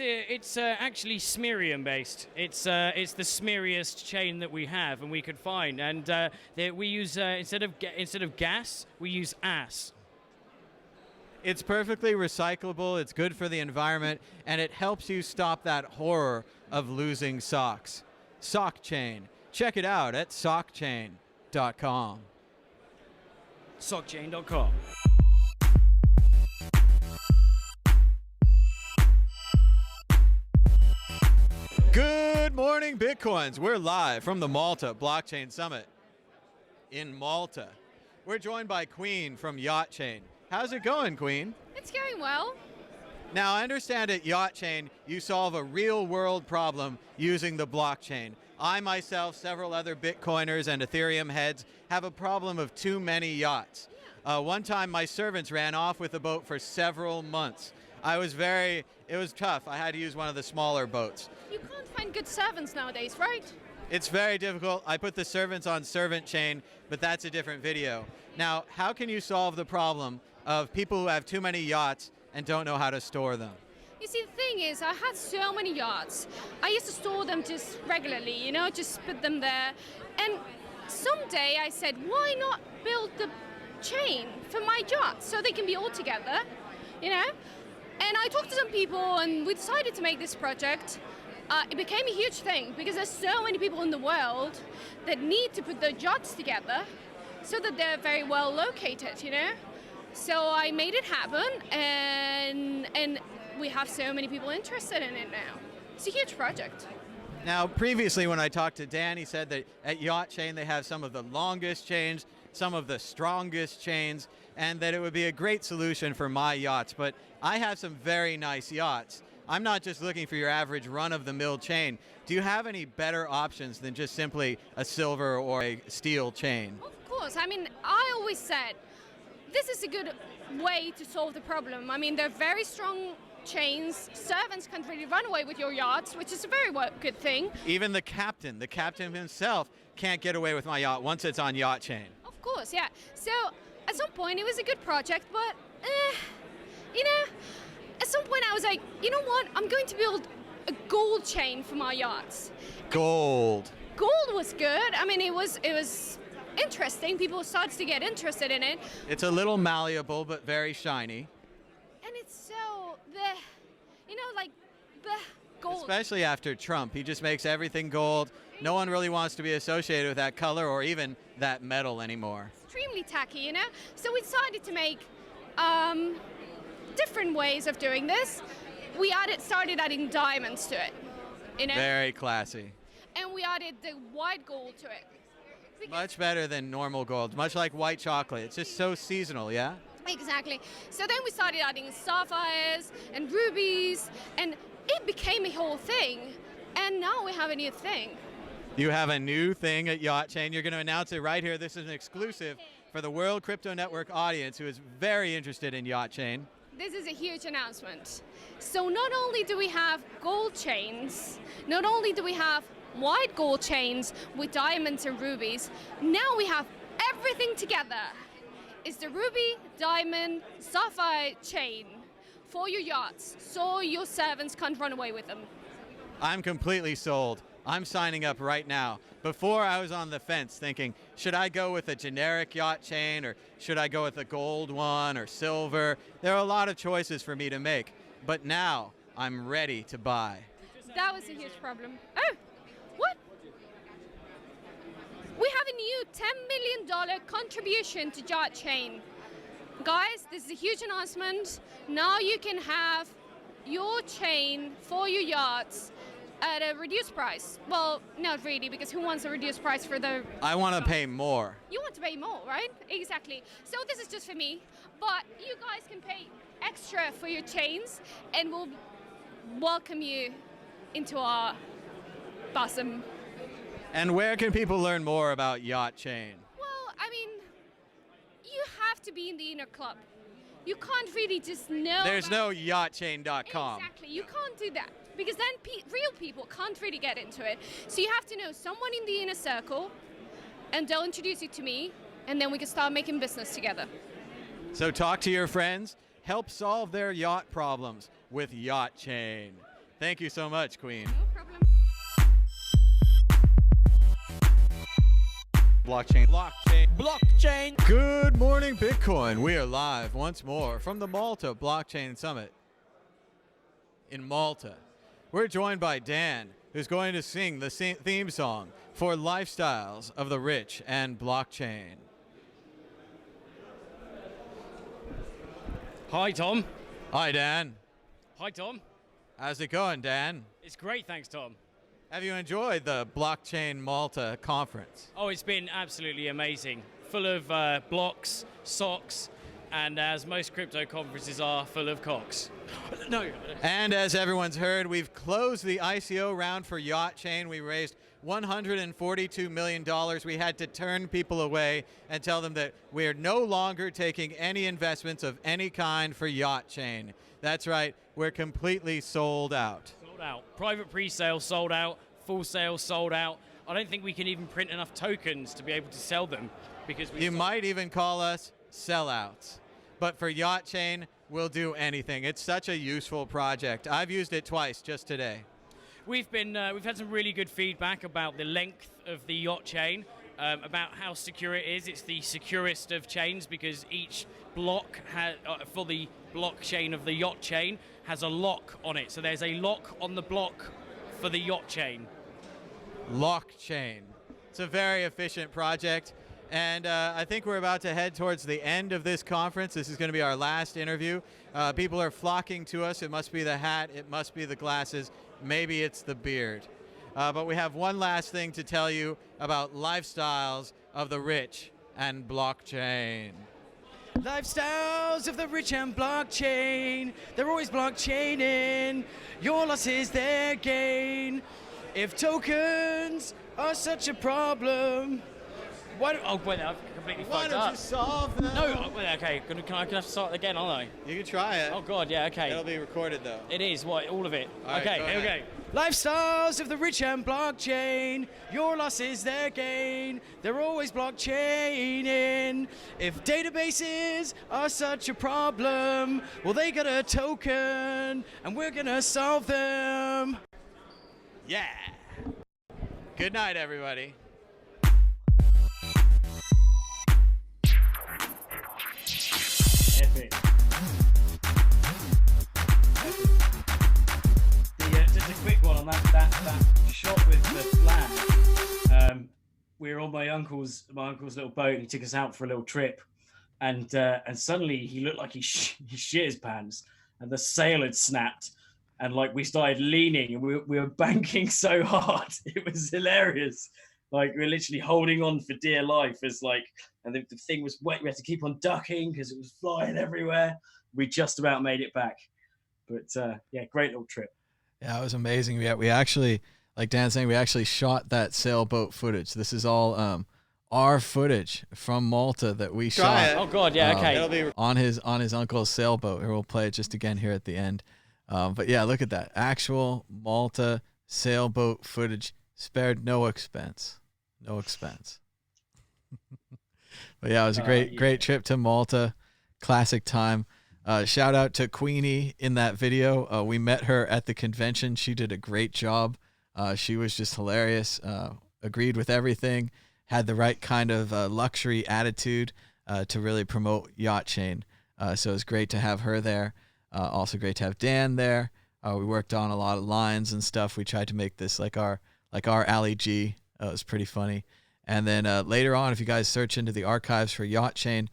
actually Smerium based. It's the smeriest chain that we have and we could find, and we use instead of gas, we use ass. It's perfectly recyclable, it's good for the environment, and it helps you stop that horror of losing socks. Sock Chain. Check it out at sockchain.com. Sockchain.com. Good morning, Bitcoins. We're live from the Malta Blockchain Summit in Malta. We're joined by Queen from Yacht Chain. How's it going, Queen? It's going well. Now, I understand at Yacht Chain, you solve a real-world problem using the blockchain. I myself, several other Bitcoiners and Ethereum heads have a problem of too many yachts. One time, my servants ran off with a boat for several months. It was tough. I had to use one of the smaller boats. You can't find good servants nowadays, right? It's very difficult. I put the servants on Servant Chain, but that's a different video. Now, how can you solve the problem of people who have too many yachts and don't know how to store them? You see, the thing is, I had so many yachts. I used to store them just regularly, just put them there. And someday I said, why not build the chain for my yachts so they can be all together, And I talked to some people and we decided to make this project. It became a huge thing because there's so many people in the world that need to put their yachts together so that they're very well located, So I made it happen, and we have so many people interested in it now. It's a huge project. Now, previously when I talked to Dan, he said that at Yacht Chain they have some of the longest chains, some of the strongest chains, and that it would be a great solution for my yachts. But I have some very nice yachts. I'm not just looking for your average run-of-the-mill chain. Do you have any better options than just simply a silver or a steel chain? Of course. I always said this is a good way to solve the problem. They're very strong chains. Servants can't really run away with your yachts, which is a very good thing. Even the captain himself can't get away with my yacht once it's on Yacht Chain. Of course, yeah. So at some point it was a good project, but at some point I was like, you know what? I'm going to build a gold chain for my yachts. Gold Was good. It was interesting. People started to get interested in it. It's a little malleable, but very shiny. And it's so gold. Especially after Trump. He just makes everything gold. No one really wants to be associated with that color or even that metal anymore. Extremely tacky, So we decided to make different ways of doing this. We started adding diamonds to it, Very classy. And we added the white gold to it. Much better than normal gold, much like white chocolate. It's just so seasonal, yeah? Exactly. So then we started adding sapphires and rubies, and it became a whole thing. And now we have a new thing. You have a new thing at Yacht Chain. You're going to announce it right here. This is an exclusive for the World Crypto Network audience who is very interested in Yacht Chain. This is a huge announcement. So not only do we have gold chains, not only do we have white gold chains with diamonds and rubies, now we have everything together. It's the ruby, diamond, sapphire chain for your yachts, so your servants can't run away with them. I'm completely sold. I'm signing up right now. Before, I was on the fence thinking, should I go with a generic yacht chain or should I go with a gold one or silver? There are a lot of choices for me to make, but now I'm ready to buy. That was a huge problem. Oh, what? We have a new $10 million contribution to yacht chain. Guys, this is a huge announcement. Now you can have your chain for your yachts at a reduced price. Well, not really, because who wants a reduced price for the... I want to pay more. You want to pay more, right? Exactly. So this is just for me, but you guys can pay extra for your chains, and we'll welcome you into our bosom. And where can people learn more about yacht chain? Well, I mean, you have to be in the inner club. You can't really just know. There's no yachtchain.com. Exactly. You can't do that because then real people can't really get into it. So you have to know someone in the inner circle, and they'll introduce you to me, and then we can start making business together. So talk to your friends, help solve their yacht problems with Yacht Chain. Thank you so much, Queen. No problem. Blockchain. Blockchain. Good morning, Bitcoin. We are live once more from the Malta Blockchain Summit in Malta. We're joined by Dan, who's going to sing the theme song for Lifestyles of the Rich and Blockchain. Hi, Tom. Hi, Dan. Hi, Tom. How's it going, Dan? It's great, thanks, Tom. Have you enjoyed the Blockchain Malta conference? Oh, it's been absolutely amazing. Full of blocks, socks, and as most crypto conferences are, full of cocks. No. And as everyone's heard, we've closed the ICO round for Yacht Chain. We raised $142 million. We had to turn people away and tell them that we're no longer taking any investments of any kind for Yacht Chain. That's right, we're completely sold out. Sold out. Private pre-sale sold out. Full sale sold out. I don't think we can even print enough tokens to be able to sell them because you might even call us sellouts. But for Yacht Chain, we'll do anything. It's such a useful project. I've used it twice just today. We've had some really good feedback about the length of the Yacht Chain, about how secure it is. It's the securest of chains because each block for the blockchain of the Yacht Chain has a lock on it. So there's a lock on the block for the Yacht Chain. Lock chain. It's a very efficient project. And I think we're about to head towards the end of this conference. This is going to be our last interview. People are flocking to us. It must be the hat. It must be the glasses. Maybe it's the beard. But we have one last thing to tell you about Lifestyles of the Rich and Blockchain. Lifestyles of the rich and blockchain. They're always blockchaining. Your loss is their gain. If tokens are such a problem, why don't, I've completely Why fucked don't up. you solve them? No, okay, can I have to start again, aren't I? You can try it. Oh God, yeah, okay. It'll be recorded though. It is, what, all of it? All right, okay, go here we go. ahead. Lifestyles of the rich and blockchain. Your loss is their gain. They're always blockchaining. If databases are such a problem, well, they got a token, and we're gonna solve them. Yeah. Good night, everybody. Epic. Just a quick one on that shot with the flag. We were on my uncle's little boat, and he took us out for a little trip, and suddenly he looked like he shit his pants, and the sail had snapped, and like we started leaning, and we were banking so hard, it was hilarious. Like we were literally holding on for dear life as like, and the thing was wet. We had to keep on ducking because it was flying everywhere. We just about made it back, but yeah, great little trip. Yeah, it was amazing. We actually, like Dan's saying, we actually shot that sailboat footage. This is all our footage from Malta that we shot. Oh God, yeah, okay. It'll be on his uncle's sailboat. We'll play it just again here at the end. But yeah, look at that. Actual Malta sailboat footage, spared no expense. No expense. But yeah, it was a great trip to Malta. Classic time. Shout out to Queenie in that video. We met her at the convention. She did a great job She was just hilarious, agreed with everything, had the right kind of luxury attitude to really promote Yacht Chain. So it was great to have her there. Also great to have Dan there. We worked on a lot of lines and stuff. We tried to make this like our Ali G. It was pretty funny. And then later on, if you guys search into the archives for Yacht Chain,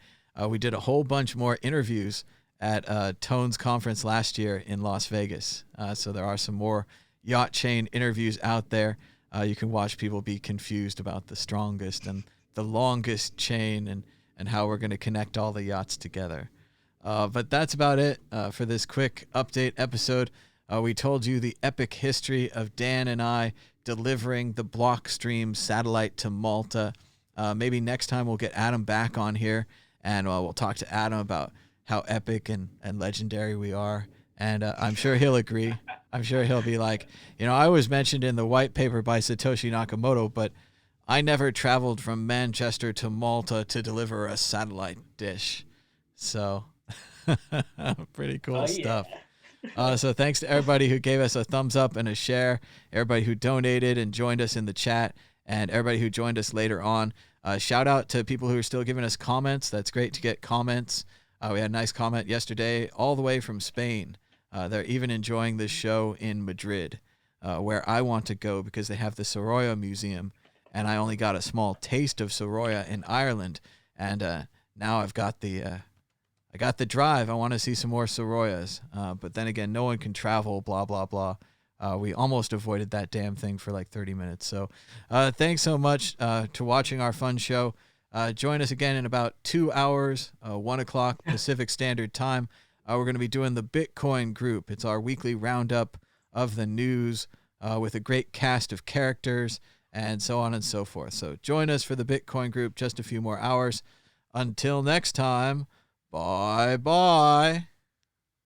we did a whole bunch more interviews at Tone's conference last year in Las Vegas. So there are some more Yacht Chain interviews out there. You can watch people be confused about the strongest and the longest chain and how we're going to connect all the yachts together. But that's about it for this quick update episode. We told you the epic history of Dan and I delivering the Blockstream satellite to Malta. Maybe next time we'll get Adam back on here, and we'll talk to Adam about how epic and legendary we are. And I'm sure he'll agree. I'm sure he'll be like, I was mentioned in the white paper by Satoshi Nakamoto, but I never traveled from Manchester to Malta to deliver a satellite dish. So pretty cool stuff. So thanks to everybody who gave us a thumbs up and a share, everybody who donated and joined us in the chat, and everybody who joined us later on. Shout out to people who are still giving us comments. That's great to get comments. We had a nice comment yesterday all the way from Spain. They're even enjoying this show in Madrid, where I want to go because they have the Sorolla Museum, and I only got a small taste of Sorolla in Ireland, and now I've got the drive. I want to see some more Sorollas, but then again, no one can travel, blah, blah, blah. We almost avoided that damn thing for like 30 minutes. So thanks so much to watching our fun show. Join us again in about 2 hours, 1 o'clock Pacific Standard Time. We're going to be doing the Bitcoin group. It's our weekly roundup of the news with a great cast of characters and so on and so forth. So join us for the Bitcoin group, just a few more hours. Until next time, bye-bye.